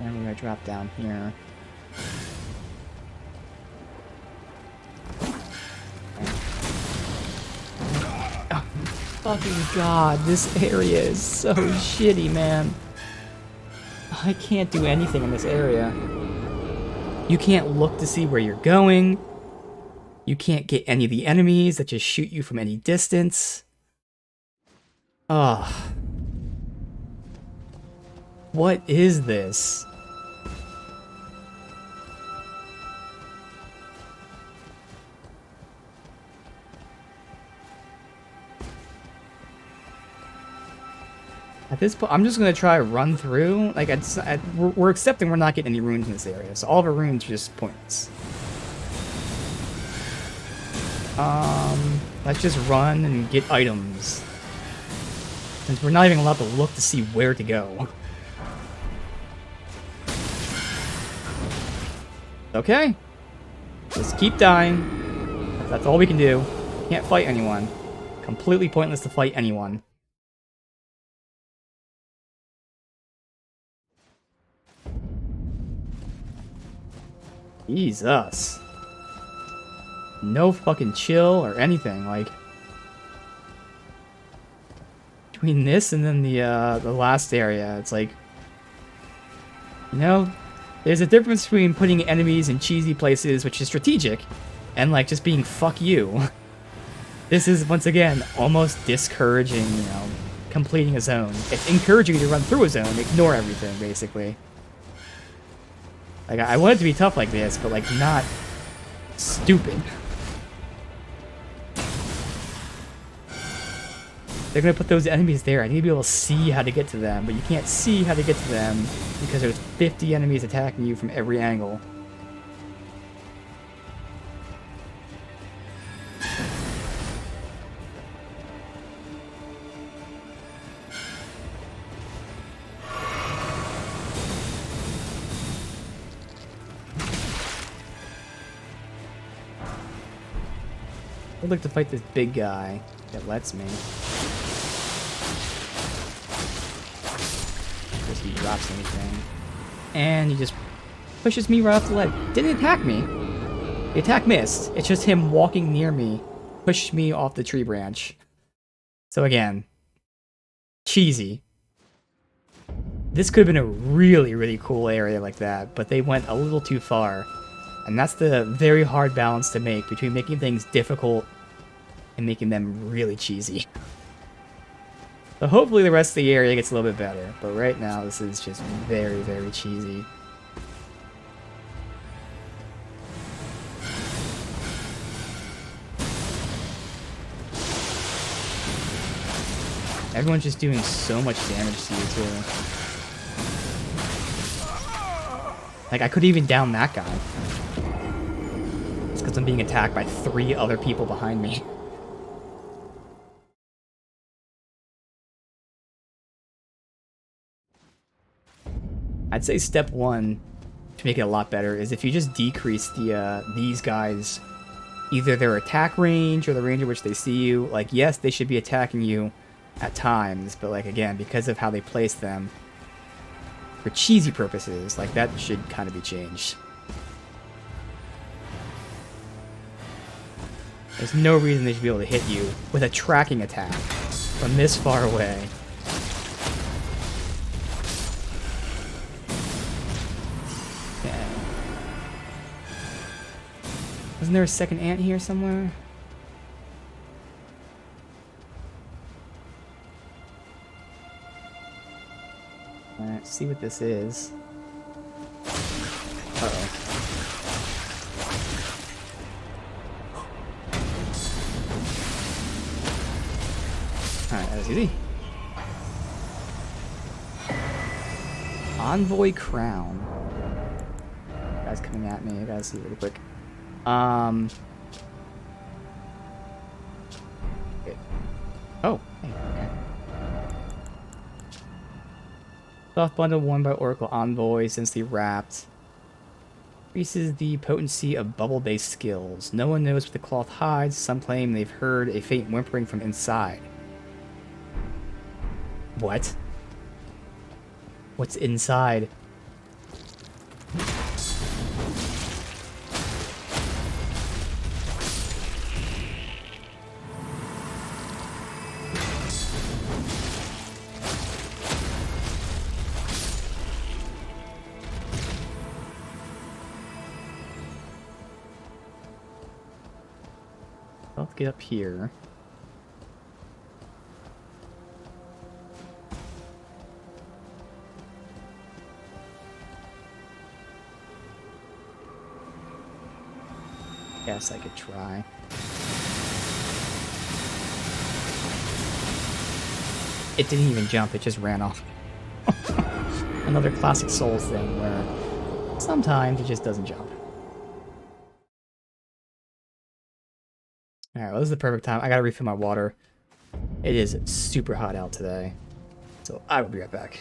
And we're gonna drop down here. Oh, fucking god, this area is so shitty, man. I can't do anything in this area. You can't look to see where you're going. You can't get any of the enemies that just shoot you from any distance. Ugh. What is this? At this point, I'm just gonna try to run through. Like, we're accepting we're not getting any runes in this area, so all of our runes are just pointless. Let's just run and get items. Since we're not even allowed to look to see where to go. Okay. Just keep dying. That's all we can do. Can't fight anyone. Completely pointless to fight anyone. Jesus. No fucking chill or anything, like... Between this and then the last area, it's like... You know, there's a difference between putting enemies in cheesy places, which is strategic, and like just being fuck you. This is, once again, almost discouraging, you know, completing a zone. It's encouraging you to run through a zone, ignore everything, basically. Like, I want it to be tough like this, but like, not stupid. They're gonna put those enemies there. I need to be able to see how to get to them, but you can't see how to get to them because there's 50 enemies attacking you from every angle. I'd like to fight this big guy that lets me. Because he drops anything. And he just pushes me right off the ledge. Didn't attack me. The attack missed. It's just him walking near me. Pushed me off the tree branch. So again, cheesy. This could have been a really, really cool area like that, but they went a little too far. And that's the very hard balance to make between making things difficult and making them really cheesy. So hopefully the rest of the area gets a little bit better, but right now this is just very, very cheesy. Everyone's just doing so much damage to you too. Like, I could even down that guy. It's because I'm being attacked by 3 other people behind me. I'd say step 1 to make it a lot better is if you just decrease the these guys, either their attack range or the range at which they see you. Like, yes, they should be attacking you at times, but like, again, because of how they place them, for cheesy purposes, like, that should kind of be changed. There's no reason they should be able to hit you with a tracking attack from this far away. Okay. Wasn't there a second ant here somewhere? Let's see what this is. Uh-oh. Alright, that was easy. Envoy Crown. Guy's coming at me. I gotta see really quick. Okay. Oh, hey, okay. Soft bundle worn by Oracle Envoy since the wrapped. Increases the potency of bubble-based skills. No one knows what the cloth hides. Some claim they've heard a faint whimpering from inside. What? What's inside? Let's get up here. Guess I could try. It didn't even jump, it just ran off. Another classic Souls thing where sometimes it just doesn't jump. Alright, well, this is the perfect time. I gotta refill my water. It is super hot out today. So I will be right back.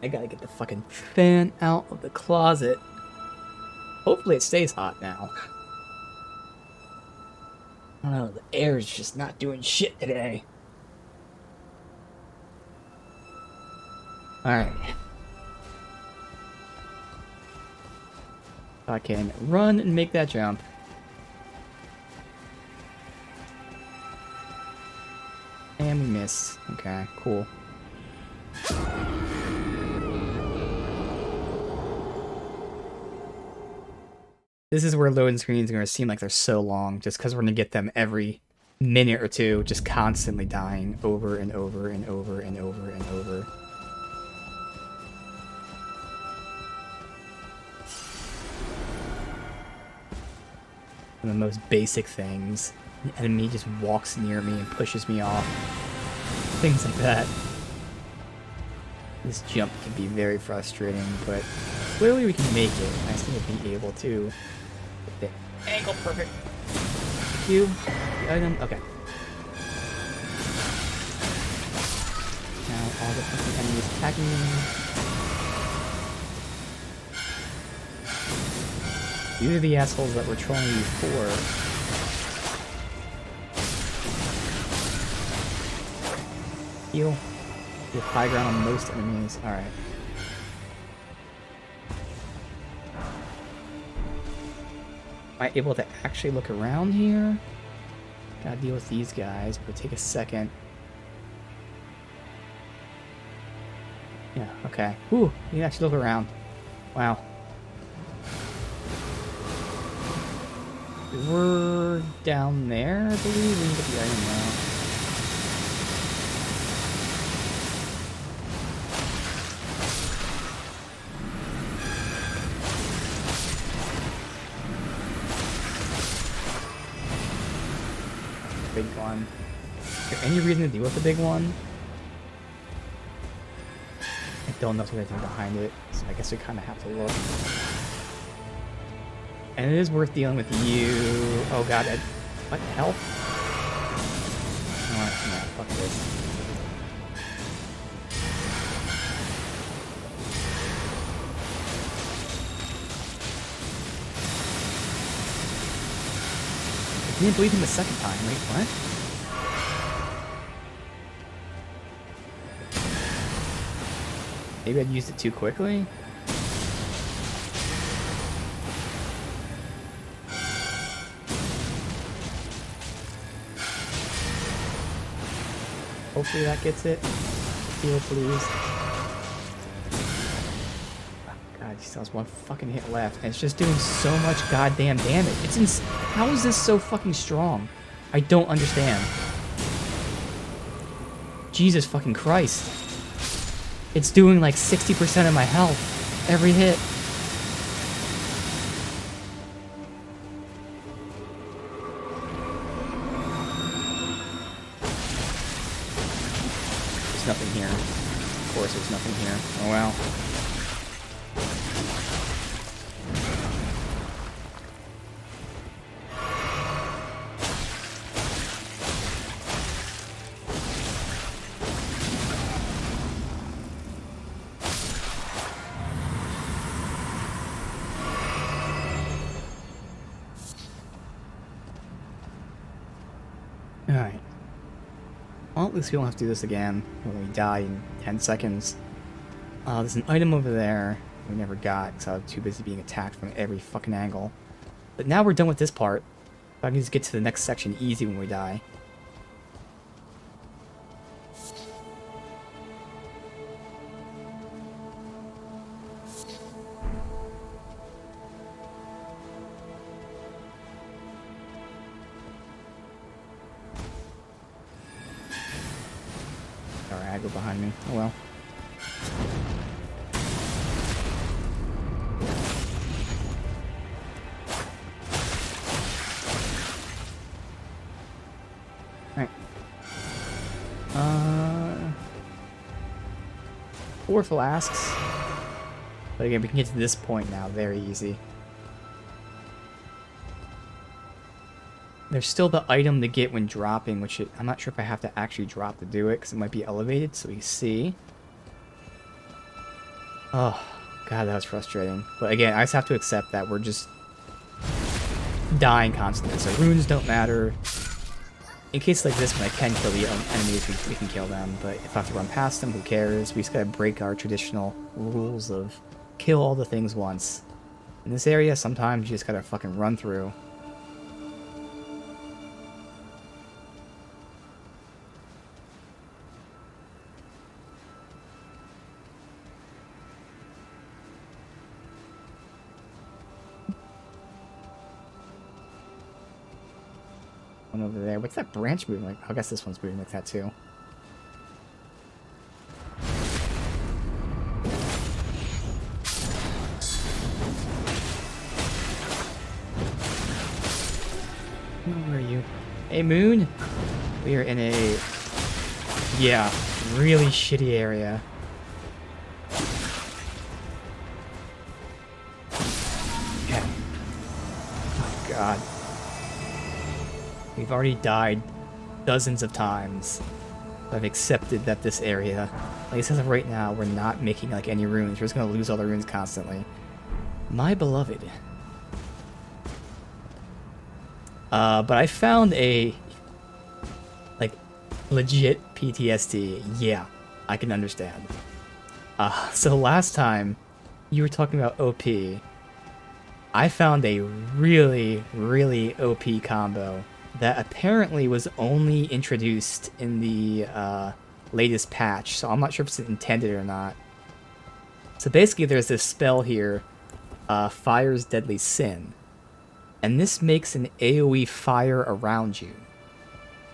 I gotta get the fucking fan out of the closet. Hopefully it stays hot now. I don't know, the air is just not doing shit today. Alright. I can run and make that jump. And we missed. Okay, cool. This is where loading screens are going to seem like they're so long, just because we're going to get them every minute or two, just constantly dying over and over and over and over and over. The most basic things. An enemy just walks near me and pushes me off. Things like that. This jump can be very frustrating, but clearly we can make it. I just need to be able to get the angle perfect. Q, the item, okay. Now all the fucking enemies attacking me. These are the assholes that we're trolling you for. Heal. You have high ground on most enemies. Alright. Am I able to actually look around here? Gotta deal with these guys, but it'll take a second. Yeah, okay. Ooh, you can actually look around. Wow. We're down there, I believe. We can get the item now. Big one. Is there any reason to deal with the big one? I don't know if there's anything behind it, so I guess we kind of have to look. And it is worth dealing with you. Oh god, what the hell? Alright, yeah, fuck this. I didn't bleed him the second time. Wait, what? Maybe I'd used it too quickly? Hopefully that gets it. Heal, please. Oh, God, he still has one fucking hit left. And it's just doing so much goddamn damage. It's how is this so fucking strong? I don't understand. Jesus fucking Christ. It's doing like 60% of my health every hit. Nothing here. Of course there's nothing here. Oh well. Alright. Well, at least we don't have to do this again when we die in 10 seconds. There's an item over there we never got because I was too busy being attacked from every fucking angle. But now we're done with this part. So I can just get to the next section easy when we die. Alright, go behind me. Oh well. Alright. 4 flasks. But again, we can get to this point now very easy. There's still the item to get when dropping, which I'm not sure if I have to actually drop to do it, because it might be elevated, so we see. Oh, God, that was frustrating. But again, I just have to accept that we're just dying constantly. So runes don't matter. In cases like this, when I can kill the enemies, we can kill them. But if I have to run past them, who cares? We just gotta break our traditional rules of kill all the things once. In this area, sometimes you just gotta fucking run through. One over there. What's that branch moving like? I guess this one's moving like that too. Where are you? Hey, Moon. We are in a, yeah, really shitty area. Okay. Oh, God. We've already died dozens of times. I've accepted that this area, like it says right now, we're not making like any runes. We're just gonna lose all the runes constantly. My beloved. But I found a, like, legit PTSD. Yeah, I can understand. So last time you were talking about OP, I found a really, really OP combo that apparently was only introduced in the latest patch, so I'm not sure if it's intended or not. So basically there's this spell here, Fire's Deadly Sin, and this makes an AoE fire around you.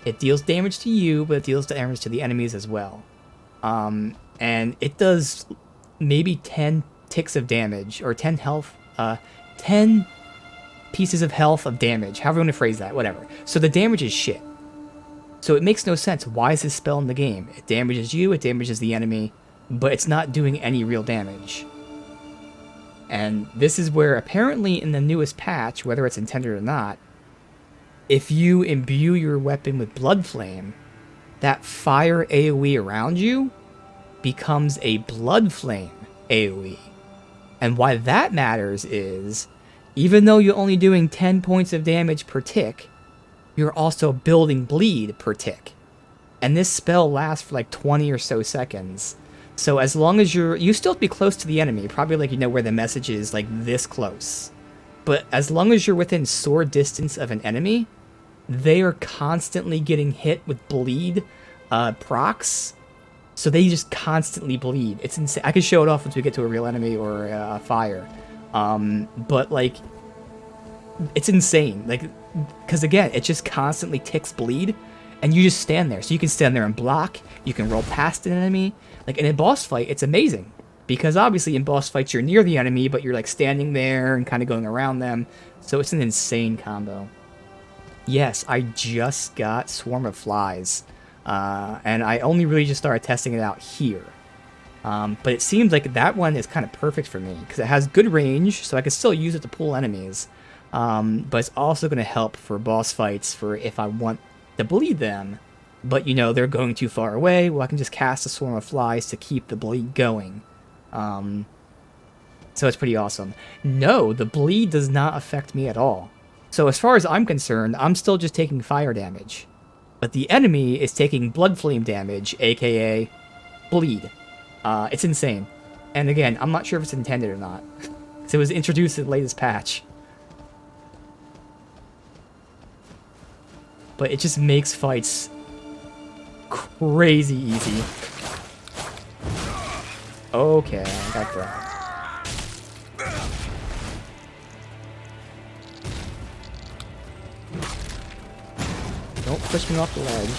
It deals damage to you, but it deals damage to the enemies as well. And it does maybe 10 ticks of damage, or 10 health, 10 pieces of health of damage, however you want to phrase that, whatever. So the damage is shit. So it makes no sense. Why is this spell in the game? It damages you, it damages the enemy, but it's not doing any real damage. And this is where apparently in the newest patch, whether it's intended or not, if you imbue your weapon with Blood Flame, that fire AoE around you becomes a Blood Flame AoE. And why that matters is, even though you're only doing 10 points of damage per tick, you're also building bleed per tick. And this spell lasts for like 20 or so seconds. So as long as you still have to be close to the enemy, probably like, you know, where the message is like this close. But as long as you're within sword distance of an enemy, they are constantly getting hit with bleed procs. So they just constantly bleed. It's insane. I can show it off once we get to a real enemy or a fire. But like, it's insane. Like, because again, it just constantly ticks bleed, and you just stand there. So you can stand there and block. You can roll past an enemy. Like in a boss fight, it's amazing because obviously in boss fights you're near the enemy, but you're like standing there and kind of going around them. So it's an insane combo. Yes, I just got Swarm of Flies, and I only really just started testing it out here. But it seems like that one is kind of perfect for me because it has good range, so I can still use it to pull enemies. But it's also going to help for boss fights for if I want to bleed them, but you know they're going too far away. Well, I can just cast a Swarm of Flies to keep the bleed going. So it's pretty awesome. No, the bleed does not affect me at all. So as far as I'm concerned, I'm still just taking fire damage, but the enemy is taking blood flame damage, aka bleed. It's insane. And again, I'm not sure if it's intended or not, because it was introduced in the latest patch. But it just makes fights crazy easy. Okay, I got that. Don't push me off the ledge.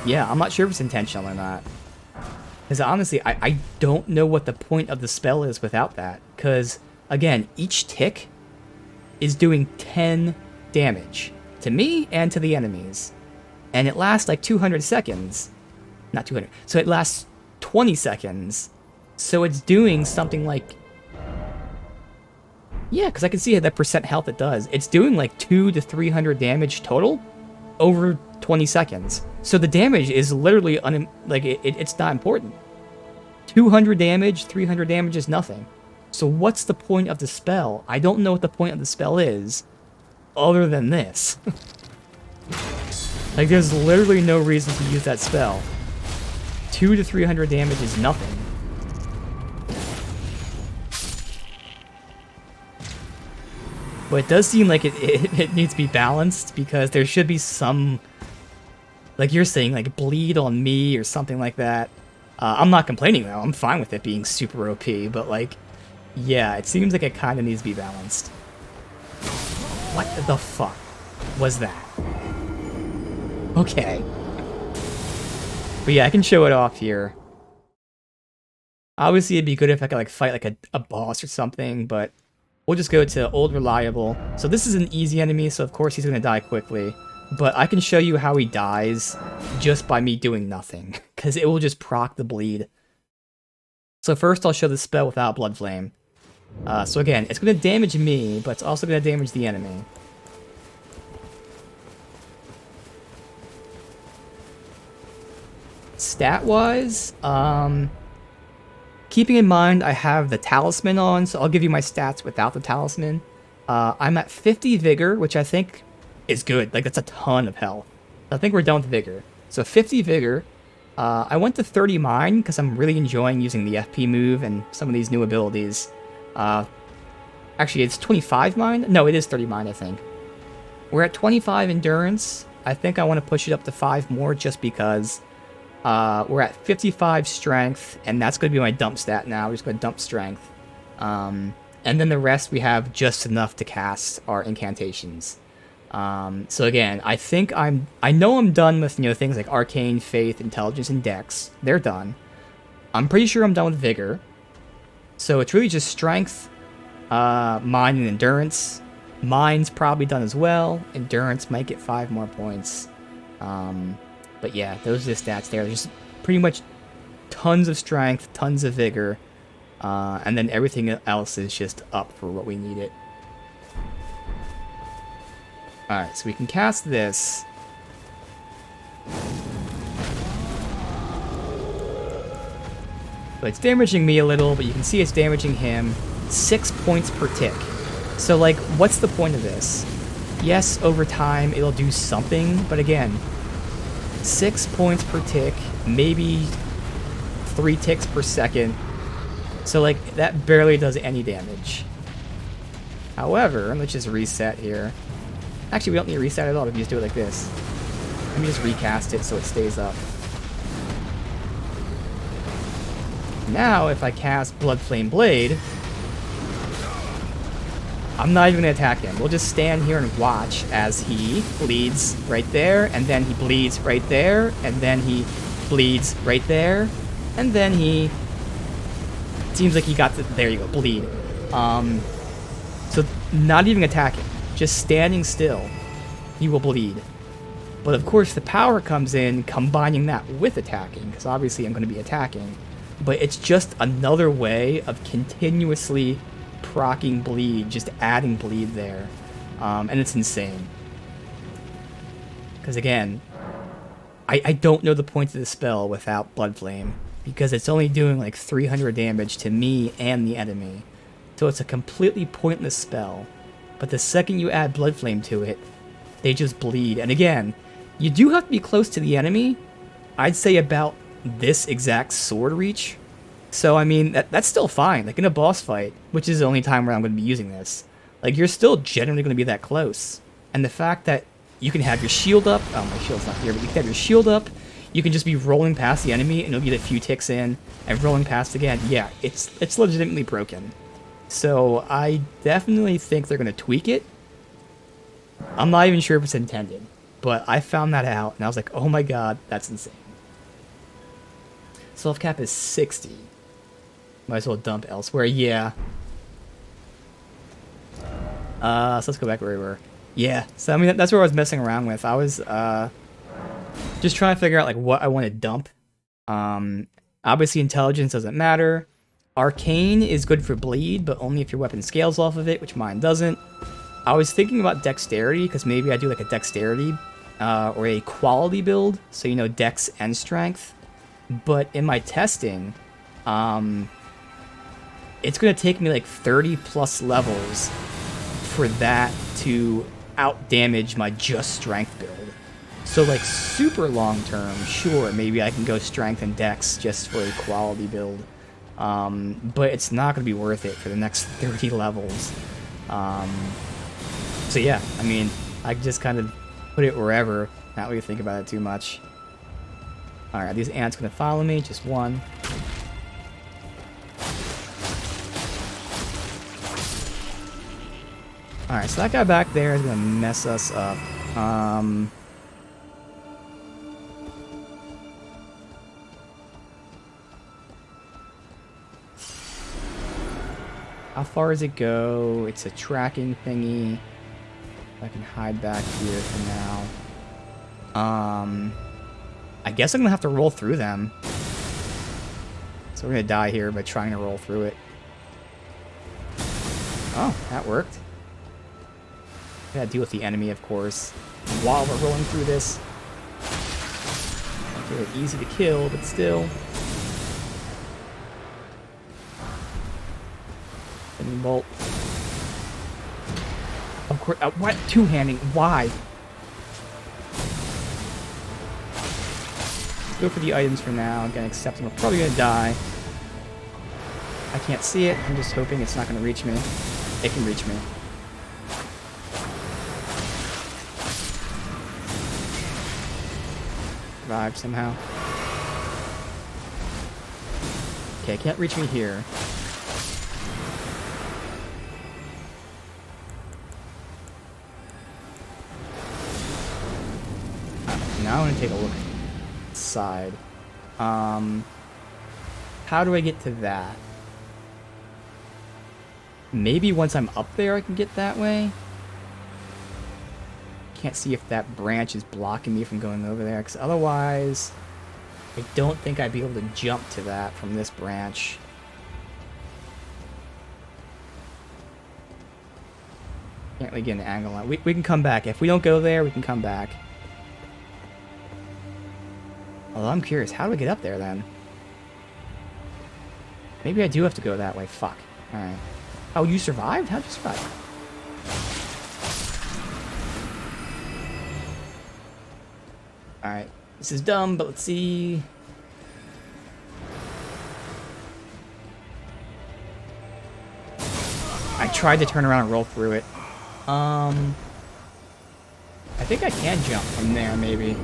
Yeah, I'm not sure if it's intentional or not. Because honestly, I don't know what the point of the spell is without that. Because, again, each tick is doing 10 damage to me and to the enemies. And it lasts like 200 seconds. Not 200. So it lasts 20 seconds. So it's doing something like... Yeah, because I can see that percent health it does. It's doing like 200 to 300 damage total. over 20 seconds. So the damage is literally it's not important. 200 damage, 300 damage is nothing. So what's the point of the spell? I don't know what the point of the spell is, other than this. Like, there's literally no reason to use that spell. 200 to 300 damage is nothing. But it does seem like it needs to be balanced, because there should be some, like you're saying, like bleed on me or something like that. I'm not complaining though, I'm fine with it being super OP, but like, yeah, it seems like it kind of needs to be balanced. What the fuck was that? Okay. But yeah, I can show it off here. Obviously, it'd be good if I could like fight like a boss or something, but we'll just go to Old Reliable. So this is an easy enemy, so of course he's gonna die quickly. But I can show you how he dies just by me doing nothing, because it will just proc the bleed. So first I'll show the spell without Blood Flame. So again, it's gonna damage me, but it's also gonna damage the enemy. Stat-wise, keeping in mind I have the talisman on, so I'll give you my stats without the talisman. I'm at 50 vigor, which I think is good. Like, that's a ton of health. I think we're done with vigor. So 50 vigor. I went to 30 mind because I'm really enjoying using the FP move and some of these new abilities. Actually, it's 25 mind? No, it is 30 mind, I think. We're at 25 endurance. I think I want to push it up to 5 more just because we're at 55 strength, and that's going to be my dump stat now. We're just going to dump strength. And then the rest we have just enough to cast our incantations. So again, I know I'm done with, you know, things like Arcane, Faith, Intelligence, and Dex. They're done. I'm pretty sure I'm done with Vigor. So it's really just Strength, Mind, and Endurance. Mind's probably done as well. Endurance might get 5 more points. But yeah, those are the stats there. There's pretty much tons of Strength, tons of Vigor, and then everything else is just up for what we need it. Alright, so we can cast this. But it's damaging me a little, but you can see it's damaging him. 6 points per tick. So, like, what's the point of this? Yes, over time it'll do something, but again, 6 points per tick, maybe 3 ticks per second. So, like, that barely does any damage. However, let's just reset here. Actually, we don't need to reset at all. We can just do it like this. Let me just recast it so it stays up. Now, if I cast Blood Flame Blade, I'm not even going to attack him. We'll just stand here and watch as he bleeds right there, and then he bleeds right there, and then he bleeds right there, and then he... Seems like he got the... There you go, bleed. So, not even attacking. Just standing still, he will bleed. But of course the power comes in combining that with attacking, because obviously I'm going to be attacking. But it's just another way of continuously proccing bleed, just adding bleed there. And it's insane. Because again, I don't know the point of the spell without Blood Flame, because it's only doing like 300 damage to me and the enemy. So it's a completely pointless spell. But the second you add Blood Flame to it, they just bleed. And again, you do have to be close to the enemy. I'd say about this exact sword reach. So, I mean, that's still fine. Like, in a boss fight, which is the only time where I'm going to be using this, like, you're still generally going to be that close. And the fact that you can have your shield up... Oh, my shield's not here, but you can have your shield up. You can just be rolling past the enemy, and it'll get a few ticks in, and rolling past again. Yeah, it's legitimately broken. So I definitely think they're going to tweak it. I'm not even sure if it's intended, but I found that out, and I was like, oh my god, that's insane. Self cap is 60. Might as well dump elsewhere. Yeah. So let's go back where we were. Yeah, so I mean, that's where I was messing around with. I was just trying to figure out like what I want to dump. Obviously intelligence doesn't matter. Arcane is good for bleed, but only if your weapon scales off of it, which mine doesn't. I was thinking about dexterity, because maybe I do like a dexterity or a quality build, so you know, dex and strength. But in my testing, it's gonna take me like 30 plus levels for that to out damage my just strength build. So like super long term, sure, maybe I can go strength and dex just for a quality build. But it's not gonna be worth it for the next 30 levels. So yeah, I mean, I just kind of put it wherever, not really think about it too much. Alright, are these ants gonna follow me? Just one. Alright, so that guy back there is gonna mess us up. How far does it go? It's a tracking thingy. I can hide back here for now. I guess I'm gonna have to roll through them. So we're gonna die here by trying to roll through it. Oh, that worked. Gotta deal with the enemy, of course, while we're rolling through this. Okay, easy to kill, but still. Lightning bolt. Of course, what? Two-handing? Why? Go for the items for now. Gonna accept them. We're probably gonna die. I can't see it. I'm just hoping it's not gonna reach me. It can reach me. Survive somehow. Okay, can't reach me here. Now I want to take a look side. How do I get to that? Maybe once I'm up there I can get that way? Can't see if that branch is blocking me from going over there, because otherwise I don't think I'd be able to jump to that from this branch. Can't really get an angle on it. We can come back. If we don't go there, we can come back. Although I'm curious, how do we get up there then? Maybe I do have to go that way. Fuck. Alright. Oh, you survived? How'd you survive? Alright. This is dumb, but let's see. I tried to turn around and roll through it. I think I can jump from there, maybe.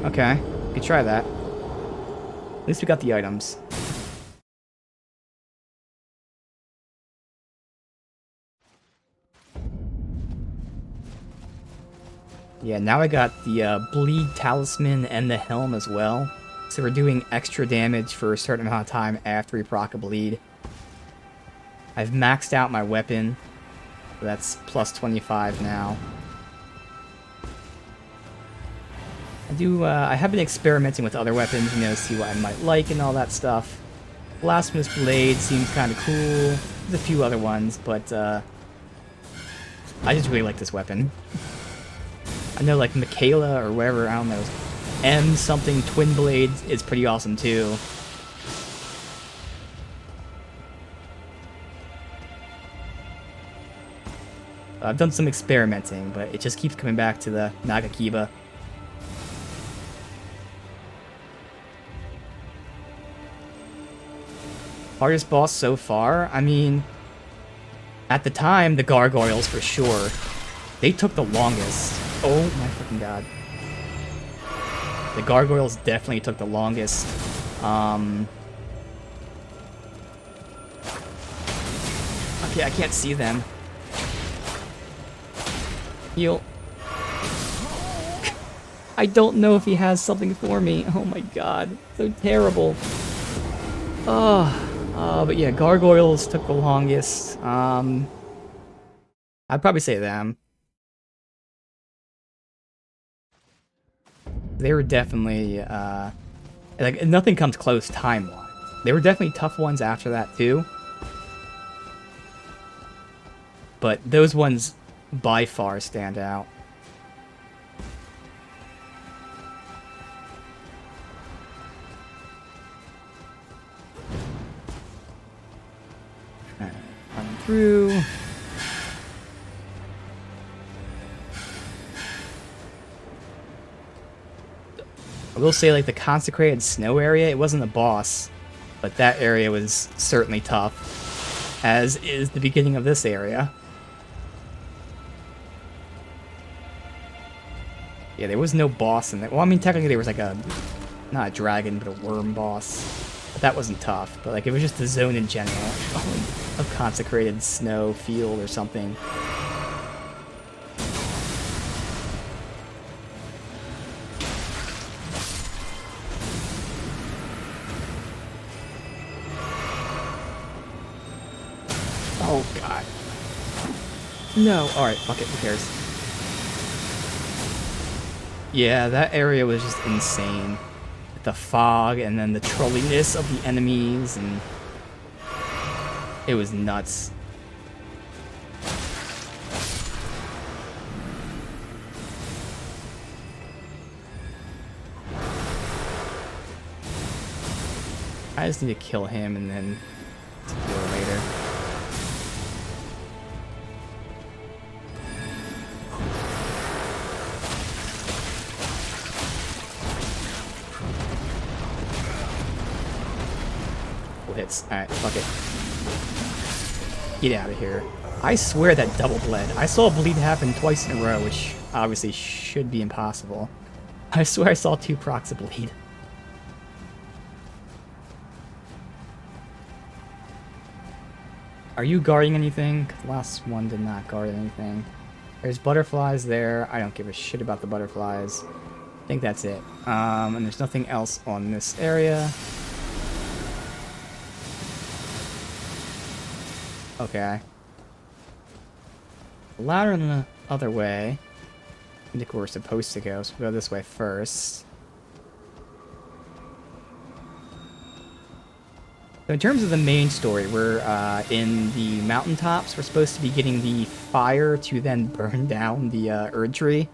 Okay. We could try that. At least we got the items. Yeah, now I got the bleed talisman and the helm as well. So we're doing extra damage for a certain amount of time after we proc a bleed. I've maxed out my weapon. So that's plus 25 now. I have been experimenting with other weapons, you know, see what I might like and all that stuff. Blasphemous Blade seems kind of cool. There's a few other ones, but I just really like this weapon. I know, like, Michaela or wherever, I don't know, M something Twin Blades is pretty awesome too. I've done some experimenting, but it just keeps coming back to the Nagakiba. Hardest boss so far? I mean, at the time, the gargoyles for sure. They took the longest. Oh my freaking god. The gargoyles definitely took the longest. Okay, I can't see them. Heal. I don't know if he has something for me. Oh my god. So terrible. But yeah, gargoyles took the longest. I'd probably say them. They were definitely, like, nothing comes close time-wise. They were definitely tough ones after that, too. But those ones, by far, stand out. Alright, run through. I will say, like, the consecrated snow area, it wasn't a boss, but that area was certainly tough, as is the beginning of this area. Yeah, there was no boss in there. Well, I mean, technically there was like a, not a dragon, but a worm boss. But that wasn't tough. But like, it was just the zone in general of consecrated snow field or something. Oh, God. No. Alright, fuck it. Who cares? Yeah, that area was just insane. With the fog and then the trolliness of the enemies, and it was nuts. I just need to kill him and then deal later. Hits. Alright, fuck it. Get out of here. I swear that double bled. I saw a bleed happen twice in a row, which obviously should be impossible. I swear I saw 2 procs of bleed. Are you guarding anything? 'Cause the last one did not guard anything. There's butterflies there. I don't give a shit about the butterflies. I think that's it. And there's nothing else on this area. Okay. The ladder in the other way. I think we're supposed to go, so we'll go this way first. So in terms of the main story, we're in the mountaintops. We're supposed to be getting the fire to then burn down the Erd tree.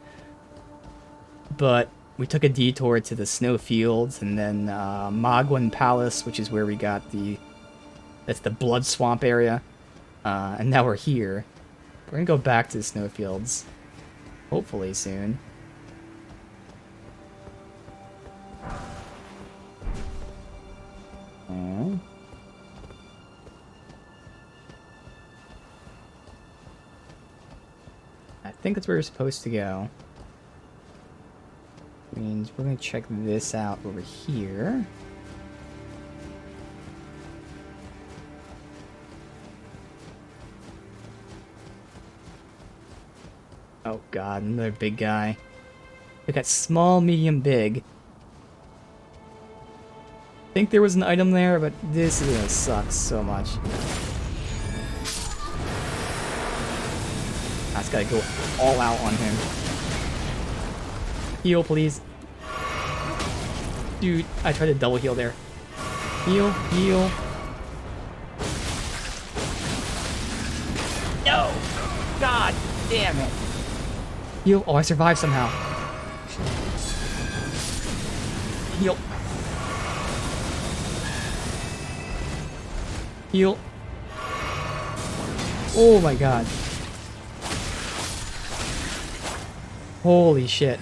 But we took a detour to the snow fields and then Magwan Palace, which is where we got that's the blood swamp area. And now we're here. We're gonna go back to the snowfields, hopefully soon. I think that's where we're supposed to go. Means we're gonna check this out over here. Oh god, another big guy. We got small, medium, big. I think there was an item there, but this is gonna suck so much. I just gotta go all out on him. Heal, please. Dude, I tried to double heal there. Heal, heal. No! God damn it. Heal. Oh, I survived somehow. Heal. Heal. Oh my god. Holy shit.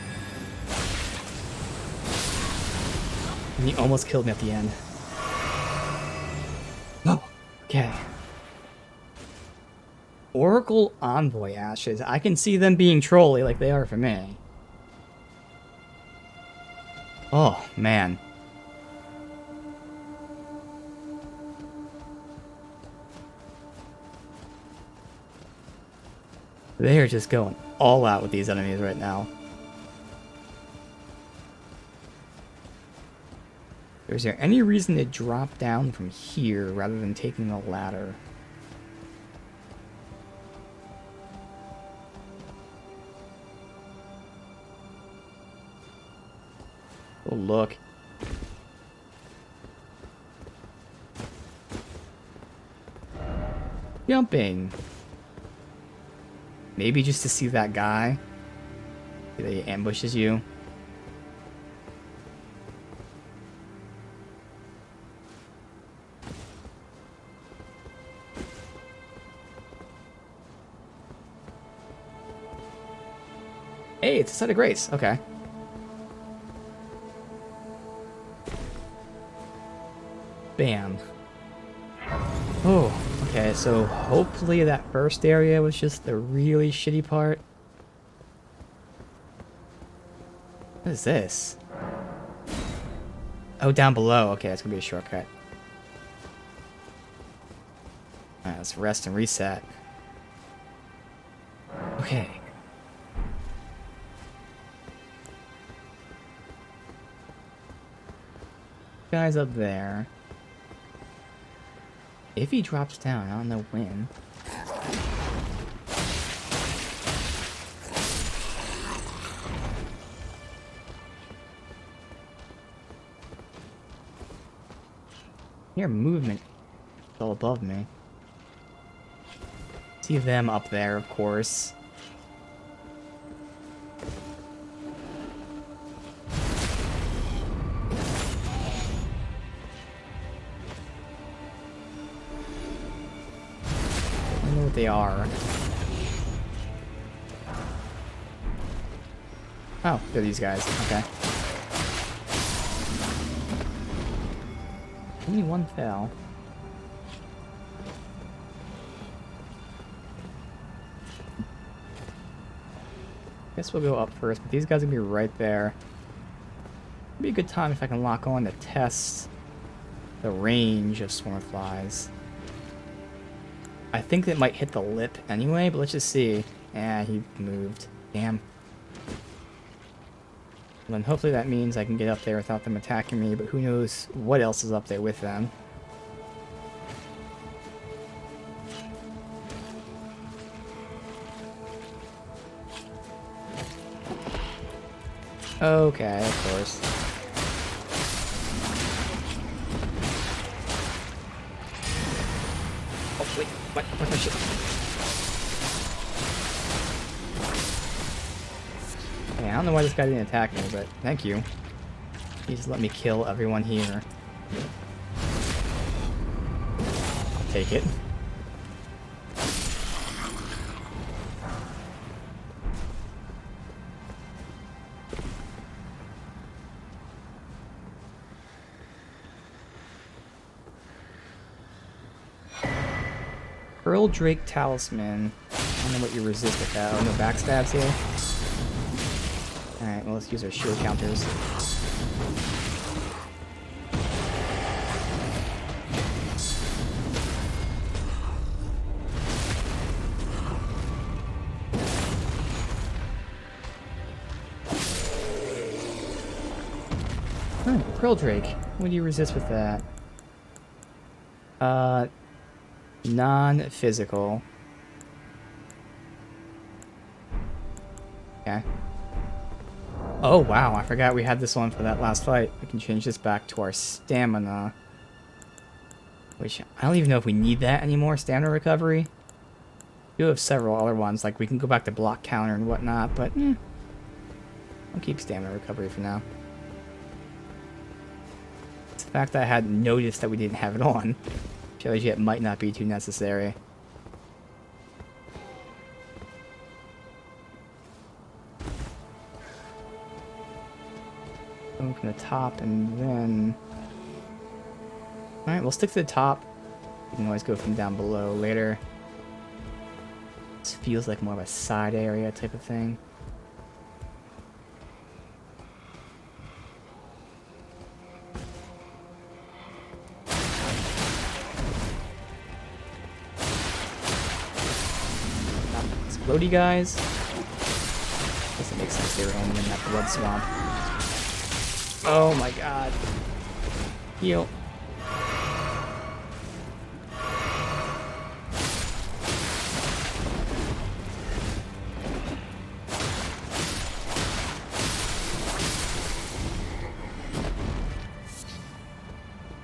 And he almost killed me at the end. Oh, okay. Oracle Envoy Ashes. I can see them being trolly like they are for me. Oh, man. They are just going all out with these enemies right now. Is there any reason to drop down from here rather than taking the ladder? Oh, look. Jumping. Maybe just to see that guy. That he ambushes you. Hey, it's a site of grace. Okay. Bam. Oh, okay, so hopefully that first area was just the really shitty part. What is this? Oh, down below. Okay, that's gonna be a shortcut. Alright, let's rest and reset. Okay. Guy's up there. If he drops down, I don't know when. Hear movement all above me. See them up there, of course. I know what they are. Oh, they're these guys. Okay. Only one fell. Guess we'll go up first, but these guys are gonna be right there. It'd be a good time if I can lock on to test the range of swarmflies. I think that might hit the lip anyway, but let's just see. Yeah, he moved. Damn. And then hopefully that means I can get up there without them attacking me, but who knows what else is up there with them. Okay, of course. Oh, wait, what the shit? Okay, I don't know why this guy didn't attack me, but thank you. He just let me kill everyone here. I'll take it. Pearl Drake Talisman. I don't know what you resist with that. Oh, no backstabs here? Alright, well, let's use our shield counters. Alright, Pearl Drake. What do you resist with that? Non-physical. Okay. Oh, wow, I forgot we had this one for that last fight. We can change this back to our stamina. Which, I don't even know if we need that anymore, stamina recovery. We do have several other ones, like we can go back to block counter and whatnot, but I'll keep stamina recovery for now. It's the fact that I hadn't noticed that we didn't have it on shows you it might not be too necessary. Going from the top and then... Alright, we'll stick to the top. We can always go from down below later. This feels like more of a side area type of thing. Explodey guys. Doesn't make sense they were only in that blood swamp. Oh my god. Heal.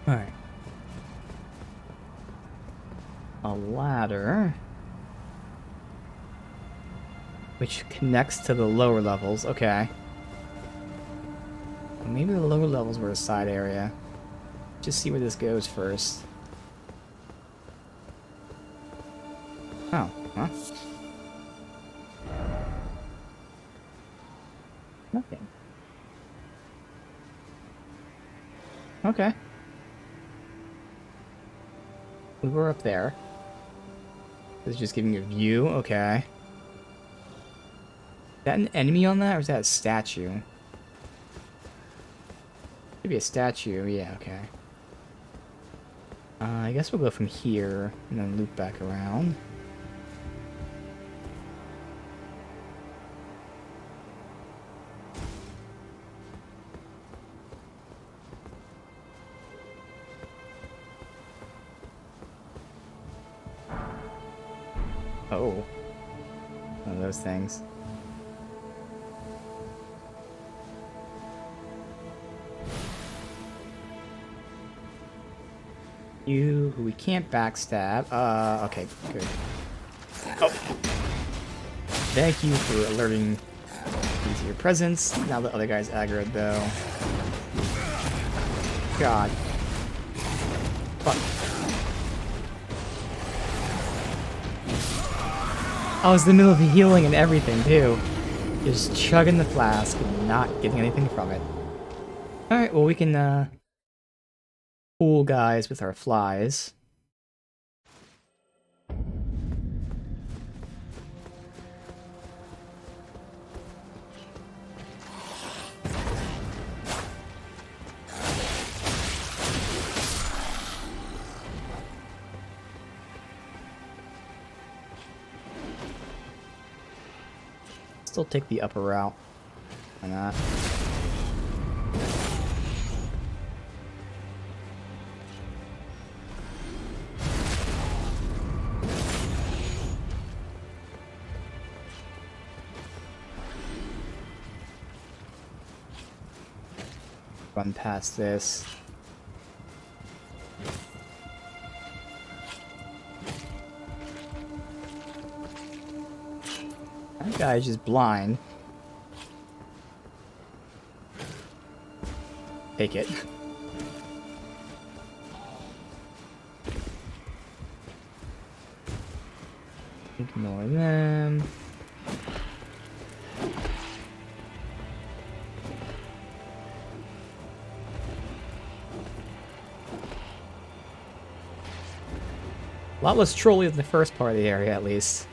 Alright. A ladder. Which connects to the lower levels. Okay. Maybe the lower levels were a side area. Just see where this goes first. Oh, huh? Nothing. Okay. We were up there. It's just giving you a view. Okay. Is that an enemy on that, or is that a statue? Maybe a statue. Yeah, okay. I guess we'll go from here and then loop back around. Oh. One of those things. You, who we can't backstab. Okay, good. Oh. Thank you for alerting me to your presence. Now the other guy's aggroed, though. God. Fuck. I was in the middle of healing and everything, too. Just chugging the flask and not getting anything from it. Alright, well we can, fool guys with our flies. Still take the upper route. Why not? Run past this. That guy's just blind. Take it. Ignore them. A lot less trolly than the first part of the area, at least.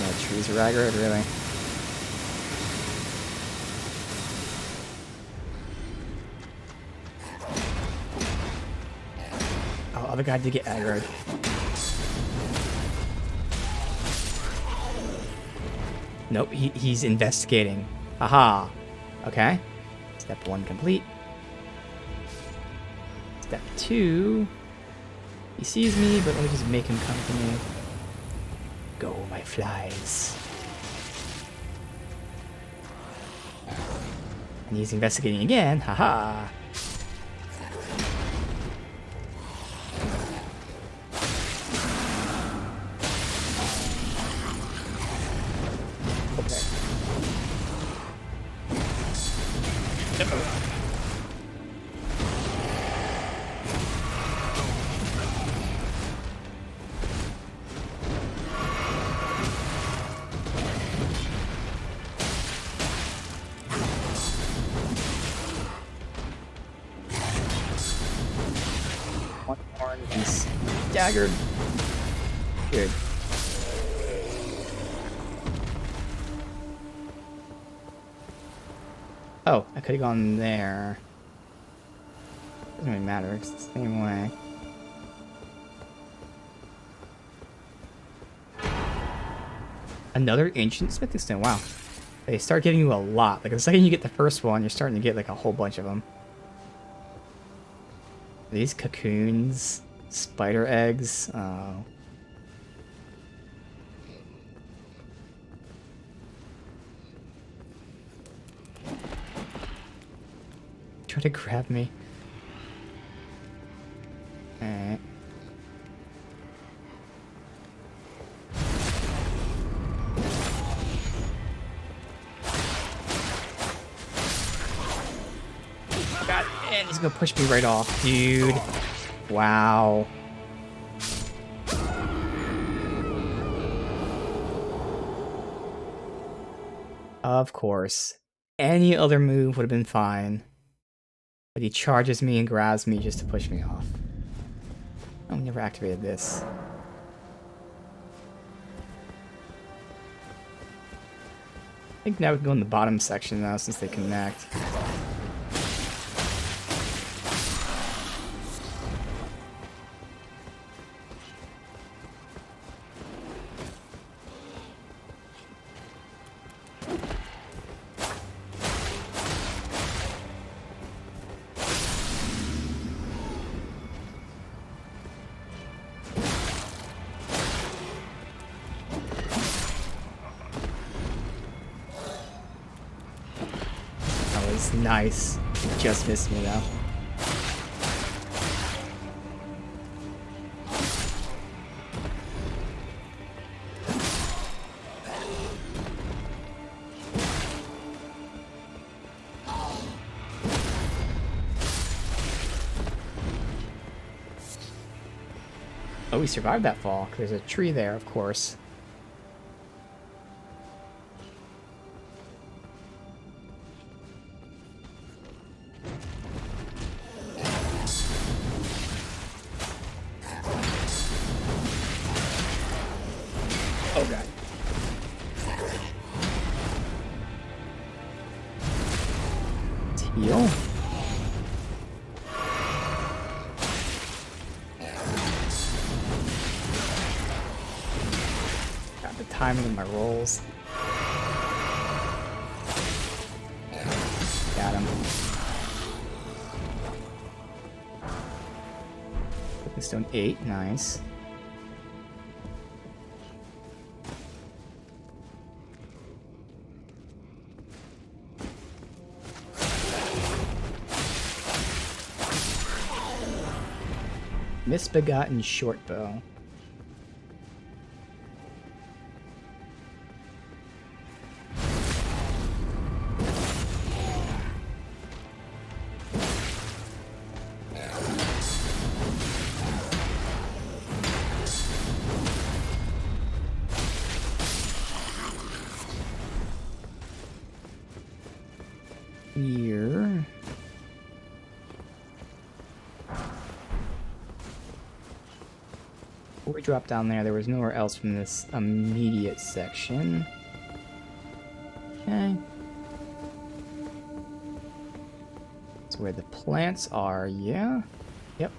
No trees are aggroed, really. Oh, other guy did get aggroed. Nope, he's investigating. Haha. Okay. Step 1 complete. Step 2. He sees me, but let me just make him come to me. Go, my flies. And he's investigating again. Haha. One more and he's daggered. Good. Oh, I could have gone there. Doesn't really matter, it's the same way. Another ancient smithing stone, wow. They start giving you a lot. Like the second you get the first one, you're starting to get like a whole bunch of them. These cocoons, spider eggs, oh. Try to grab me. Alright. God, and he's gonna push me right off, dude. Wow. Of course. Any other move would have been fine. But he charges me and grabs me just to push me off. Oh, we never activated this. I think now we can go in the bottom section now since they connect. Nice. Just missed me though. Oh, we survived that fall. There's a tree there, of course. Oh god. Heal. Got the timing of my rolls. Got him. Cooking stone 8, nice. Misbegotten shortbow. Here. Before we drop down there was nowhere else from this immediate section. Okay. That's where the plants are, yeah? Yep.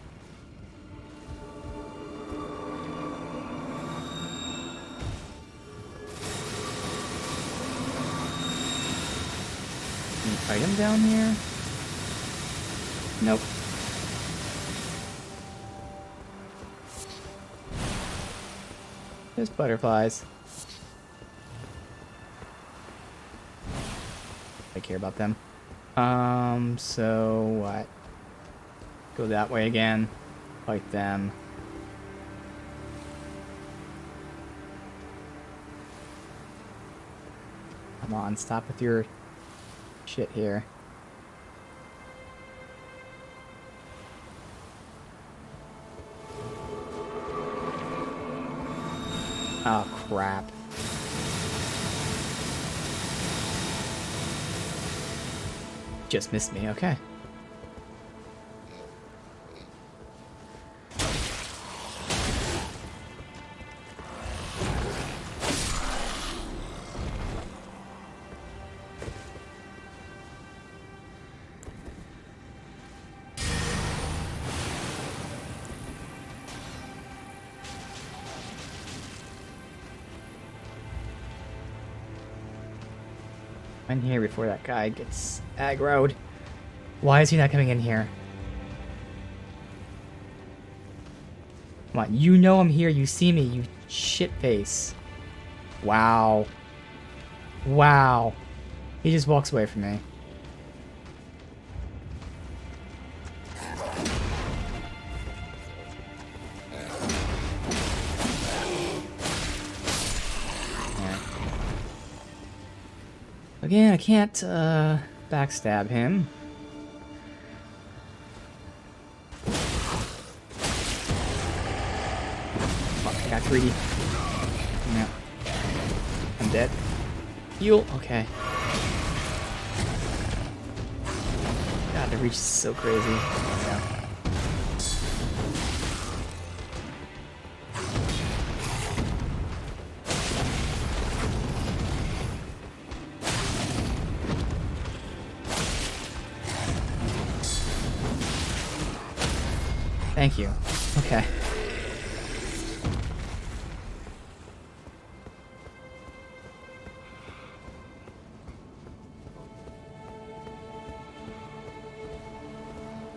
Any item down here? Nope. Just butterflies. I care about them. So what? Go that way again. Fight them. Come on, stop with your shit here. Oh, crap. Just missed me, okay. In here before that guy gets aggroed. Why is he not coming in here? Come on, you know I'm here. You see me, you shit face. Wow. Wow. He just walks away from me. Again, I can't backstab him. Fuck, I got greedy. Yeah. I'm dead. Heal. Okay. God, the reach is so crazy. Yeah. Thank you. Okay.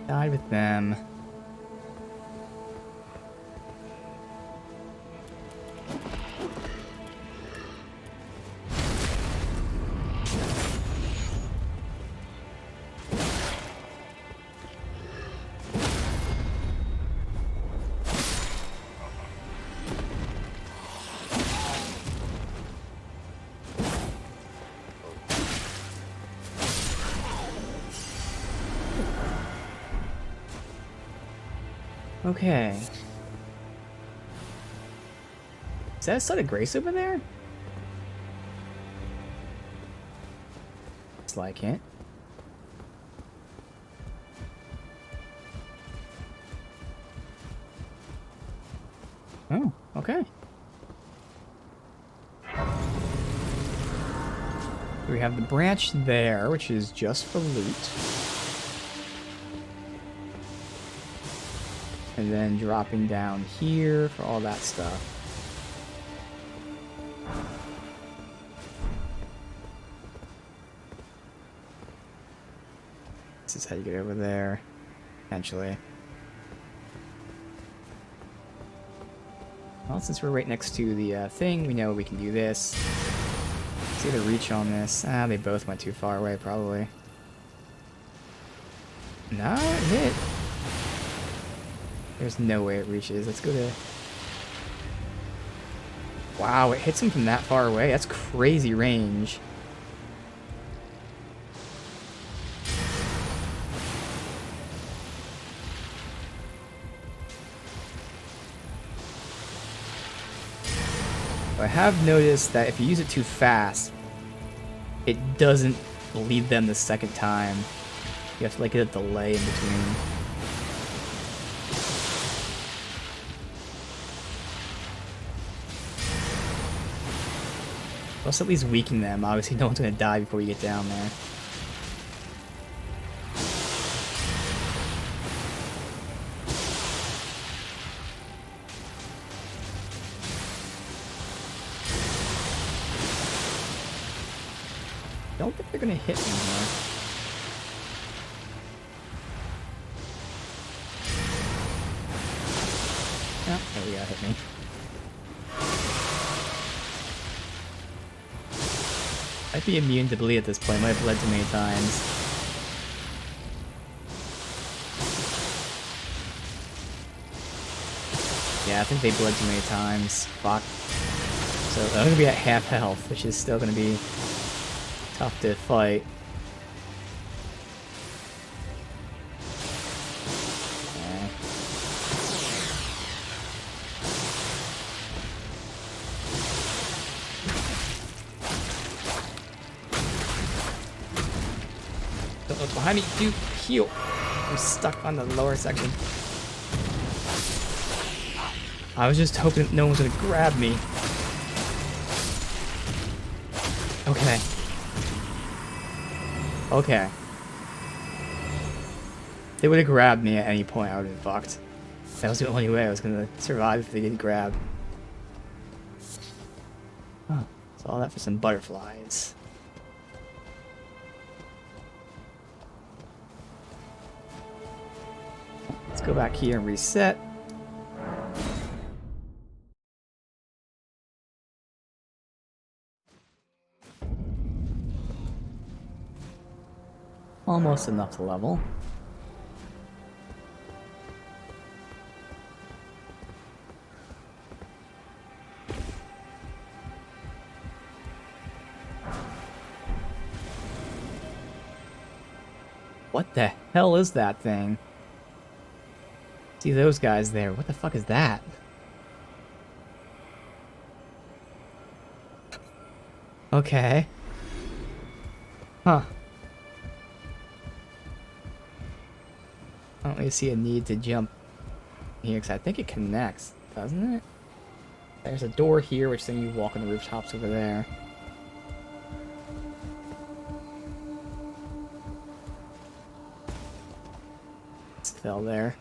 Died with them. Okay. Is that a set of grace over there? Looks like it. Oh, okay. We have the branch there, which is just for loot. And then dropping down here for all that stuff. This is how you get over there, potentially. Well, since we're right next to the thing, we know we can do this. See the reach on this. Ah, they both went too far away, probably. No, it hit. There's no way it reaches. Let's go to... Wow, it hits him from that far away. That's crazy range. I have noticed that if you use it too fast, it doesn't bleed them the second time. You have to like get a delay in between. Let's at least weaken them. Obviously, no one's gonna die before you get down there. I don't think they're gonna hit me anymore. Oh, there we go, hit me. I'd be immune to bleed at this point. Might have bled too many times. Yeah, I think they bled too many times. Fuck. So I'm gonna be at half health, which is still gonna be tough to fight. Yeah. Don't look behind me, dude. Heal. I'm stuck on the lower section. I was just hoping no one was gonna grab me. Okay. Okay. They would have grabbed me at any point, I would have been fucked. That was the only way I was gonna survive if they didn't grab. Oh, so all that for some butterflies. Let's go back here and reset. Almost enough to level. What the hell is that thing? See those guys there. What the fuck is that? Okay. Huh. I don't really see a need to jump here because I think it connects, doesn't it? There's a door here, which then you walk on the rooftops over there. Just fell there.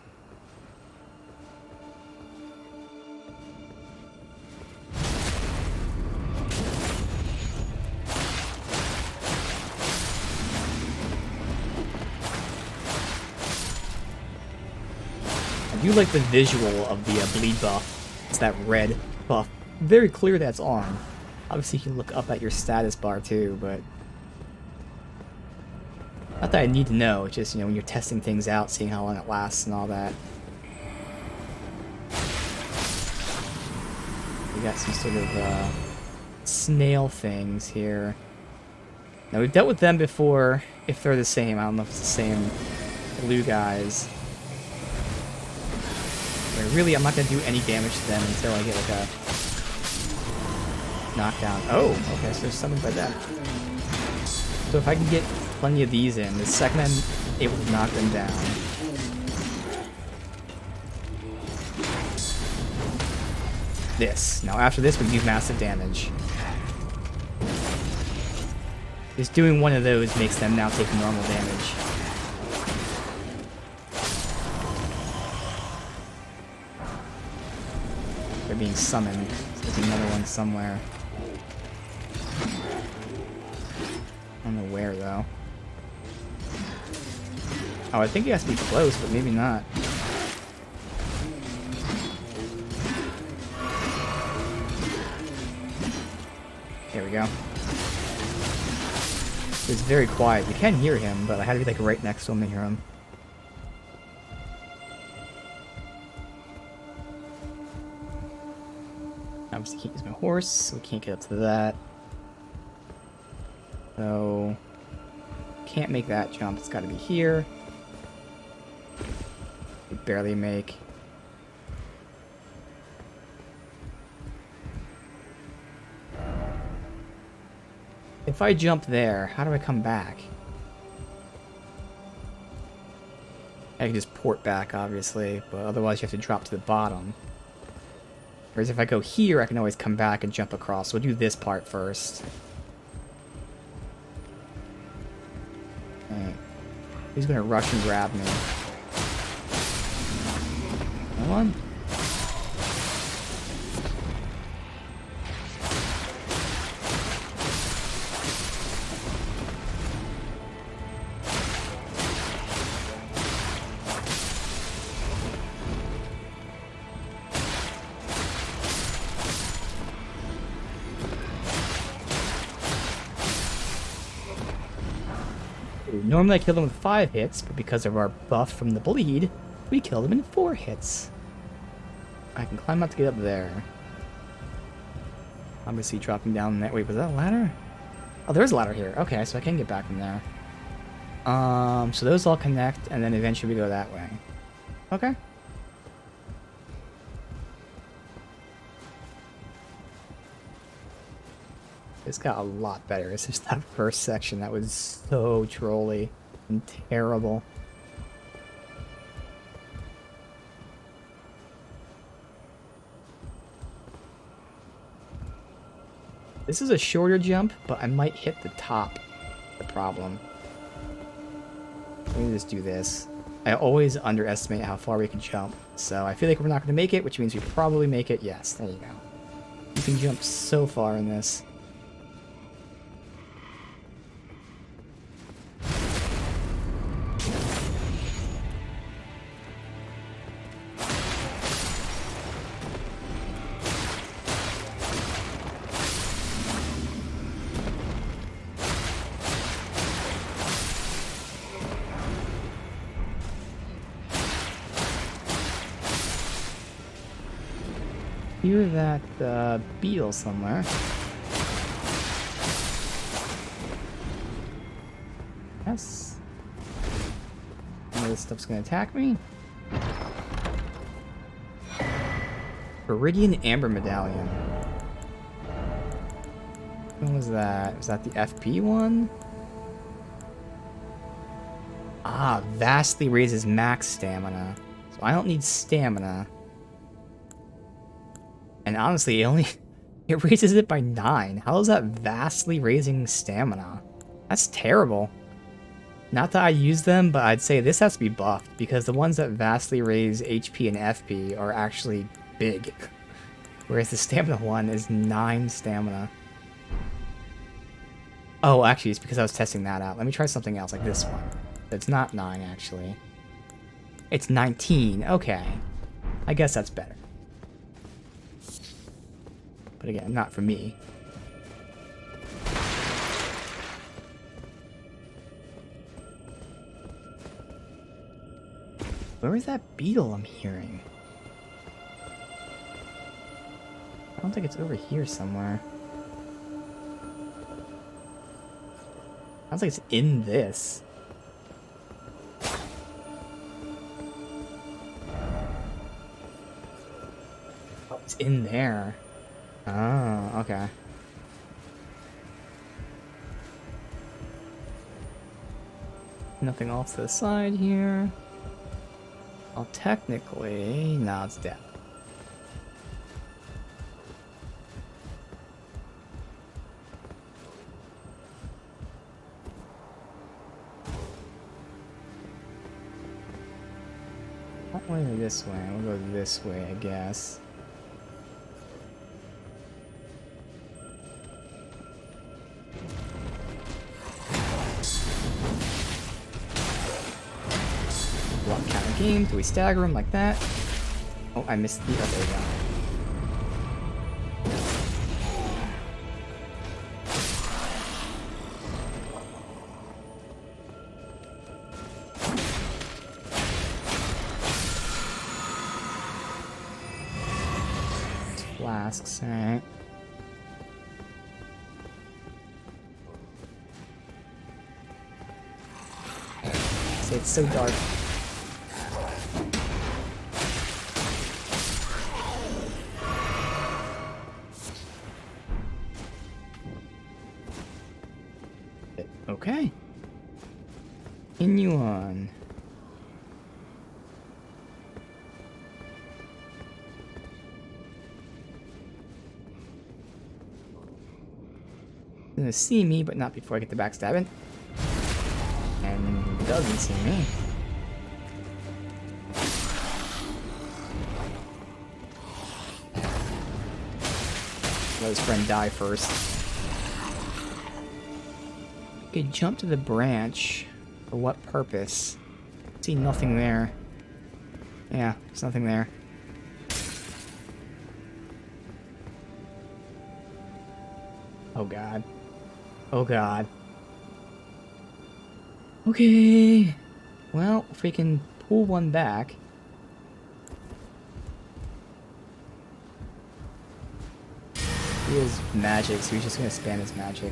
I do like the visual of the bleed buff. It's that red buff. Very clear that's on. Obviously you can look up at your status bar too, but... Not that I need to know, it's just, you know, when you're testing things out, seeing how long it lasts and all that. We got some sort of, snail things here. Now, we've dealt with them before, if they're the same. I don't know if it's the same blue guys. But really, I'm not going to do any damage to them until I get, like, a knockdown. Oh, okay, so they're summoned by that. So if I can get plenty of these in, the second I'm able to knock them down... This. Now, after this, we do massive damage. Just doing one of those makes them now take normal damage. They're being summoned. There's another one somewhere. I don't know where, though. Oh, I think he has to be close, but maybe not. There we go. It's very quiet. You can hear him, but I had to be like right next to him to hear him. Obviously can't use my horse, so we can't get up to that. So... Can't make that jump. It's gotta be here. We barely make. If I jump there, how do I come back? I can just port back, obviously, but otherwise you have to drop to the bottom. Whereas if I go here, I can always come back and jump across. So we'll do this part first. Alright. He's gonna rush and grab me. Come on. Normally I kill them with 5 hits, but because of our buff from the bleed, we kill them in 4 hits. I can climb up to get up there. Obviously dropping down that way. Was that a ladder? Oh, there's a ladder here. Okay, so I can get back from there. So those all connect, and then eventually we go that way. Okay. This got a lot better. It's just that first section that was so trolly and terrible. This is a shorter jump, but I might hit the top. The problem. Let me just do this. I always underestimate how far we can jump, so I feel like we're not going to make it, which means we probably make it. Yes, there you go. You can jump so far in this. Hear that beetle somewhere. Yes. Some of this stuff's gonna attack me. Viridian Amber Medallion. When was that? Was that the FP one? Ah, vastly raises max stamina. So I don't need stamina. And honestly, it only it raises it by 9. How is that vastly raising stamina? That's terrible. Not that I use them, but I'd say this has to be buffed because the ones that vastly raise HP and FP are actually big. Whereas the stamina one is 9 stamina. Oh, actually, it's because I was testing that out. Let me try something else, like this one. It's not 9, actually. It's 19. Okay. I guess that's better. But again, not for me. Where is that beetle I'm hearing? I don't think it's over here somewhere. Sounds like it's in this. Oh, it's in there. Oh, okay. Nothing off to the side here. Well, technically, no, it's dead. That way or this way? We'll go this way, I guess. What kind of game? Do we stagger him like that? Oh, I missed the other guy. Flasks, alright. It's so dark. Okay. Continue on. Gonna see me, but not before I get the backstabbing. And doesn't see me. Let his friend die first. Okay, jump to the branch. For what purpose? See nothing there. Yeah, there's nothing there. Oh god. Oh god. Okay. Well, if we can pull one back. He has magic, so he's just gonna spam his magic.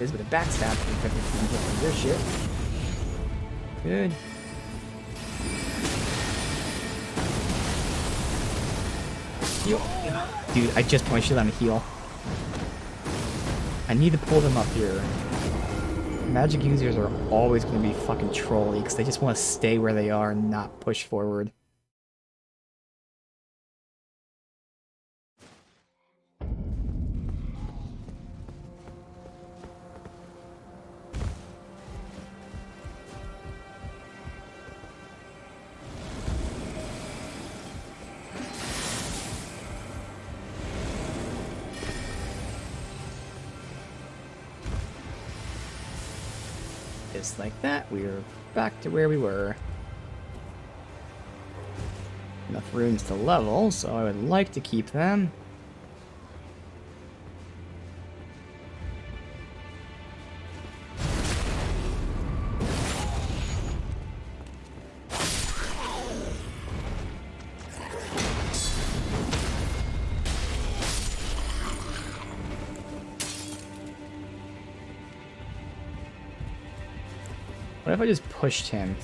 Is with a backstab if we can get through their shit. Good. Heal. Dude, I just point shield on a heal. I need to pull them up here. Magic users are always going to be fucking trolly because they just want to stay where they are and not push forward. Just like that, we're back to where we were. Enough runes to level, so I would like to keep them. What if I just pushed him?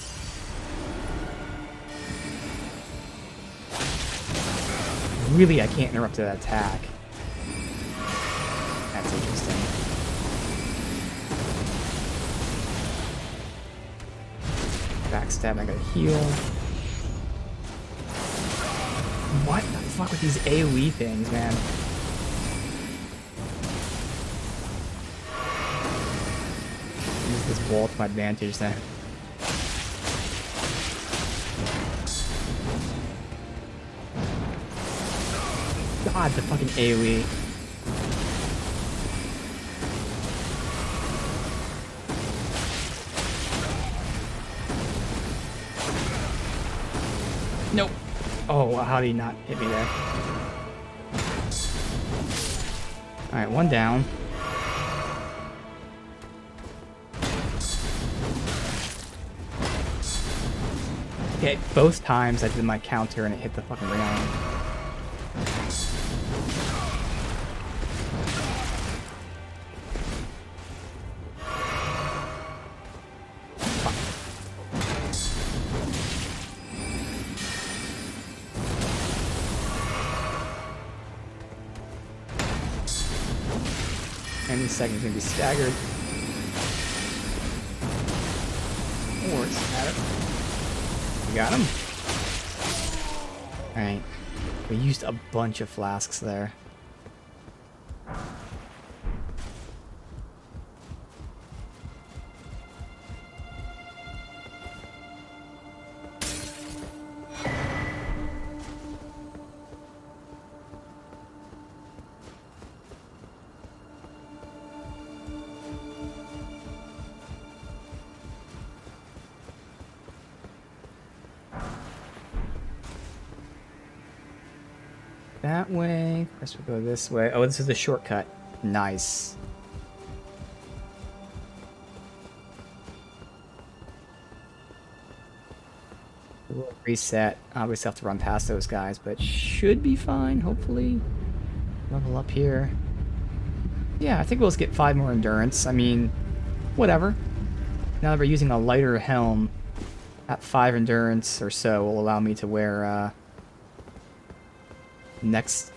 really, I can't interrupt that attack. That's interesting. Backstab, I gotta heal. What the fuck with these AoE things, man? Use this wall to my advantage then. God, the fucking AoE. Nope. Oh, how did he not hit me there? Alright, one down. Okay, both times I did my counter and it hit the fucking railing. Any second is gonna be staggered. Or it's matter. We got him. Alright. We used a bunch of flasks there. That way. First we'll go this way. Oh, this is the shortcut. Nice. We'll reset. Obviously have to run past those guys, but should be fine, hopefully. Level up here. Yeah, I think we'll just get 5 more endurance. I mean, whatever. Now that we're using a lighter helm, at 5 endurance or so will allow me to wear, next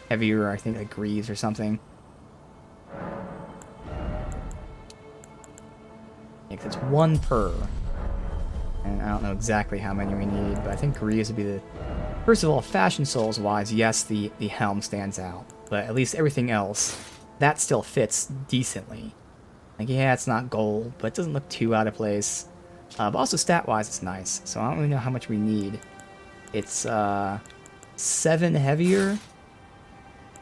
heavier, I think, like greaves or something. Yeah, 'cause it's 1 per. And I don't know exactly how many we need, but I think greaves would be the... First of all, fashion souls wise, yes, the helm stands out. But at least everything else, that still fits decently. Like, yeah, it's not gold, but it doesn't look too out of place. But also stat-wise, it's nice. So I don't really know how much we need. It's, 7 heavier,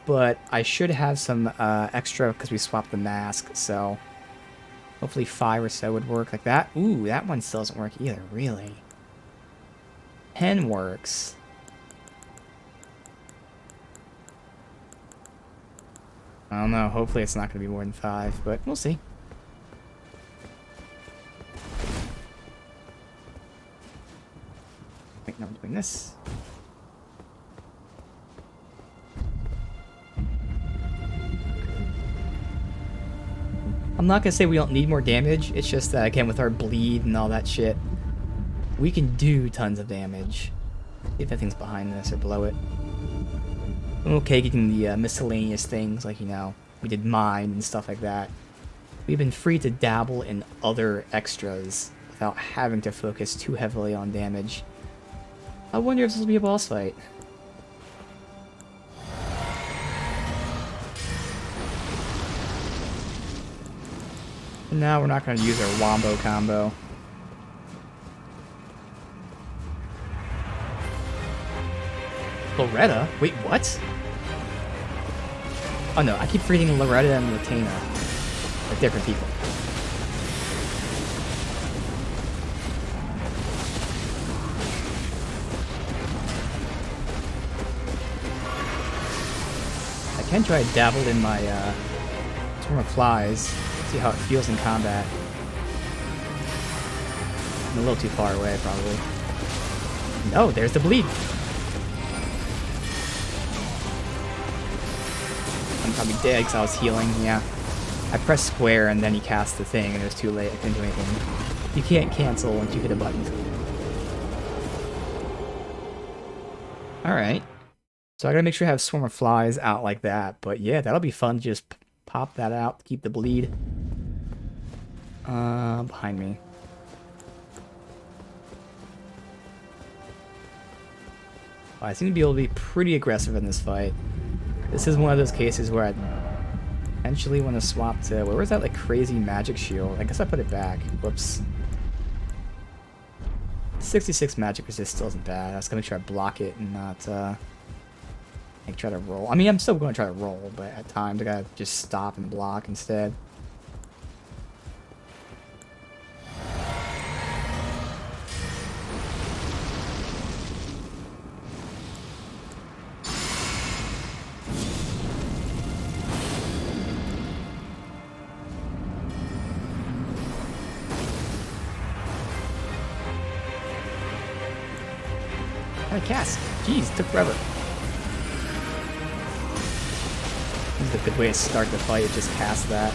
but I should have some extra because we swapped the mask, so hopefully 5 or so would work like that. Ooh, that one still doesn't work either, really. 10 works. I don't know, hopefully it's not going to be more than 5, but we'll see. Wait, no, I'm doing this. I'm not gonna say we don't need more damage, it's just that, again, with our bleed and all that shit, we can do tons of damage. See if that thing's behind this or below it. I'm okay getting the miscellaneous things, like, you know, we did mine and stuff like that. We've been free to dabble in other extras without having to focus too heavily on damage. I wonder if this will be a boss fight. No, we're not going to use our wombo combo. Loretta? Wait, what? Oh no, I keep reading Loretta and Latina. Like different people. I can try to dabble in my Swarm of Flies. See how it feels in combat. I'm a little too far away, probably. No, there's the bleed. I'm probably dead because I was healing, yeah. I pressed square and then he cast the thing and it was too late, I couldn't do anything. You can't cancel once you hit a button. Alright. So I gotta make sure I have Swarm of Flies out like that. But yeah, that'll be fun to just pop that out to keep the bleed. Behind me. I seem to be able to be pretty aggressive in this fight. This is one of those cases where I eventually want to swap to... Where was that like crazy magic shield? I guess I put it back. Whoops. 66 magic resist still isn't bad. I was going to try to block it and not like try to roll. I mean, I'm still going to try to roll, but at times I got to just stop and block instead. Cast. Jeez, took forever. This is a good way to start the fight, just cast that.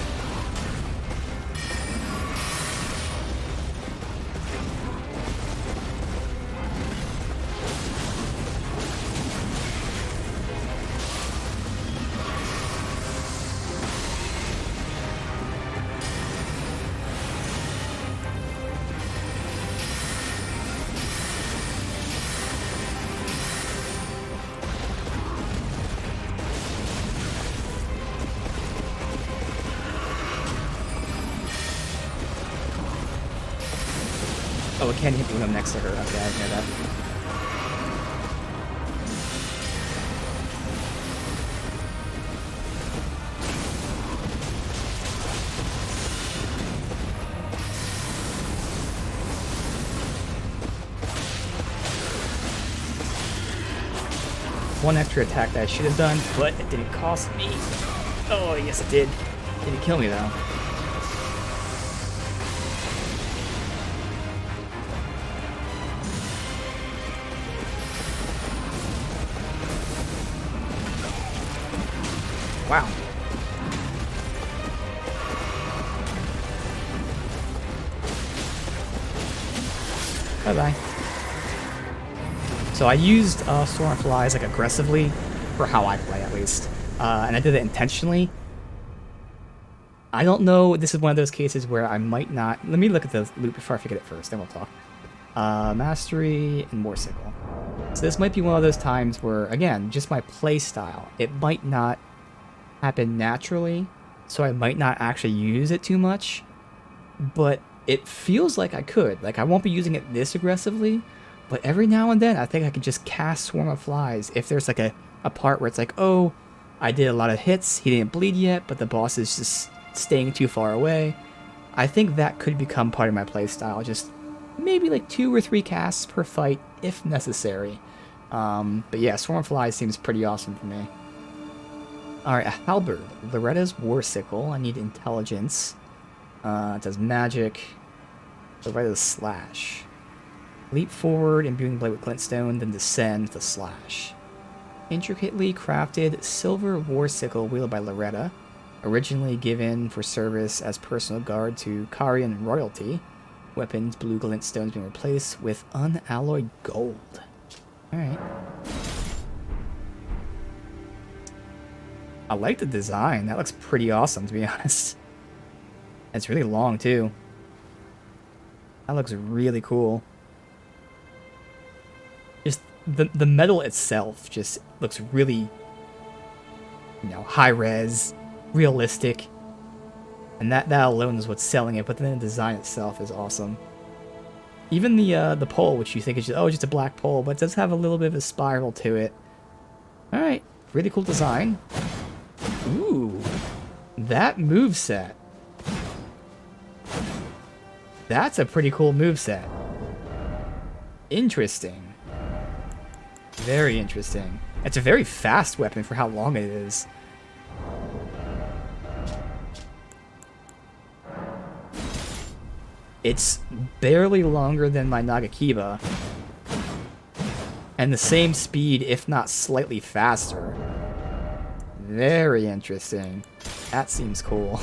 Oh, it can't hit me when I'm next to her. Okay, I know that. One extra attack that I should have done, but it didn't cost me. Oh, yes it did. Didn't kill me though. Wow. Bye-bye. So I used Swarm of Flies like aggressively, for how I play at least. And I did it intentionally. I don't know, this is one of those cases where I might not... Let me look at the loot before I forget it first, then we'll talk. Mastery and Warsicle. So this might be one of those times where, again, just my play style, it might not happen naturally, so I might not actually use it too much, but it feels like I could. Like, I won't be using it this aggressively, but every now and then I think I could just cast Swarm of Flies if there's like a part where it's like, oh, I did a lot of hits, he didn't bleed yet, but the boss is just staying too far away. I think that could become part of my playstyle, just maybe like 2 or 3 casts per fight if necessary. But yeah, Swarm of Flies seems pretty awesome for me. Alright, a halberd. Loretta's Warsicle. I need intelligence. It does magic. Loretta's slash. Leap forward, imbuing blade with glintstone, then descend with a slash. Intricately crafted silver Warsicle wielded by Loretta. Originally given for service as personal guard to Carian royalty. Weapons, blue glintstones being replaced with unalloyed gold. Alright. I like the design. That looks pretty awesome, to be honest. It's really long, too. That looks really cool. Just the metal itself just looks really, you know, high res, realistic. And that alone is what's selling it, but then the design itself is awesome. Even the pole, which you think is just a black pole, but it does have a little bit of a spiral to it. Alright, really cool design. Ooh, that moveset. That's a pretty cool moveset. Interesting. Very interesting. It's a very fast weapon for how long it is. It's barely longer than my Nagakiba. And the same speed, if not slightly faster. Very interesting. That seems cool.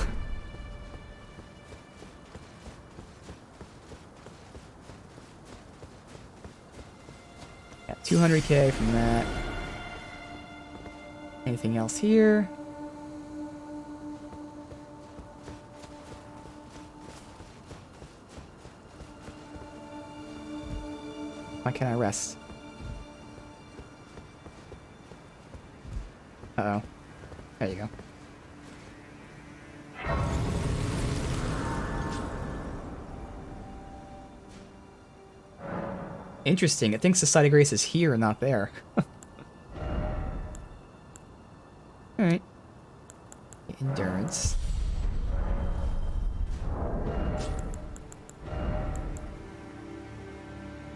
Yeah, 200k from that. Anything else here? Why can't I rest? Uh-oh. There you go. Interesting. It thinks the site of grace is here and not there. Alright. Endurance.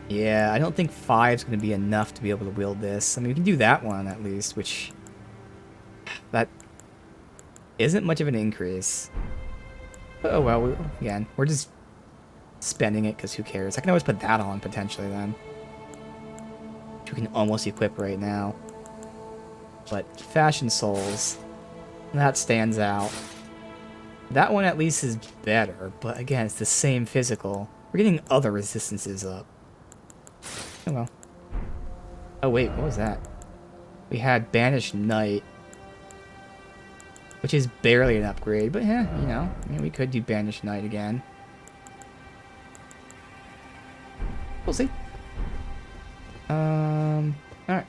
Yeah, I don't think 5's going to be enough to be able to wield this. I mean, we can do that one at least, which... that isn't much of an increase. Oh well, again, we're just spending it because who cares. I can always put that on potentially then. Which we can almost equip right now. But Fashion Souls, that stands out. That one at least is better, but again, it's the same physical. We're getting other resistances up. Oh well. Oh wait, what was that? We had Banished Knight, which is barely an upgrade, but yeah, you know, I mean, we could do Banished Knight again. We'll see. Alright.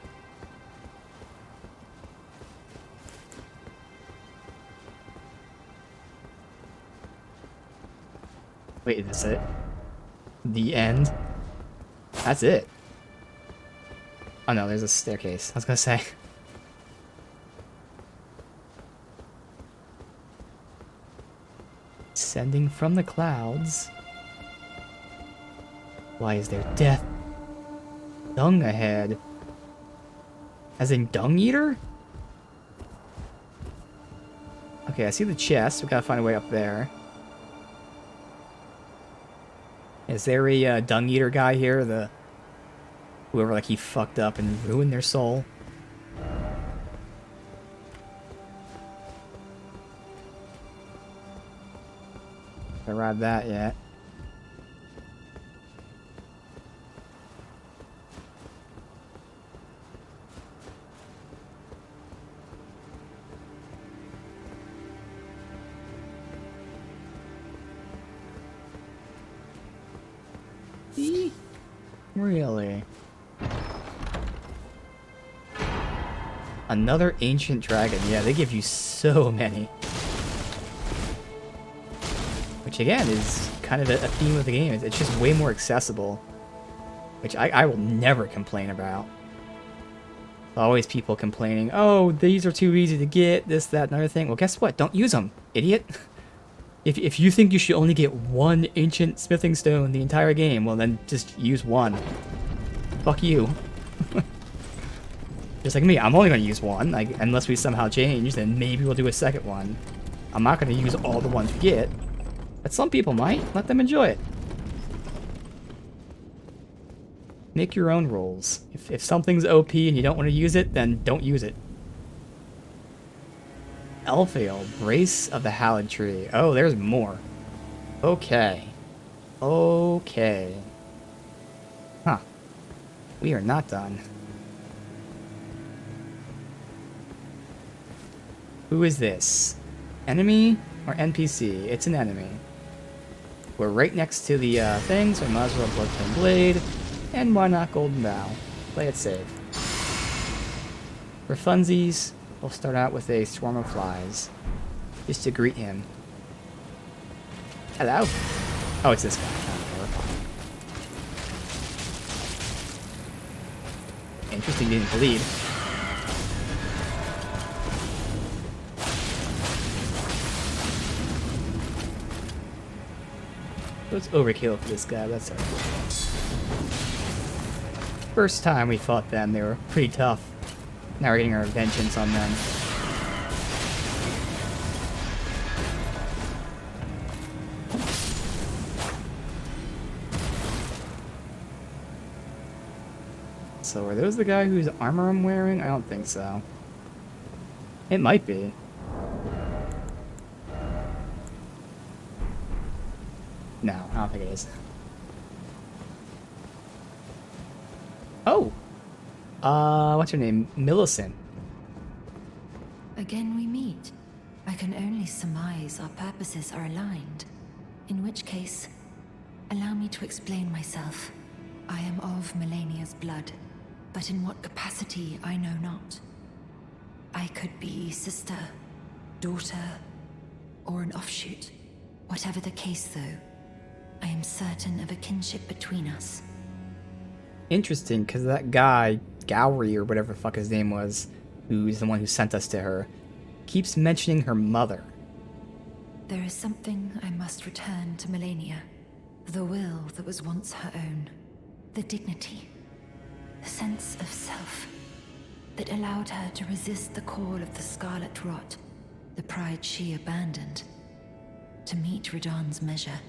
Wait, is this it? The end? That's it. Oh no, there's a staircase. I was gonna say. Descending from the clouds. Why is there death? Dung ahead. As in Dung Eater? Okay, I see the chest. We gotta find a way up there. Is there a Dung Eater guy here? The whoever like he fucked up and ruined their soul. I arrived that yet. Really? Another ancient dragon. Yeah, they give you so many. Which again is kind of a theme of the game. It's just way more accessible. Which I will never complain about. Always people complaining, oh, these are too easy to get, this, that, and other thing. Well, guess what? Don't use them, idiot. If you think you should only get one ancient smithing stone the entire game, well then just use one. Fuck you. Just like me, I'm only going to use one. Like, unless we somehow change, then maybe we'll do a second one. I'm not going to use all the ones we get. But some people might. Let them enjoy it. Make your own rules. If something's OP and you don't want to use it, then don't use it. Elfale, Brace of the Hallowed Tree. Oh, there's more. Okay. Okay. Huh. We are not done. Who is this? Enemy or NPC? It's an enemy. We're right next to the thing, so I might as well Bloodstone Blade. And why not Golden Bow? Play it safe. For funsies, we'll start out with a swarm of flies. Just to greet him. Hello? Oh, it's this guy. Interesting, didn't bleed. Let's overkill for this guy, that's alright. First time we fought them, they were pretty tough. Now we're getting our vengeance on them. So are those the guy whose armor I'm wearing? I don't think so. It might be. No, I don't think it is. Oh! What's her name? Millicent. Again we meet. I can only surmise our purposes are aligned. In which case, allow me to explain myself. I am of Melania's blood, but in what capacity I know not. I could be sister, daughter, or an offshoot. Whatever the case, though, I am certain of a kinship between us. Interesting, because that guy, Gowry, or whatever the fuck his name was, who's the one who sent us to her, keeps mentioning her mother. There is something I must return to Melania. The will that was once her own. The dignity. The sense of self. That allowed her to resist the call of the Scarlet Rot. The pride she abandoned. To meet Radahn's measure.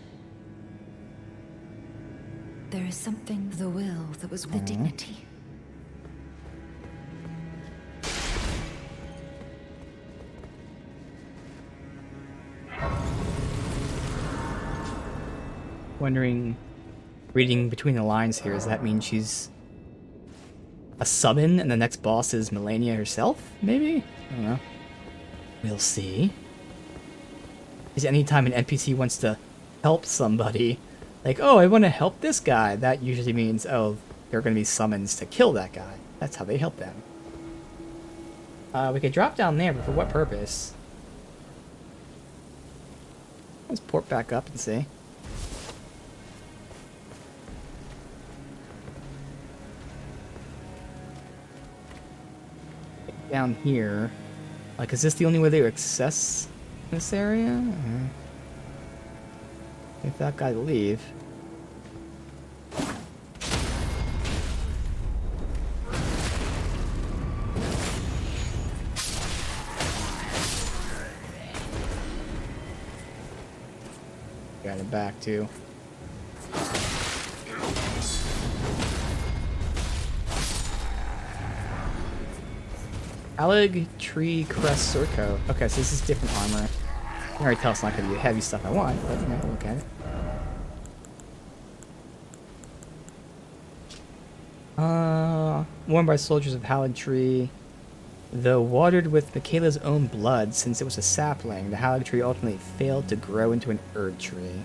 There is something, the will that was the dignity. Wondering, reading between the lines here, does that mean she's a summon and the next boss is Melania herself? Maybe? I don't know. We'll see. Because anytime an NPC wants to help somebody, like, oh, I want to help this guy, that usually means, oh, there are going to be summons to kill that guy. That's how they help them. We could drop down there, but for what purpose? Let's port back up and see. Down here. Like, is this the only way they access this area? If that guy to leave. Got it back too. Alleg Tree Crest Sword Coat. Okay, so this is different armor. I can already tell it's not going to be the heavy stuff I want, but you know, we'll look at it. Worn by soldiers of Hallowed Tree. Though watered with Michaela's own blood since it was a sapling, the Hallowed Tree ultimately failed to grow into an Erd Tree.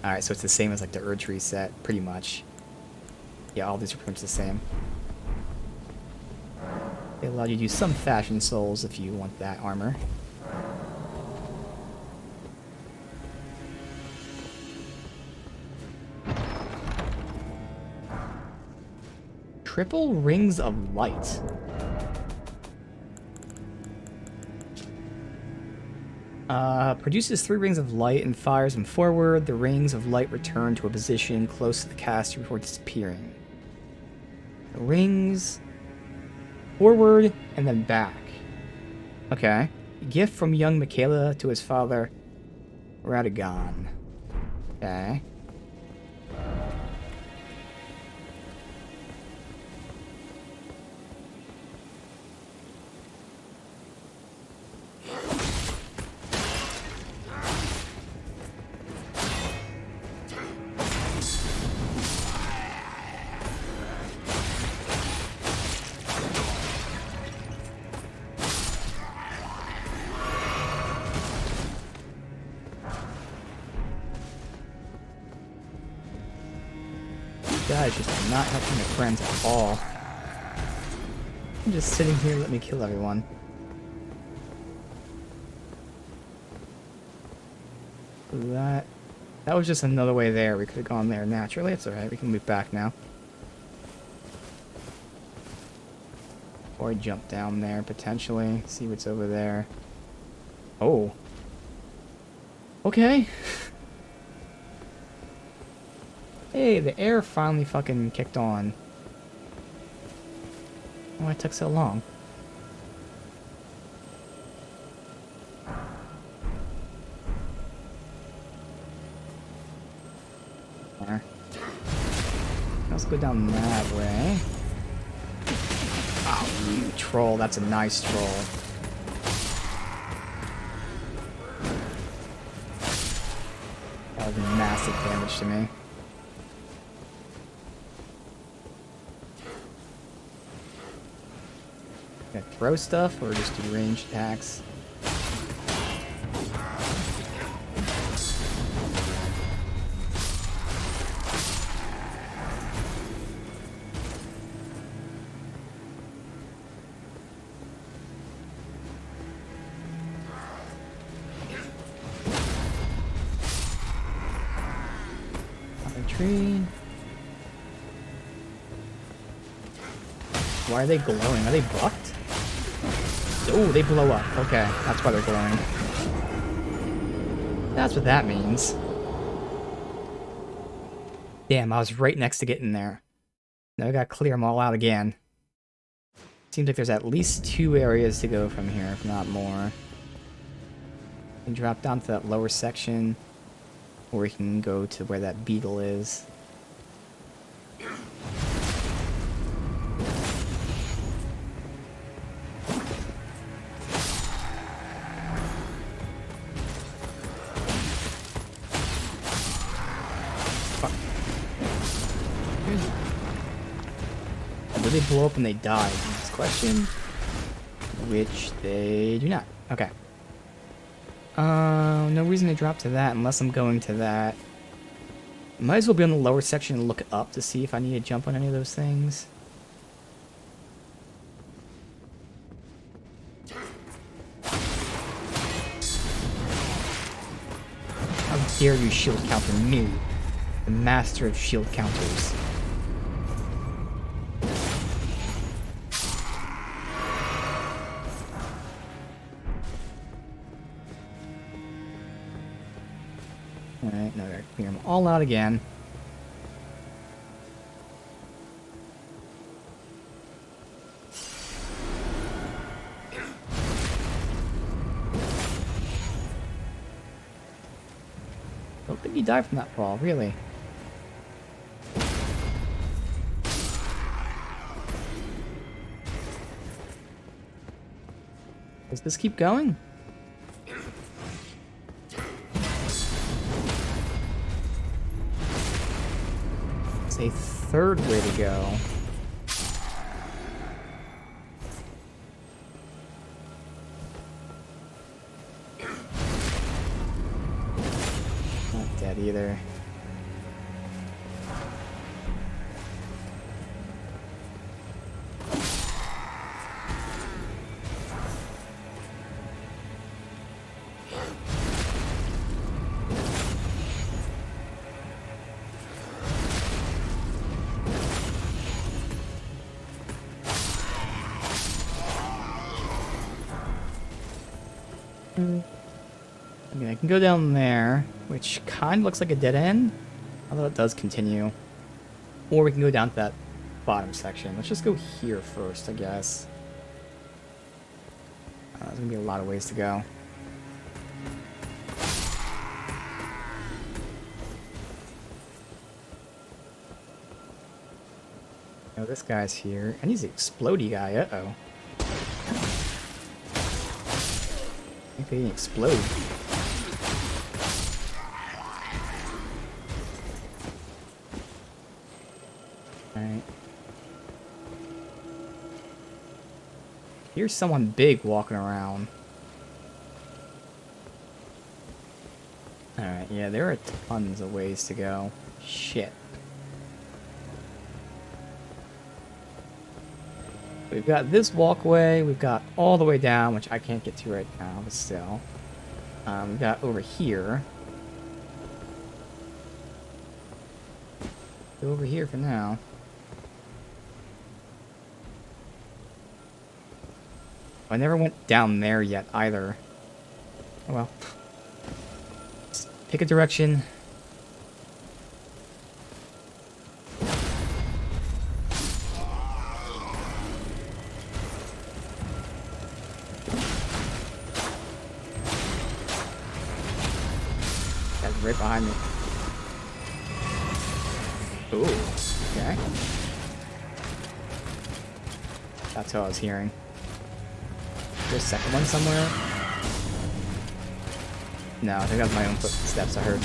Alright, so it's the same as like the Erd Tree set, pretty much. Yeah, all these are pretty much the same. They allow you to use some fashion souls if you want that armor. Triple Rings of Light. Produces 3 rings of light and fires them forward. The rings of light return to a position close to the caster before disappearing. The rings forward and then back. Okay. Gift from young Michaela to his father, Radagon. Okay. Guys just not helping their friends at all. I'm just sitting here, let me kill everyone. That was just another way there. We could have gone there naturally. It's alright, we can move back now. Or jump down there potentially. See what's over there. Oh. Okay. Hey, the air finally fucking kicked on. Why it took so long? There. Let's go down that way. Oh, you troll. That's a nice troll. That was massive damage to me. Gonna throw stuff or just do ranged attacks? Tree. Why are they glowing? Are they bucked? Oh, they blow up. Okay, that's why they're glowing. That's what that means. Damn, I was right next to getting there. Now I gotta clear them all out again. Seems like there's at least 2 areas to go from here, if not more. And drop down to that lower section, or we can go to where that beetle is. Do they blow up when they die? Next question. Which they do not. Okay. No reason to drop to that unless I'm going to that. Might as well be on the lower section and look up to see if I need to jump on any of those things. How dare you shield counter me, the master of shield counters. Alright, now I gotta clear them all out again. Don't think he died from that fall, really. Does this keep going? It's a third way to go. Not dead either. I mean, I can go down there, which kind of looks like a dead end, although it does continue. Or we can go down to that bottom section. Let's just go here first, I guess. There's gonna be a lot of ways to go. Oh, this guy's here, and he's an explodey guy. Uh-oh. I think they didn't explode. Alright. Here's someone big walking around. Alright, yeah, there are tons of ways to go. Shit. We've got this walkway, we've got all the way down, which I can't get to right now, but still. We've got over here. Go over here for now. I never went down there yet either. Oh well. Just pick a direction. That's right behind me. Ooh, okay. That's what I was hearing. There's a second one somewhere? No, I think that was my own footsteps I heard.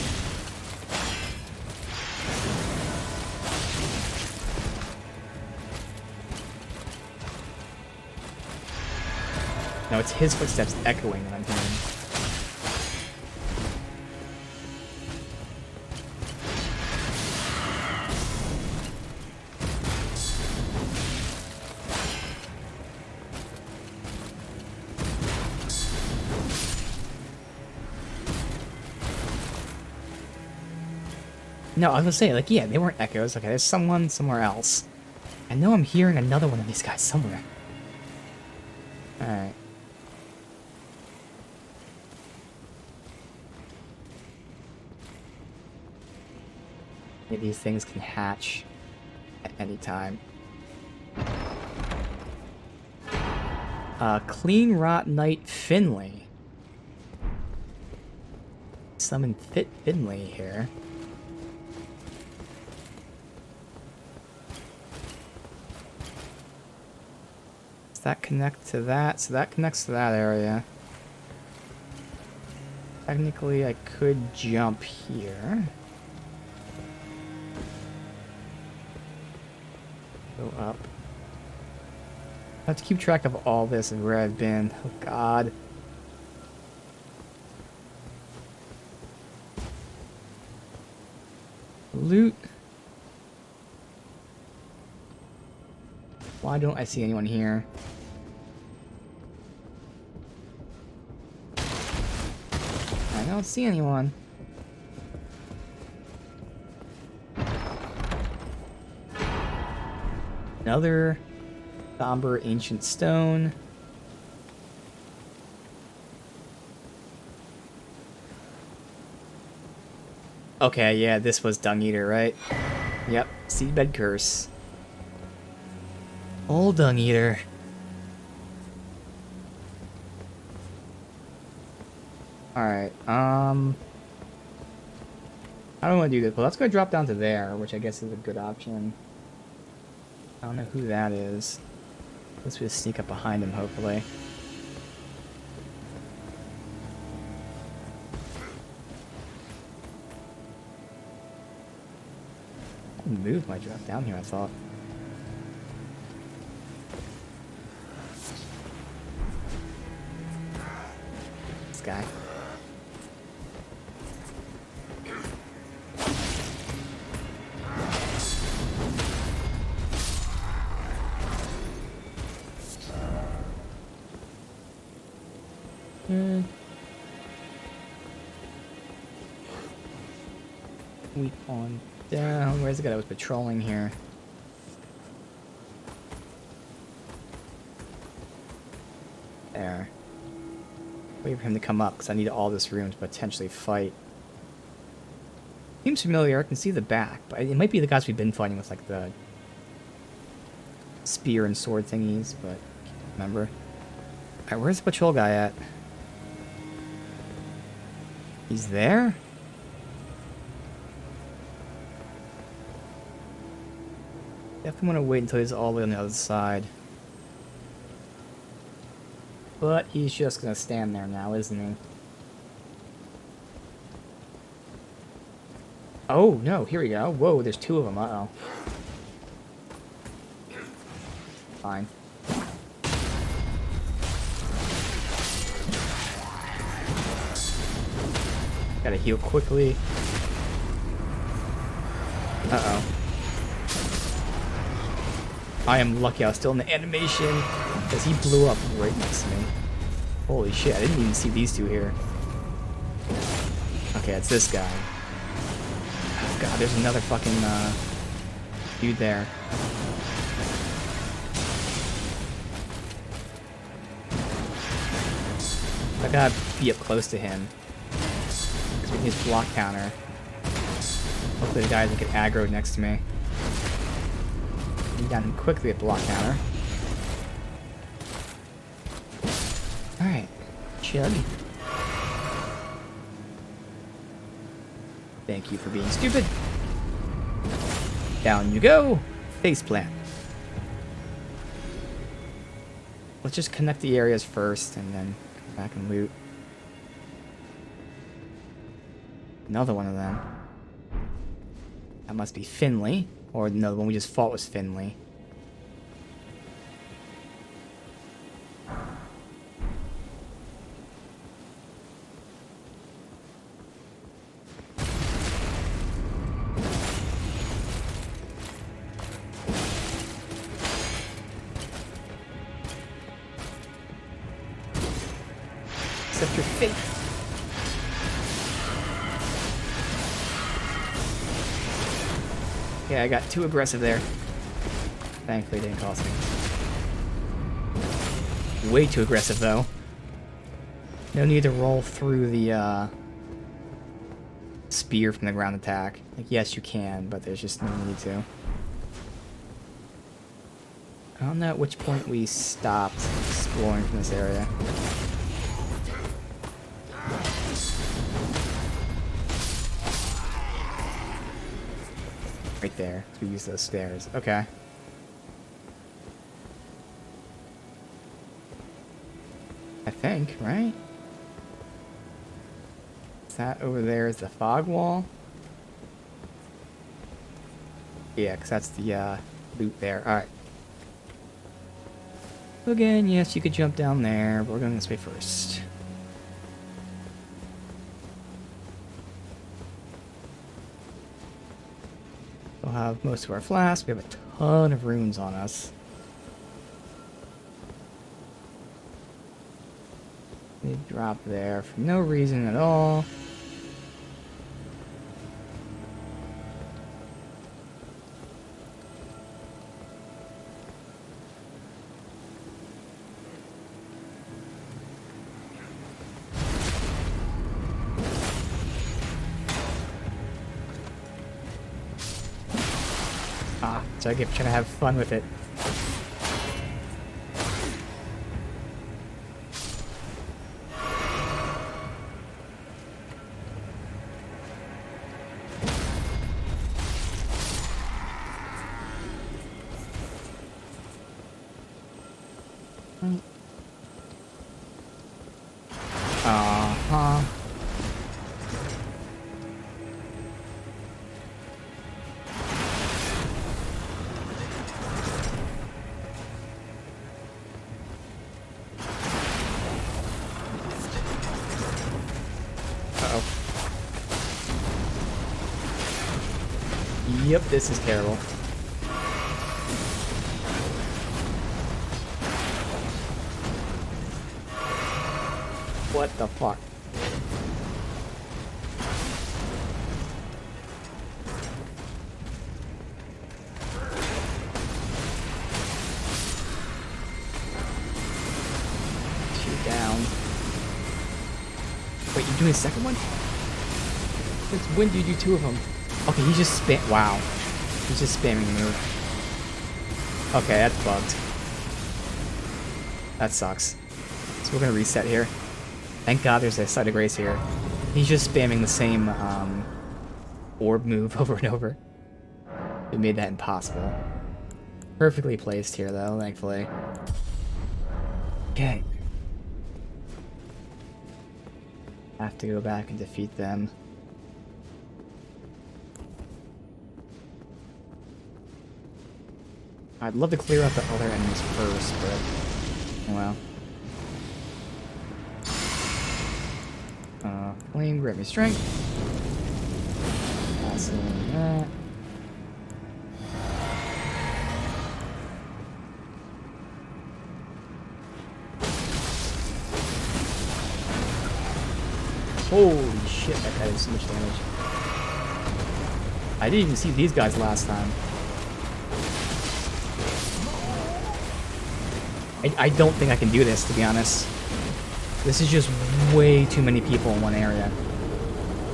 No, it's his footsteps echoing that I'm hearing. No, I was gonna say, like, yeah, they weren't echoes. Okay, there's someone somewhere else. I know I'm hearing another one of these guys somewhere. Alright. Maybe these things can hatch at any time. Clean Rot Knight Finley. Summon Fit Finley here. Does that connect to that? So that connects to that area. Technically, I could jump here. Go up. I have to keep track of all this and where I've been. Oh god. Loot. Why don't I see anyone here? I don't see anyone. Another somber ancient stone. Okay, yeah, this was Dung Eater, right? Yep, Seedbed Curse. Old Dung Eater. Alright, I don't want to do this, but let's go drop down to there, which I guess is a good option. I don't know who that is. Let's just sneak up behind him, hopefully. I moved my drop down here, I thought. This guy. Weep on down. Where's the guy that was patrolling here? There. Wait for him to come up, because I need all this room to potentially fight. Seems familiar. I can see the back, but it might be the guys we've been fighting with, like, the spear and sword thingies, but I can't remember. Alright, where's the patrol guy at? He's there? Definitely want to wait until he's all the way on the other side. But he's just gonna stand there now, isn't he? Oh, no, here we go. Whoa, there's two of them. Uh-oh. Fine. Gotta heal quickly. Uh-oh. I am lucky I was still in the animation, because he blew up right next to me. Holy shit, I didn't even see these two here. Okay, it's this guy. Oh god, there's another fucking, dude there. I gotta be up close to him. Because we need his block counter. Hopefully the guy doesn't get aggroed next to me. Down him quickly at block counter. Alright. Chug. Thank you for being stupid. Down you go. Faceplant. Let's just connect the areas first and then come back and loot. Another one of them. That must be Finley. Or no, the one we just fought was Finley. Accept your fate. Yeah, I got too aggressive there. Thankfully, it didn't cost me. Way too aggressive, though. No need to roll through the spear from the ground attack. Like, yes, you can, but there's just no need to. I don't know at which point we stopped exploring from this area. Right there. We use those stairs. Okay. I think, right? That over there is the fog wall. Yeah, because that's the loop there. Alright. Again, yes, you could jump down there, but we're going this way first. We'll have most of our flasks. We have a ton of runes on us. They drop there for no reason at all. So I get trying to have fun with it. Uh-huh. Uh-oh. Yep, this is terrible. What the fuck? Shoot down. Wait, you're doing a second one? Since when did you do two of them? Okay, he just wow. He's just spamming the move. Okay, that's bugged. That sucks. So we're gonna reset here. Thank God there's a site of grace here. He's just spamming the same orb move over and over. It made that impossible. Perfectly placed here though, thankfully. Okay. Have to go back and defeat them. I'd love to clear out the other enemies first, but well. Flame, grab me strength. Passing that. Holy shit, that guy did so much damage. I didn't even see these guys last time. I don't think I can do this, to be honest. This is just way too many people in one area.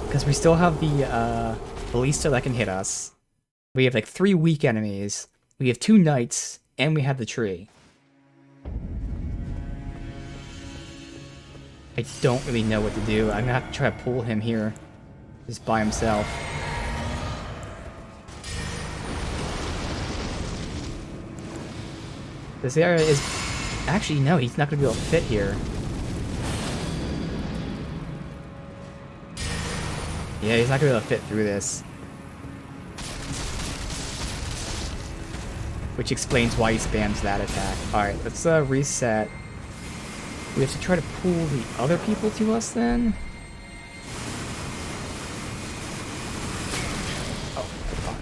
Because we still have the ballista that can hit us. We have like 3 weak enemies. We have 2 knights, and we have the tree. I don't really know what to do. I'm gonna have to try to pull him here. Just by himself. This area is... Actually, no, he's not gonna be able to fit here. Yeah, he's not gonna be able to fit through this. Which explains why he spams that attack. Alright, let's reset. We have to try to pull the other people to us then? Oh, fuck.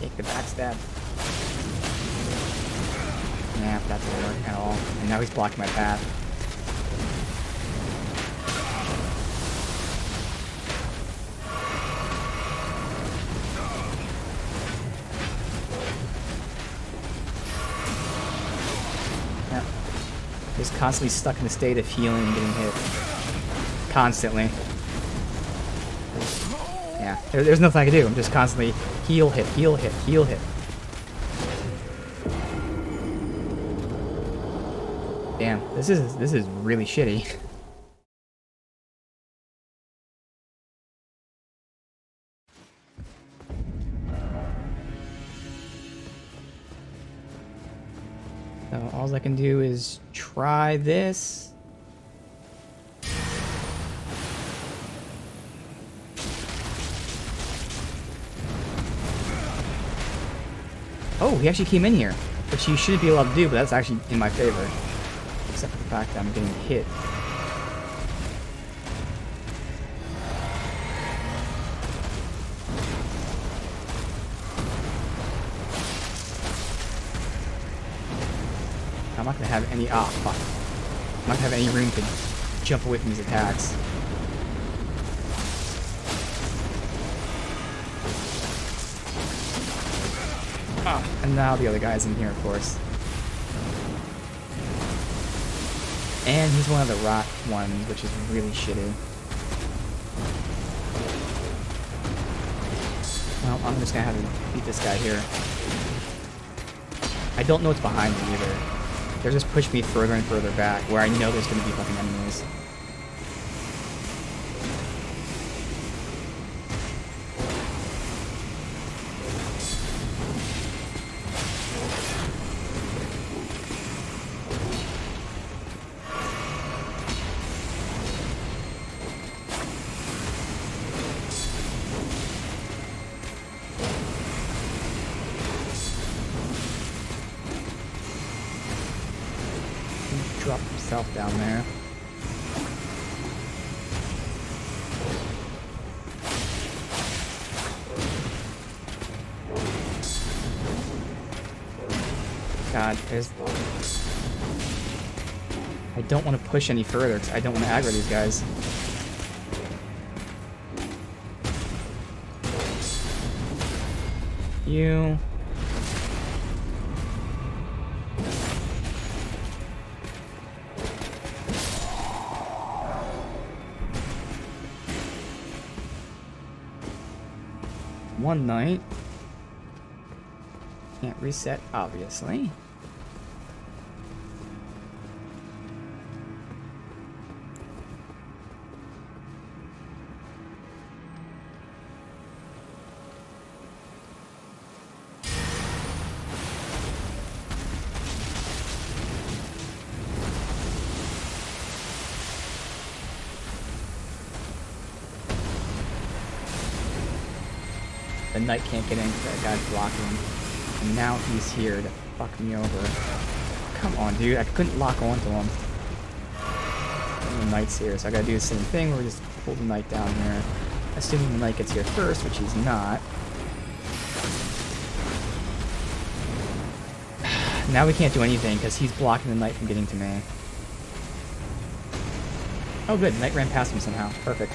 Take the backstab. Yeah, that didn't work at all. And now he's blocking my path. Yeah. Just constantly stuck in a state of healing and getting hit. Constantly. Yeah, there's nothing I can do. I'm just constantly heal, hit, heal, hit, heal, hit. Damn, this is really shitty. So all I can do is try this. Oh, he actually came in here, which you shouldn't be allowed to do, but that's actually in my favor. Except for the fact that I'm getting hit. I'm not gonna have any fuck. I'm not gonna have any room to jump away from these attacks. And now the other guy's in here, of course. And he's one of the rock ones, which is really shitty. Well, I'm just gonna have to beat this guy here. I don't know what's behind me either. They're just pushing me further and further back, where I know there's gonna be fucking enemies. Drop himself down there. God, there's... I don't want to push any further because I don't want to aggro these guys. You... One night. Can't reset, obviously. The knight can't get in because that guy's blocking. And now he's here to fuck me over. Come on, dude. I couldn't lock onto him. And the knight's here, so I gotta do the same thing where we just pull the knight down here. Assuming the knight gets here first, which he's not. Now we can't do anything because he's blocking the knight from getting to me. Oh good, the knight ran past him somehow. Perfect.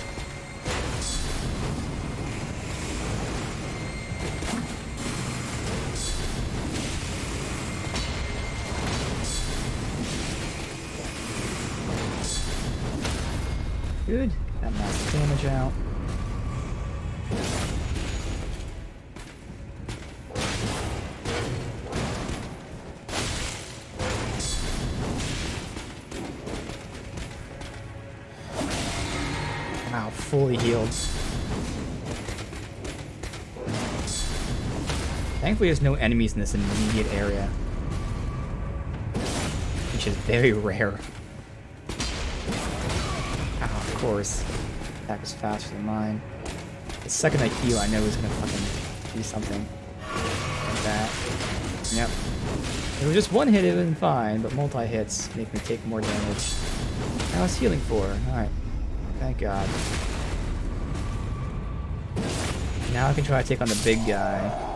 Good. That massive damage out. Wow, fully healed. Thankfully there's no enemies in this immediate area. Which is very rare. Of course. Attack is faster than mine. The second I heal, I know he's gonna fucking do something like that. Yep. If it was just one hit, it would have been fine, but multi-hits make me take more damage. Now it's healing 4. Alright. Thank God. Now I can try to take on the big guy.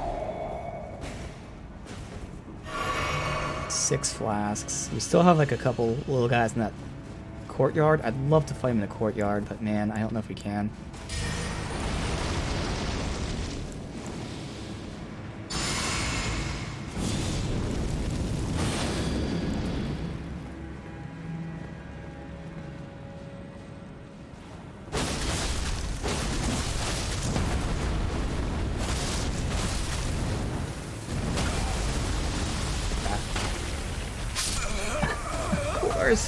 6 flasks. We still have like a couple little guys in that courtyard. I'd love to fight him in the courtyard, but man, I don't know if we can.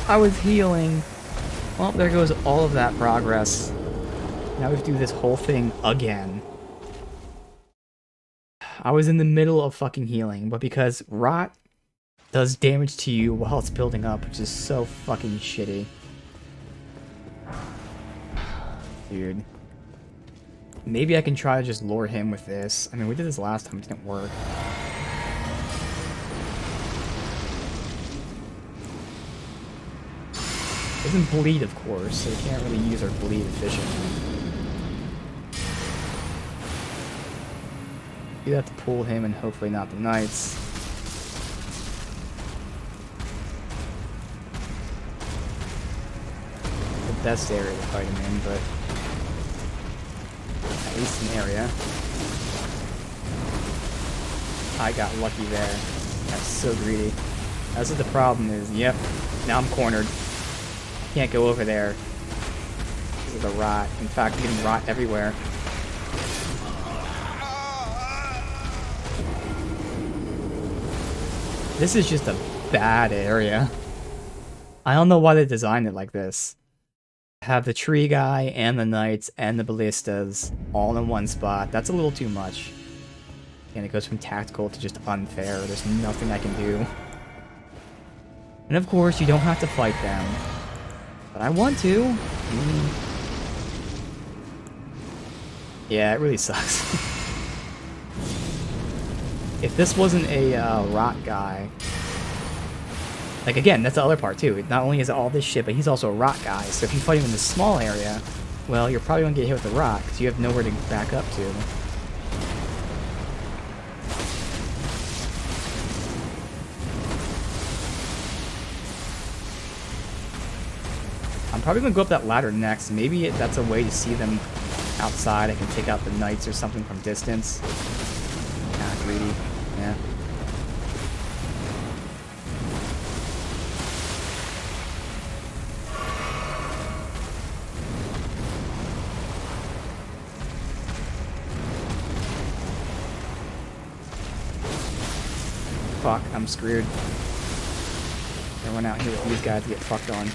I was healing. Well, there goes all of that progress. Now we have to do this whole thing again. I was in the middle of fucking healing, but because rot does damage to you while it's building up, which is so fucking shitty. Dude. Maybe I can try to just lure him with this. I mean, we did this last time, it didn't work. Doesn't bleed, of course, so we can't really use our bleed efficiently. You have to pull him and hopefully not the knights. The best area to fight him in, but at least an area. I got lucky there. That's so greedy. That's what the problem is. Yep, now I'm cornered. Can't go over there because of the rot. In fact, I'm getting rot everywhere. This is just a bad area. I don't know why they designed it like this. Have the tree guy and the knights and the ballistas all in one spot. That's a little too much. And it goes from tactical to just unfair. There's nothing I can do. And of course, you don't have to fight them. But I want to. Yeah, it really sucks. If this wasn't a rot guy... Like, again, that's the other part, too. Not only is it all this shit, but he's also a rot guy. So if you fight him in this small area, well, you're probably going to get hit with the rot, because you have nowhere to back up to. I'm probably going to go up that ladder next. Maybe that's a way to see them outside. I can take out the knights or something from distance. Kinda greedy. Yeah. Fuck, I'm screwed. I went out here with these guys to get fucked on.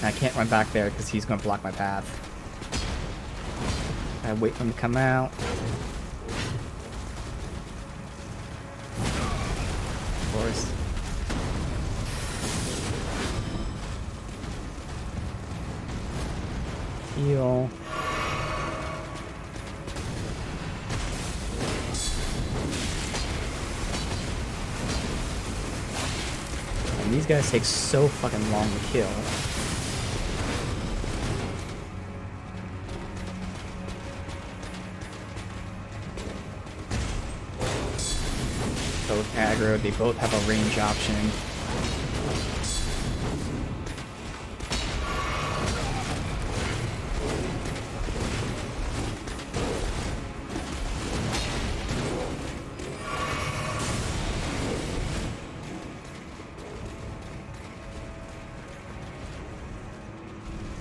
I can't run back there because he's going to block my path. I wait for him to come out. Of course. Heal. And these guys take so fucking long to kill. Both aggro, they both have a range option.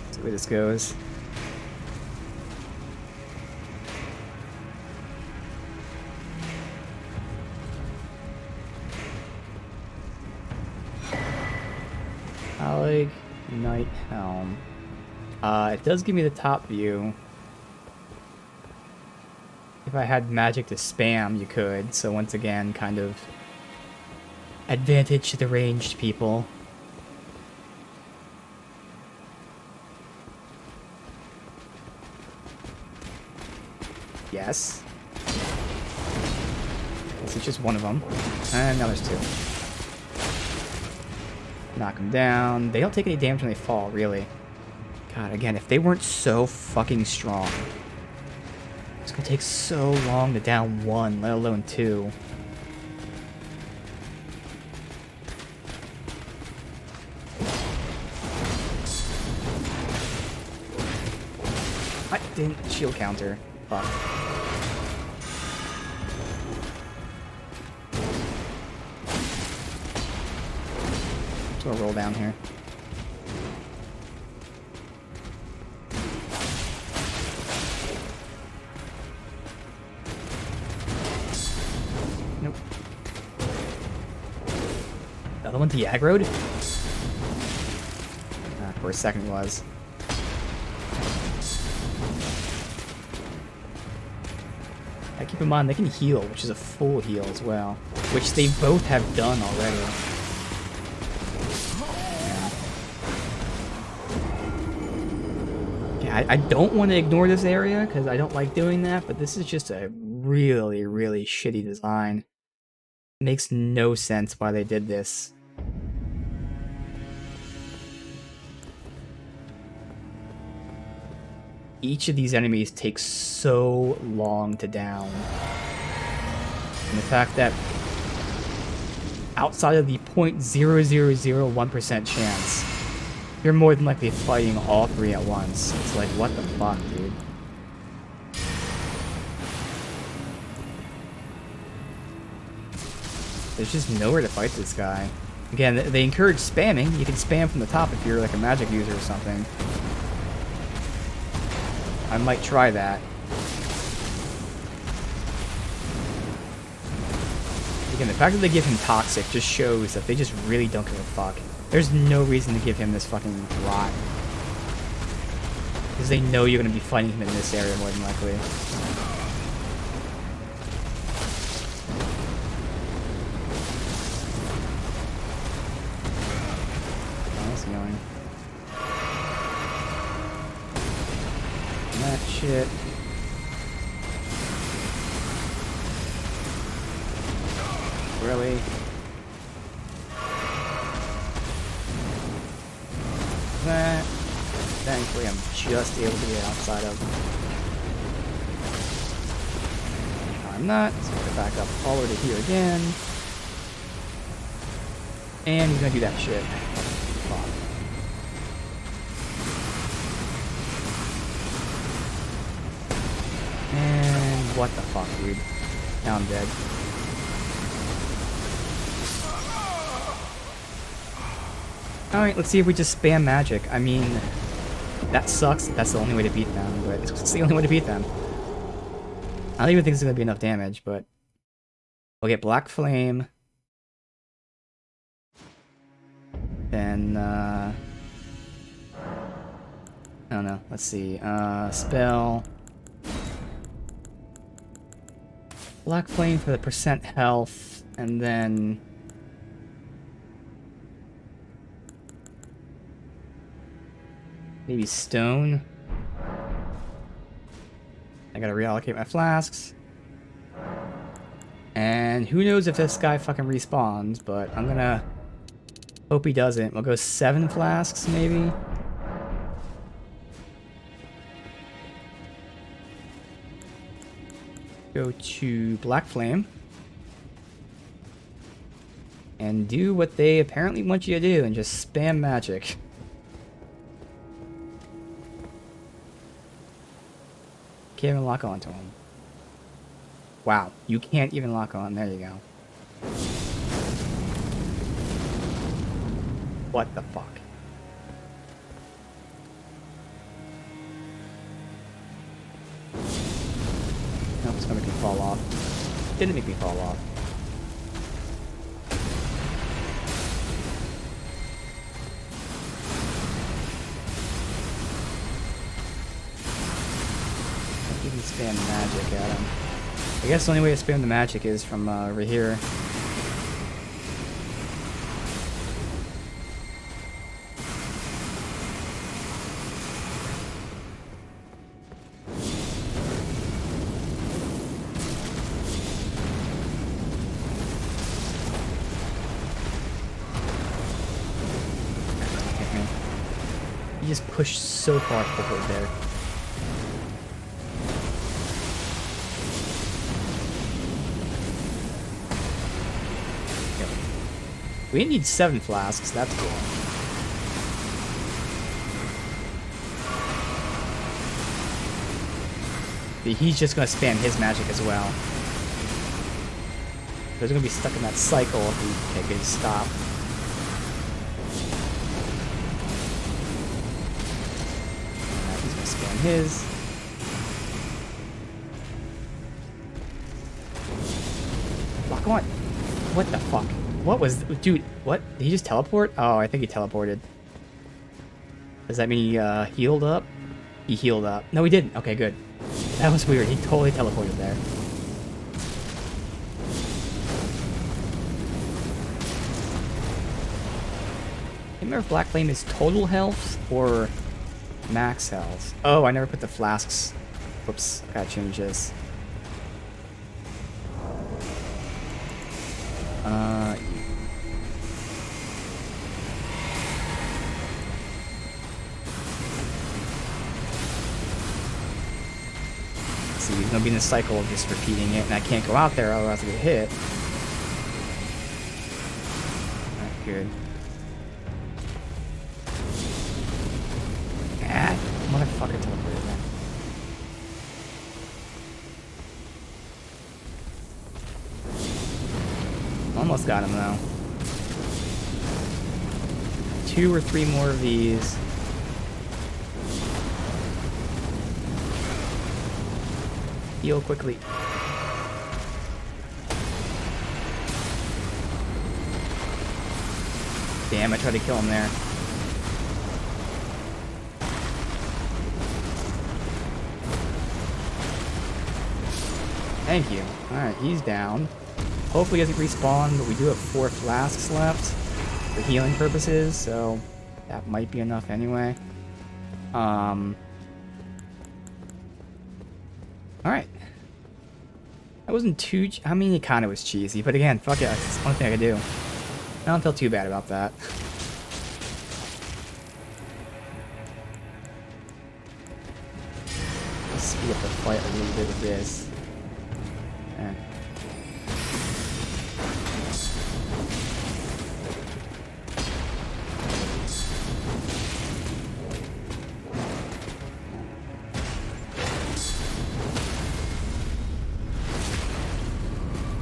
That's the way this goes. Night Helm. It does give me the top view. If I had magic to spam, you could. So once again, kind of advantage to the ranged people. Yes. This is just one of them. And now there's two. Knock them down. They don't take any damage when they fall, really. God, again, if they weren't so fucking strong, it's gonna take so long to down one, let alone two. I didn't shield counter. Fuck. Just gonna roll down here. Nope. The other one de-aggroed? For a second it was. Keep in mind, they can heal, which is a full heal as well. Which they both have done already. Yeah, I don't want to ignore this area, because I don't like doing that, but this is just a really, really shitty design. It makes no sense why they did this. Each of these enemies takes so long to down. And the fact that outside of the 0.0001% chance, you're more than likely fighting all three at once. It's like, what the fuck, dude? There's just nowhere to fight this guy. Again, they encourage spamming. You can spam from the top if you're like a magic user or something. I might try that. Again, the fact that they give him Toxic just shows that they just really don't give a fuck. There's no reason to give him this fucking rot. Because they know you're going to be fighting him in this area more than likely. How's he going? That shit. Really? That. Thankfully, I'm just able to get outside of. No, I'm not. So I'm gonna back up all the way to here again. And he's gonna do that shit. Fuck. And what the fuck, dude? Now I'm dead. Alright, let's see if we just spam magic. I mean, that sucks. That's the only way to beat them, but it's the only way to beat them. I don't even think it's going to be enough damage, but we'll get Black Flame. Then, I don't know. Let's see. Spell. Black Flame for the percent health, and then maybe Stone. I gotta reallocate my flasks. And who knows if this guy fucking respawns, but I'm gonna hope he doesn't. We'll go 7 flasks, maybe. Go to Black Flame. And do what they apparently want you to do and just spam magic. Can't even lock on to him. Wow, you can't even lock on. There you go. What the fuck? Nope, it's gonna make me fall off. Didn't make me fall off. Spam magic at him. I guess the only way to spam the magic is from over here. He just pushed so far forward there. Yep. We need 7 flasks, that's cool. He's just gonna spam his magic as well. He's gonna be stuck in that cycle if we take his stop. He's gonna spam his. Lock on. What the fuck? What was... Dude, what? Did he just teleport? Oh, I think he teleported. Does that mean he healed up? He healed up. No, he didn't. Okay, good. That was weird. He totally teleported there. I can't remember if Black Flame is total health or max health. Oh, I never put the flasks. Whoops, I gotta change this. See, he's gonna be in a cycle of just repeating it, and I can't go out there, otherwise I'll get hit. Alright, good. Ah, motherfucker teleported then. Almost got him though. 2 or 3 more of these. Heal quickly. Damn, I tried to kill him there. Thank you. Alright, he's down. Hopefully he doesn't respawn, but we do have 4 flasks left for healing purposes, so that might be enough anyway. Alright. That wasn't too... I mean, it kind of was cheesy, but again, fuck it. It's the only thing I could do. I don't feel too bad about that. Let's speed up the fight a little bit with this. Okay.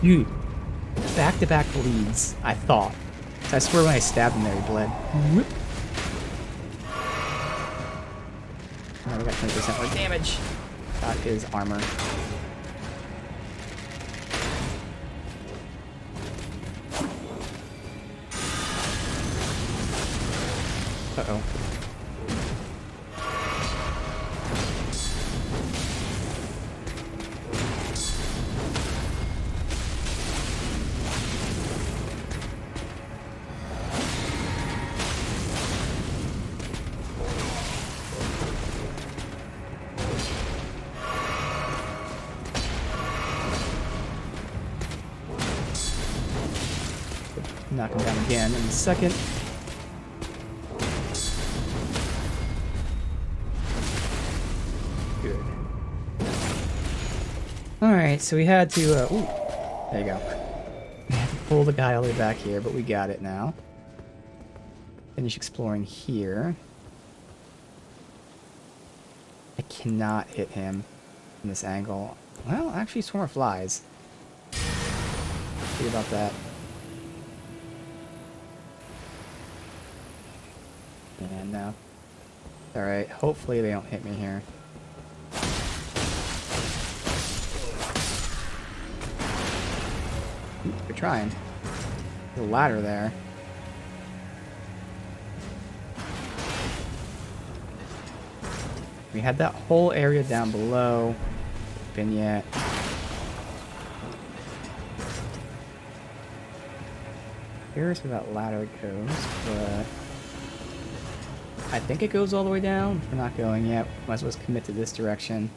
Dude, back-to-back bleeds, I thought. I swear when I stabbed him there, he bled. Whoop. Alright, we got 20% more damage. Got his armor. Uh-oh. Knock him down again in a second. Good. Alright, so we had to, ooh, there you go. We had to pull the guy all the way back here, but we got it now. Finish exploring here. I cannot hit him from this angle. Well, actually, Swarm of Flies. See about that. And now, alright, hopefully they don't hit me here. Ooh, they're trying. There's a ladder there. We had that whole area down below. Been yet. Here's where that ladder goes, but I think it goes all the way down. We're not going yet. Might as well commit to this direction.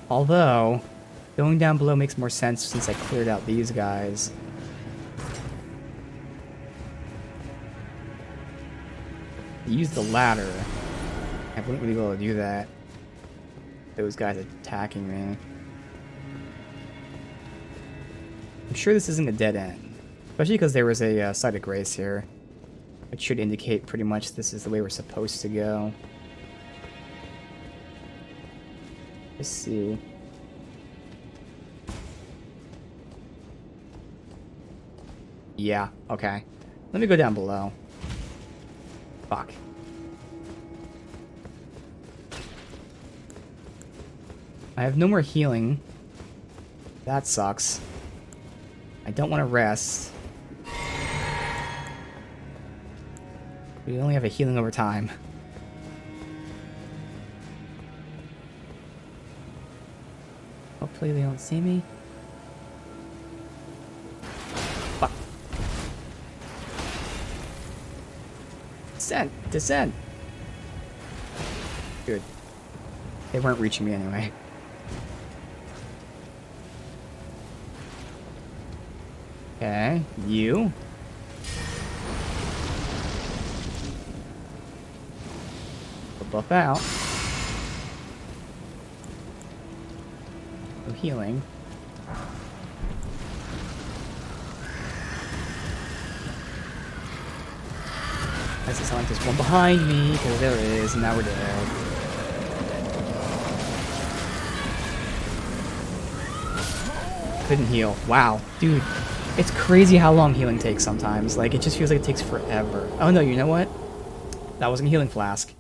Although, going down below makes more sense since I cleared out these guys. Use the ladder I wouldn't really be able to do that. Those guys attacking me. I'm sure this isn't a dead end. Especially because there was a site of grace here. Which should indicate pretty much this is the way we're supposed to go. Let's see. Yeah, okay. Let me go down below. Fuck. I have no more healing. That sucks. I don't want to rest. We only have a healing over time. Hopefully they don't see me. Fuck. Descent! Descent! Good. They weren't reaching me anyway. Okay, you. We'll buff out. No healing. Doesn't sound like there's one behind me, because there is, and now we're dead. Couldn't heal. Wow. Dude, it's crazy how long healing takes sometimes. Like, it just feels like it takes forever. Oh no, you know what? That wasn't a healing flask.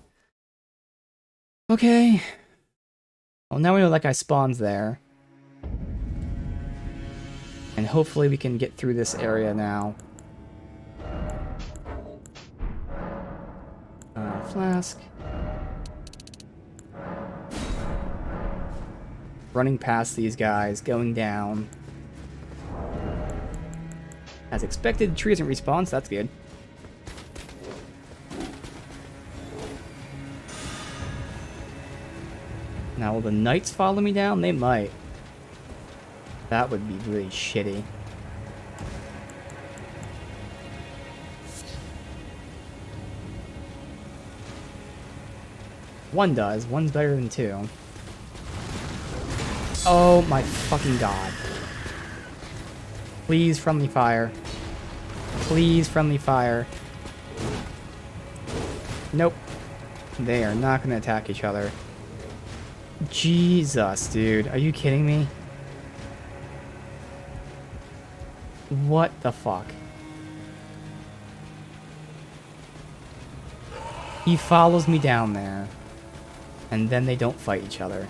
Okay. Well, now we know that guy spawns there. And hopefully we can get through this area now. Flask. Running past these guys, going down. As expected, the tree isn't respawned, so that's good. Now, will the knights follow me down? They might. That would be really shitty. One does. One's better than two. Oh my fucking god. Please, friendly fire. Please, friendly fire. Nope. They are not going to attack each other. Jesus, dude. Are you kidding me? What the fuck? He follows me down there. And then they don't fight each other.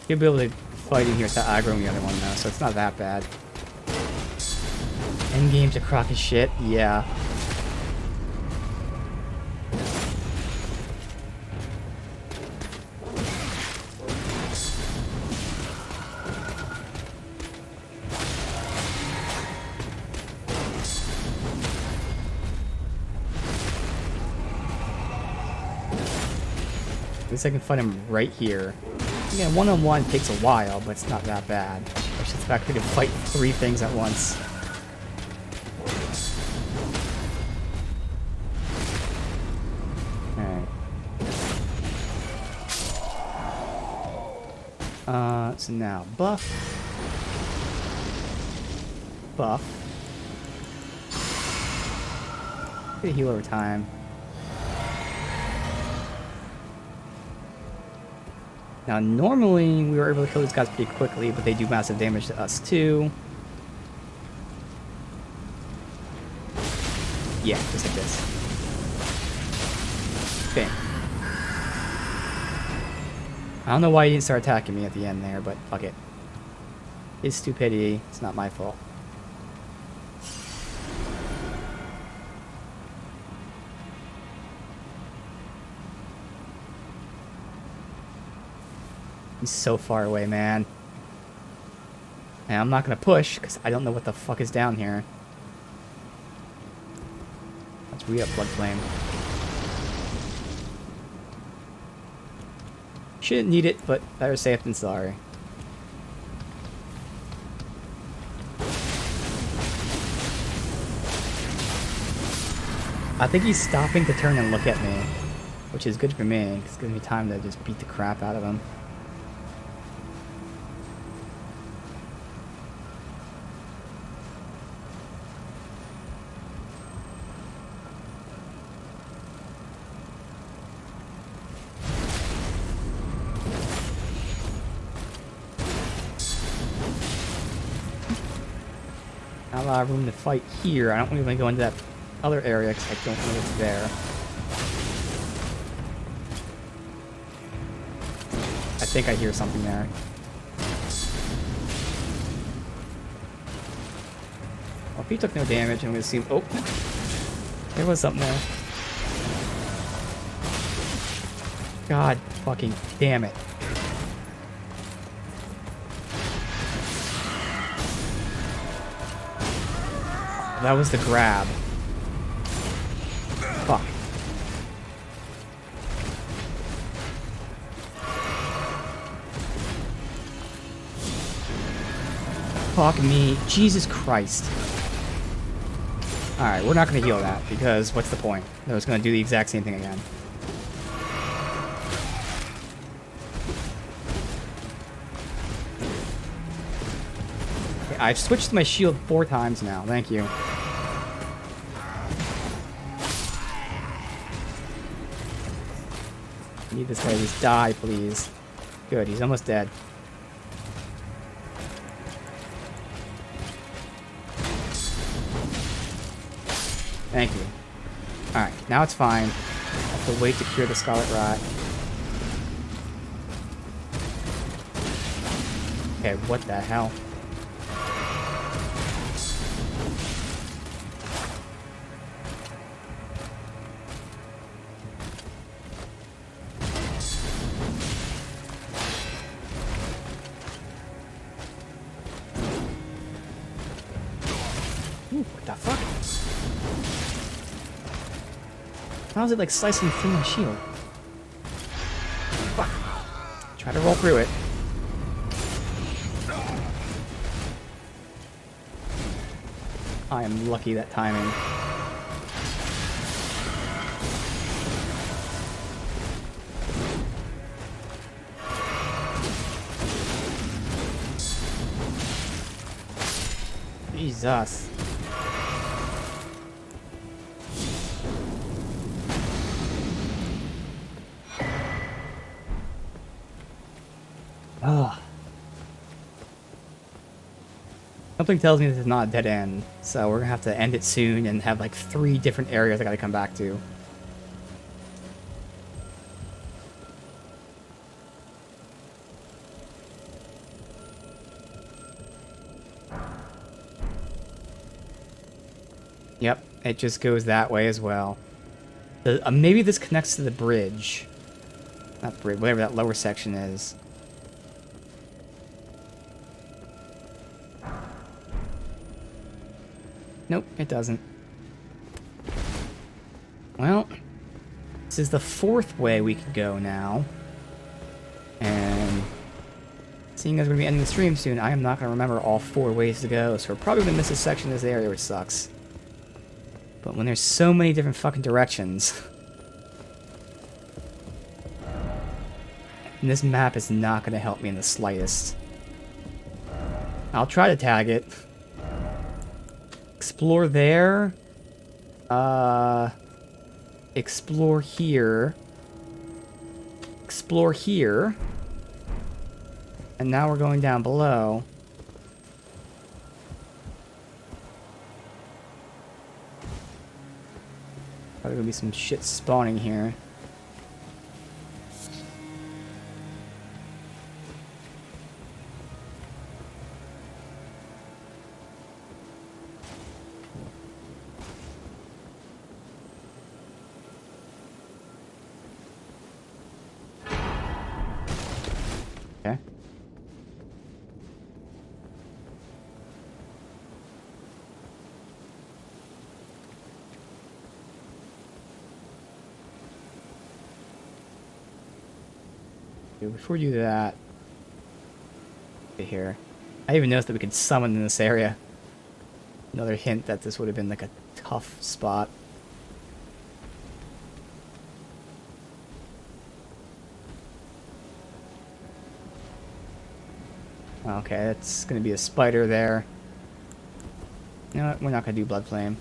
You'll be able to fight in here without aggroing the other one though, so it's not that bad. Endgame's a crock of shit? Yeah. At least I can fight him right here. Yeah, one-on-one takes a while, but it's not that bad. It's just the fact we can fight three things at once. Alright. So now, buff. Buff. Get a heal over time. Now, normally, we were able to kill these guys pretty quickly, but they do massive damage to us, too. Yeah, just like this. Bam. I don't know why he didn't start attacking me at the end there, but fuck it. His stupidity, it's not my fault. He's so far away, man. And I'm not gonna push, because I don't know what the fuck is down here. Let's re-up Blood Flame. Shouldn't need it, but better safe than sorry. I think he's stopping to turn and look at me, which is good for me, 'cause it gives me time to just beat the crap out of him. Not a lot of room to fight here. I don't really want to go into that other area because I don't know what's there. I think I hear something there. Well, if he took no damage, I'm going to assume... Oh! There was something there. God fucking damn it. That was the grab. Fuck. Fuck me. Jesus Christ. Alright, we're not going to heal that, because what's the point? They're just going to do the exact same thing again. Okay, I've switched my shield 4 times now. Thank you. I need this guy to just die, please. Good, he's almost dead. Thank you. Alright, now it's fine. I have to wait to cure the Scarlet Rot. Okay, what the hell? Ooh, what the fuck? How is it like slicing through my shield? Fuck. Try to roll through it. I am lucky that timing. Jesus. Ugh. Something tells me this is not a dead end, so we're gonna have to end it soon and have like 3 different areas I gotta come back to. Yep, it just goes that way as well. Maybe this connects to the bridge. Not bridge, whatever that lower section is. Nope, it doesn't. Well, this is the 4th way we could go now. And seeing as we're going to be ending the stream soon, I am not going to remember all 4 ways to go, so we're probably going to miss a section of this area, which sucks. But when there's so many different fucking directions... and this map is not going to help me in the slightest. I'll try to tag it. Explore there. Explore here. Explore here. And now we're going down below. Probably gonna be some shit spawning here. Okay. Before we do that, here, I even noticed that we could summon in this area. Another hint that this would have been like a tough spot. Okay, that's gonna be a spider there. You know what? We're not gonna do Blood Flame.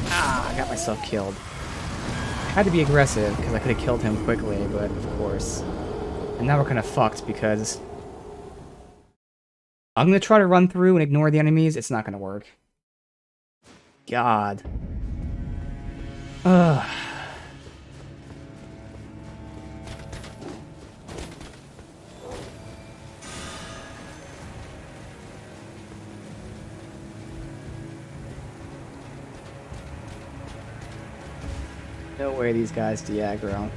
Ah, I got myself killed. I had to be aggressive because I could have killed him quickly, but of course. And now we're kind of fucked because I'm gonna try to run through and ignore the enemies. It's not gonna work. God. Ugh. No way these guys de-aggro.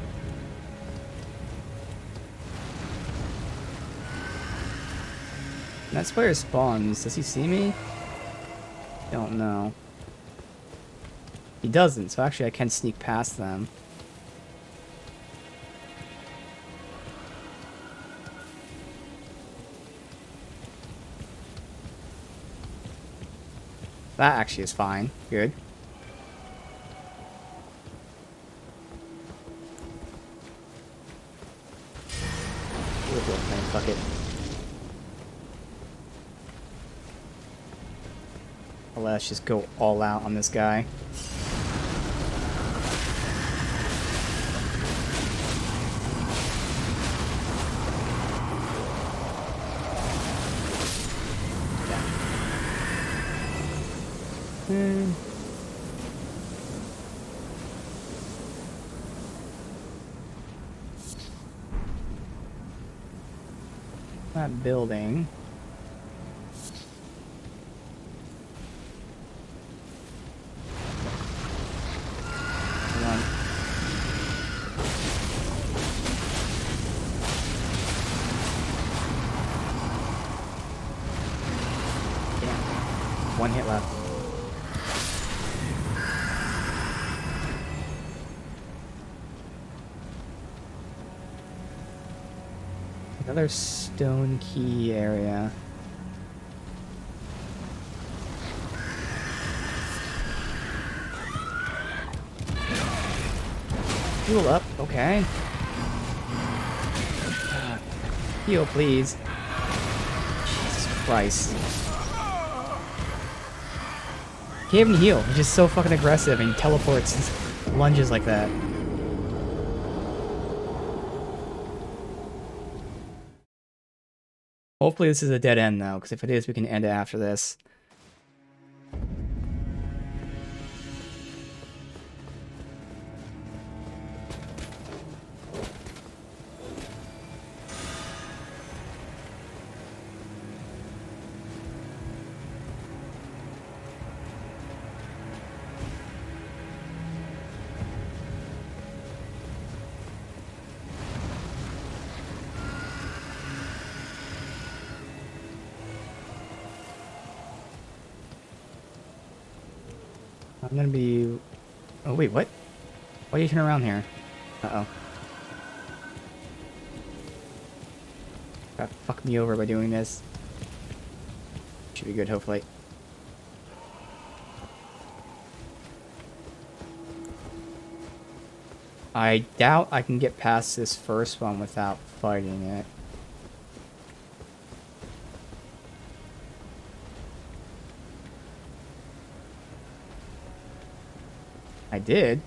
That spider spawns. Does he see me? Don't know. He doesn't, so actually I can sneak past them. That actually is fine. Good. Fuck it. Let's just go all out on this guy. That building. One hit left. Another stone key area. Heal up, okay. Heal, please. Jesus Christ. Can't even heal. He's just so fucking aggressive and he teleports and lunges like that. Hopefully this is a dead end though, because if it is, we can end it after this. I'm gonna be... Oh, wait, what? Why do you turn around here? Uh-oh. Got fucked me over by doing this. Should be good, hopefully. I doubt I can get past this first one without fighting it. I did.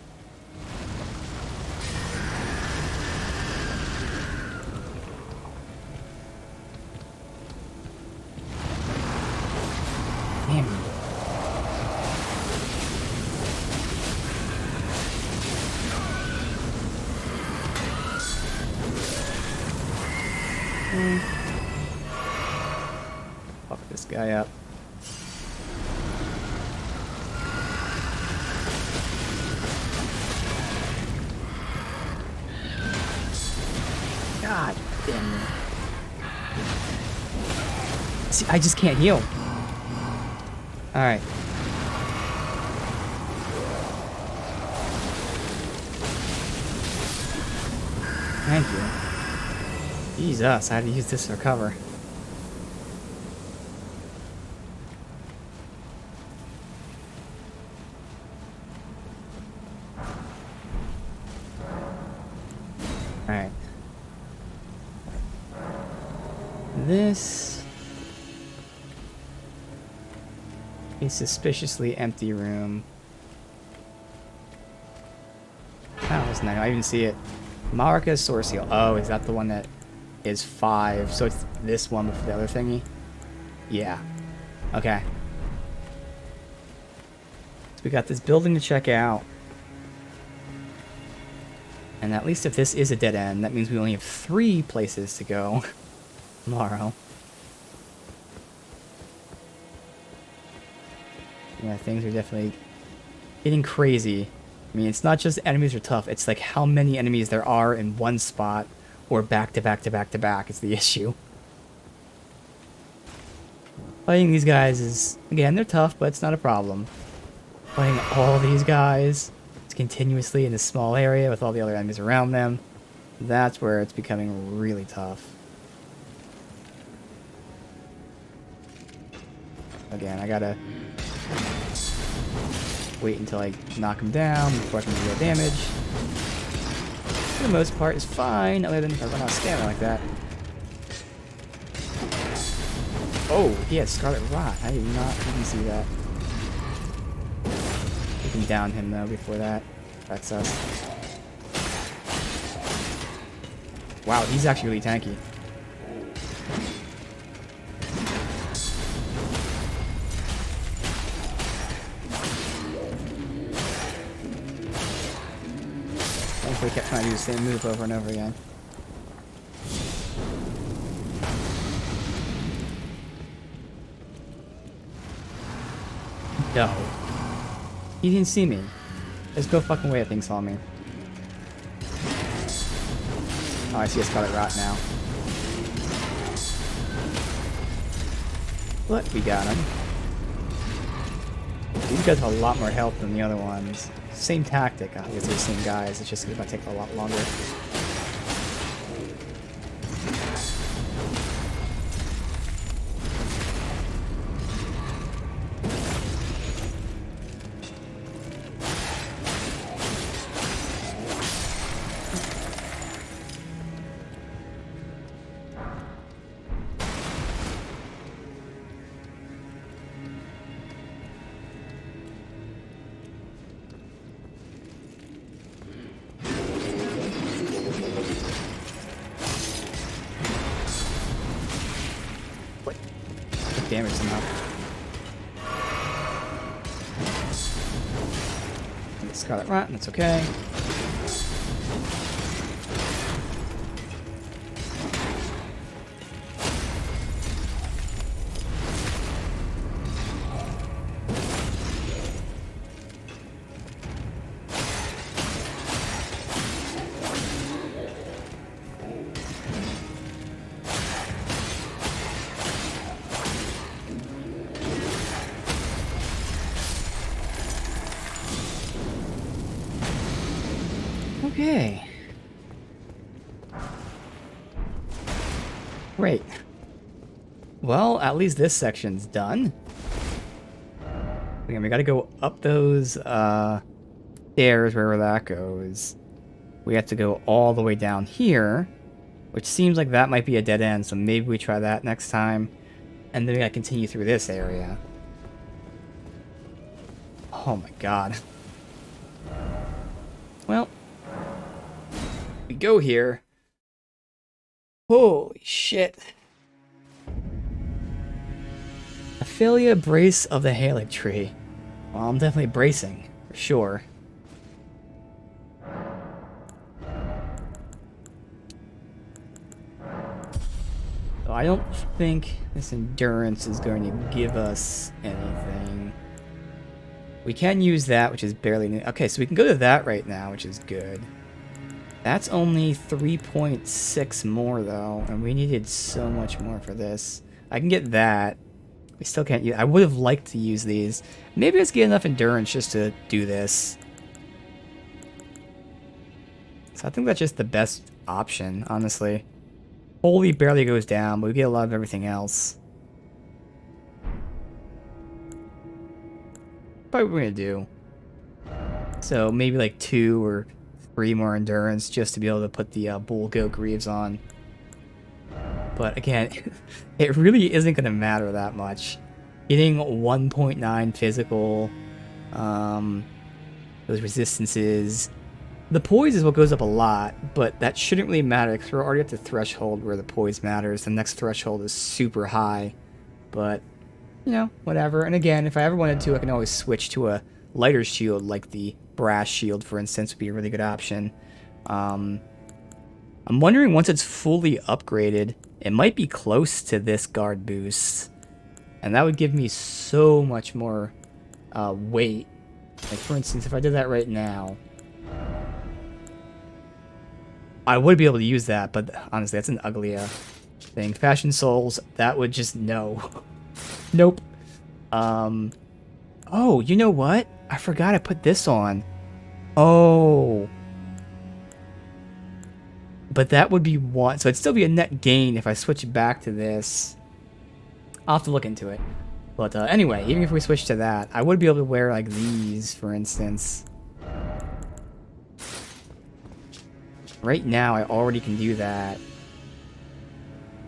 Damn. Fuck this guy up. God damn it. See, I just can't heal. Alright. Thank you. Jesus, I had to use this to recover. this. A suspiciously empty room. That was nice. I didn't even see it. Marika's Source Seal. Oh, is that the one that is 5? So it's this one before the other thingy? Yeah. Okay. So we got this building to check out. And at least if this is a dead end, that means we only have 3 places to go tomorrow. Yeah, things are definitely getting crazy. I mean, it's not just enemies are tough, it's like how many enemies there are in one spot, or back to back to back to back is the issue. Fighting these guys is, again, they're tough, but it's not a problem. Fighting all these guys continuously in this small area with all the other enemies around them, that's where it's becoming really tough. Again, I gotta wait until I knock him down before I can do real damage. For the most part, it's fine, other than if I run out of stamina like that. Oh, he had Scarlet Rot. I did not even see that. We can down him though before that. That's us. Wow, he's actually really tanky. Hopefully kept trying to do the same move over and over again. No. He didn't see me. There's no fucking way that thing saw me. Oh, I see a Scarlet Rot now. But we got him. These guys have a lot more health than the other ones. Same tactic. I guess they're the same guys. It's just going to take a lot longer. Damage somehow. Scarlet Rot, that's okay. Okay. Great. Well, at least this section's done. Again, we gotta go up those stairs, wherever that goes. We have to go all the way down here, which seems like that might be a dead end, so maybe we try that next time. And then we gotta continue through this area. Oh my god. Well, we go here. Holy shit. Ophelia brace of the Halec tree. Well, I'm definitely bracing, for sure. So I don't think this endurance is going to give us anything. We can use that, which is barely new. Okay, so we can go to that right now, which is good. That's only 3.6 more, though, and we needed so much more for this. I can get that. We still can't use... I would have liked to use these. Maybe let's get enough endurance just to do this. So I think that's just the best option, honestly. Holy barely goes down, but we get a lot of everything else. Probably what we're gonna do. So maybe like 2 or 3 more endurance just to be able to put the bull goat greaves on. But again, it really isn't going to matter that much. Getting 1.9 physical, those resistances. The poise is what goes up a lot, but that shouldn't really matter because we're already at the threshold where the poise matters. The next threshold is super high, but, you know, whatever. And again, if I ever wanted to, I can always switch to a lighter shield, like the brass shield, for instance, would be a really good option. I'm wondering, once it's fully upgraded, it might be close to this guard boost, and that would give me so much more weight. Like, for instance, if I did that right now, I would be able to use that, but honestly, that's an ugly thing. Fashion Souls, that would just, no. Nope. Oh, you know what? I forgot I put this on. Oh. But that would be one, so it'd still be a net gain if I switch back to this. I'll have to look into it. But anyway, even if we switch to that, I would be able to wear like these, for instance. Right now, I already can do that.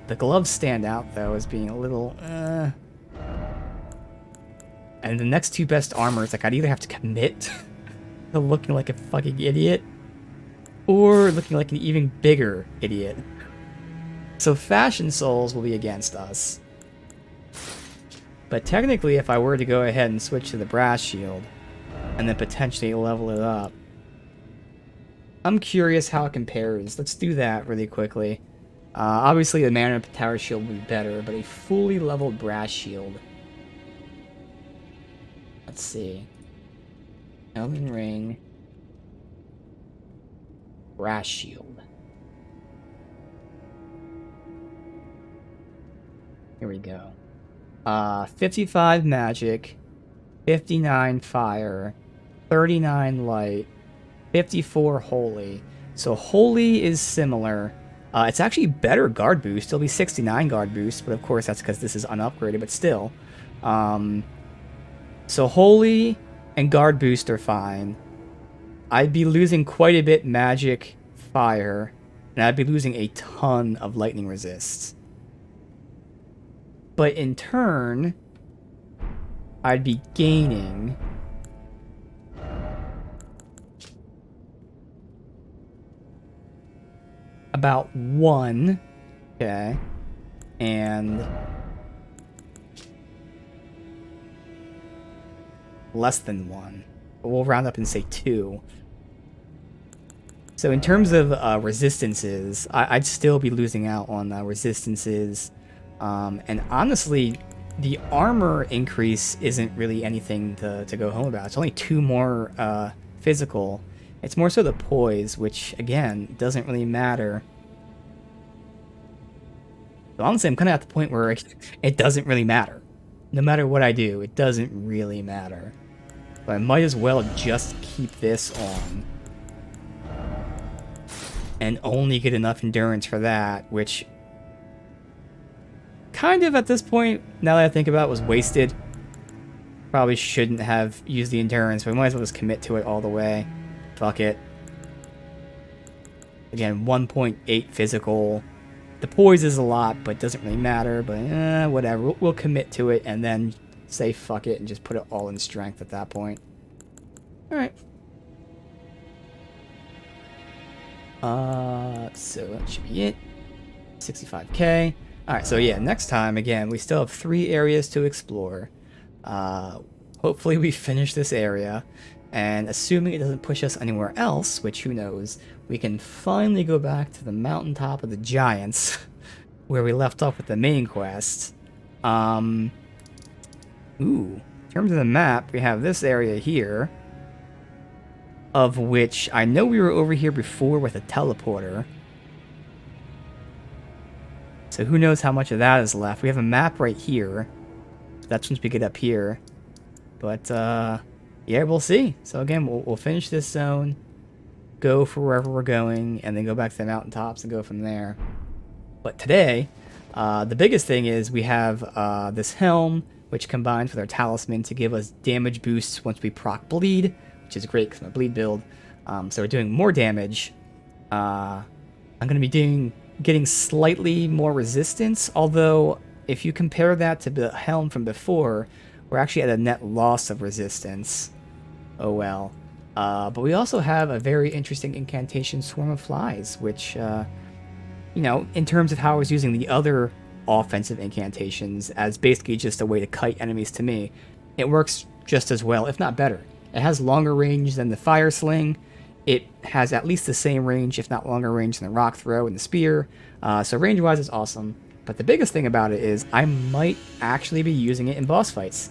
The gloves stand out, though, as being a little, And the next two best armors, like, I'd either have to commit to looking like a fucking idiot, or looking like an even bigger idiot. So Fashion Souls will be against us. But technically, if I were to go ahead and switch to the brass shield, and then potentially level it up, I'm curious how it compares. Let's do that really quickly. Obviously, the mana tower shield would be better, but a fully leveled brass shield. Let's see. Elden Ring. Brass shield. Here we go. 55 magic, 59 fire, 39 light, 54 holy. So holy is similar. It's actually better guard boost. It'll be 69 guard boost, but of course that's because this is unupgraded, but still. So holy and guard boost are fine. I'd be losing quite a bit magic, fire, and I'd be losing a ton of lightning resists. But in turn, I'd be gaining about 1, okay, and less than 1. But we'll round up and say 2. So in terms of resistances, I'd still be losing out on resistances. And honestly, the armor increase isn't really anything to go home about. It's only 2 more physical. It's more so the poise, which, again, doesn't really matter. So honestly, I'm kind of at the point where it doesn't really matter. No matter what I do, it doesn't really matter. But I might as well just keep this on. And only get enough endurance for that, which kind of at this point, now that I think about it, was wasted. Probably shouldn't have used the endurance, but we might as well just commit to it all the way. Fuck it. Again, 1.8 physical. The poise is a lot, but doesn't really matter. But whatever. We'll commit to it and then say fuck it and just put it all in strength at that point. Alright. So that should be it. 65k. Alright, so yeah, next time, again, we still have 3 areas to explore. Hopefully we finish this area, and assuming it doesn't push us anywhere else, which who knows, we can finally go back to the mountaintop of the giants, where we left off with the main quest. In terms of the map, we have this area here, of which I know we were over here before with a teleporter. So who knows how much of that is left. We have a map right here. That's once we get up here. But, yeah, we'll see. So again, we'll finish this zone, go for wherever we're going, and then go back to the mountaintops and go from there. But today, the biggest thing is we have this helm, which combines with our talisman to give us damage boosts once we proc bleed, which is great because I'm a bleed build. So we're doing more damage. I'm going to be doing getting slightly more resistance, although if you compare that to the helm from before, we're actually at a net loss of resistance. Oh well. But we also have a very interesting incantation, Swarm of Flies, which, you know, in terms of how I was using the other offensive incantations as basically just a way to kite enemies to me, it works just as well, if not better. It has longer range than the Fire Sling. It has at least the same range, if not longer range, than the Rock Throw and the Spear. So range-wise, it's awesome. But the biggest thing about it is I might actually be using it in boss fights.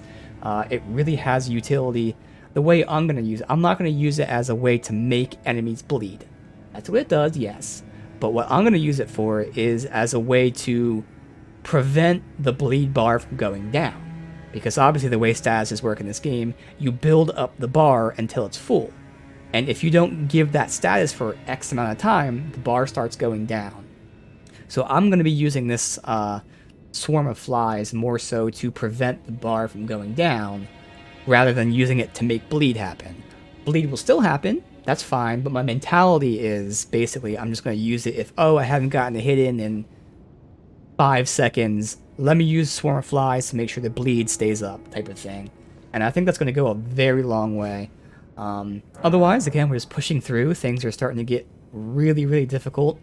It really has utility. The way I'm going to use it, I'm not going to use it as a way to make enemies bleed. That's what it does, yes. But what I'm going to use it for is as a way to prevent the bleed bar from going down. Because obviously the way statuses work in this game, you build up the bar until it's full. And if you don't give that status for X amount of time, the bar starts going down. So I'm going to be using this Swarm of Flies more so to prevent the bar from going down, rather than using it to make bleed happen. Bleed will still happen, that's fine, but my mentality is basically I'm just going to use it if, oh, I haven't gotten a hit in 5 seconds, let me use Swarm of Flies to make sure the bleed stays up, type of thing. And I think that's going to go a very long way. Otherwise, again, we're just pushing through. Things are starting to get really, really difficult.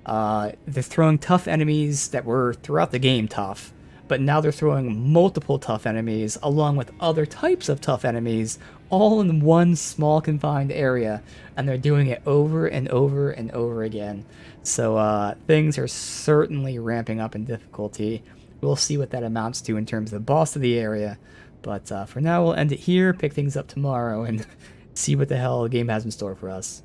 They're throwing tough enemies that were throughout the game tough, but now they're throwing multiple tough enemies along with other types of tough enemies all in one small confined area, and they're doing it over and over and over again. So things are certainly ramping up in difficulty. We'll see what that amounts to in terms of the boss of the area, but for now we'll end it here, pick things up tomorrow, and see what the hell the game has in store for us.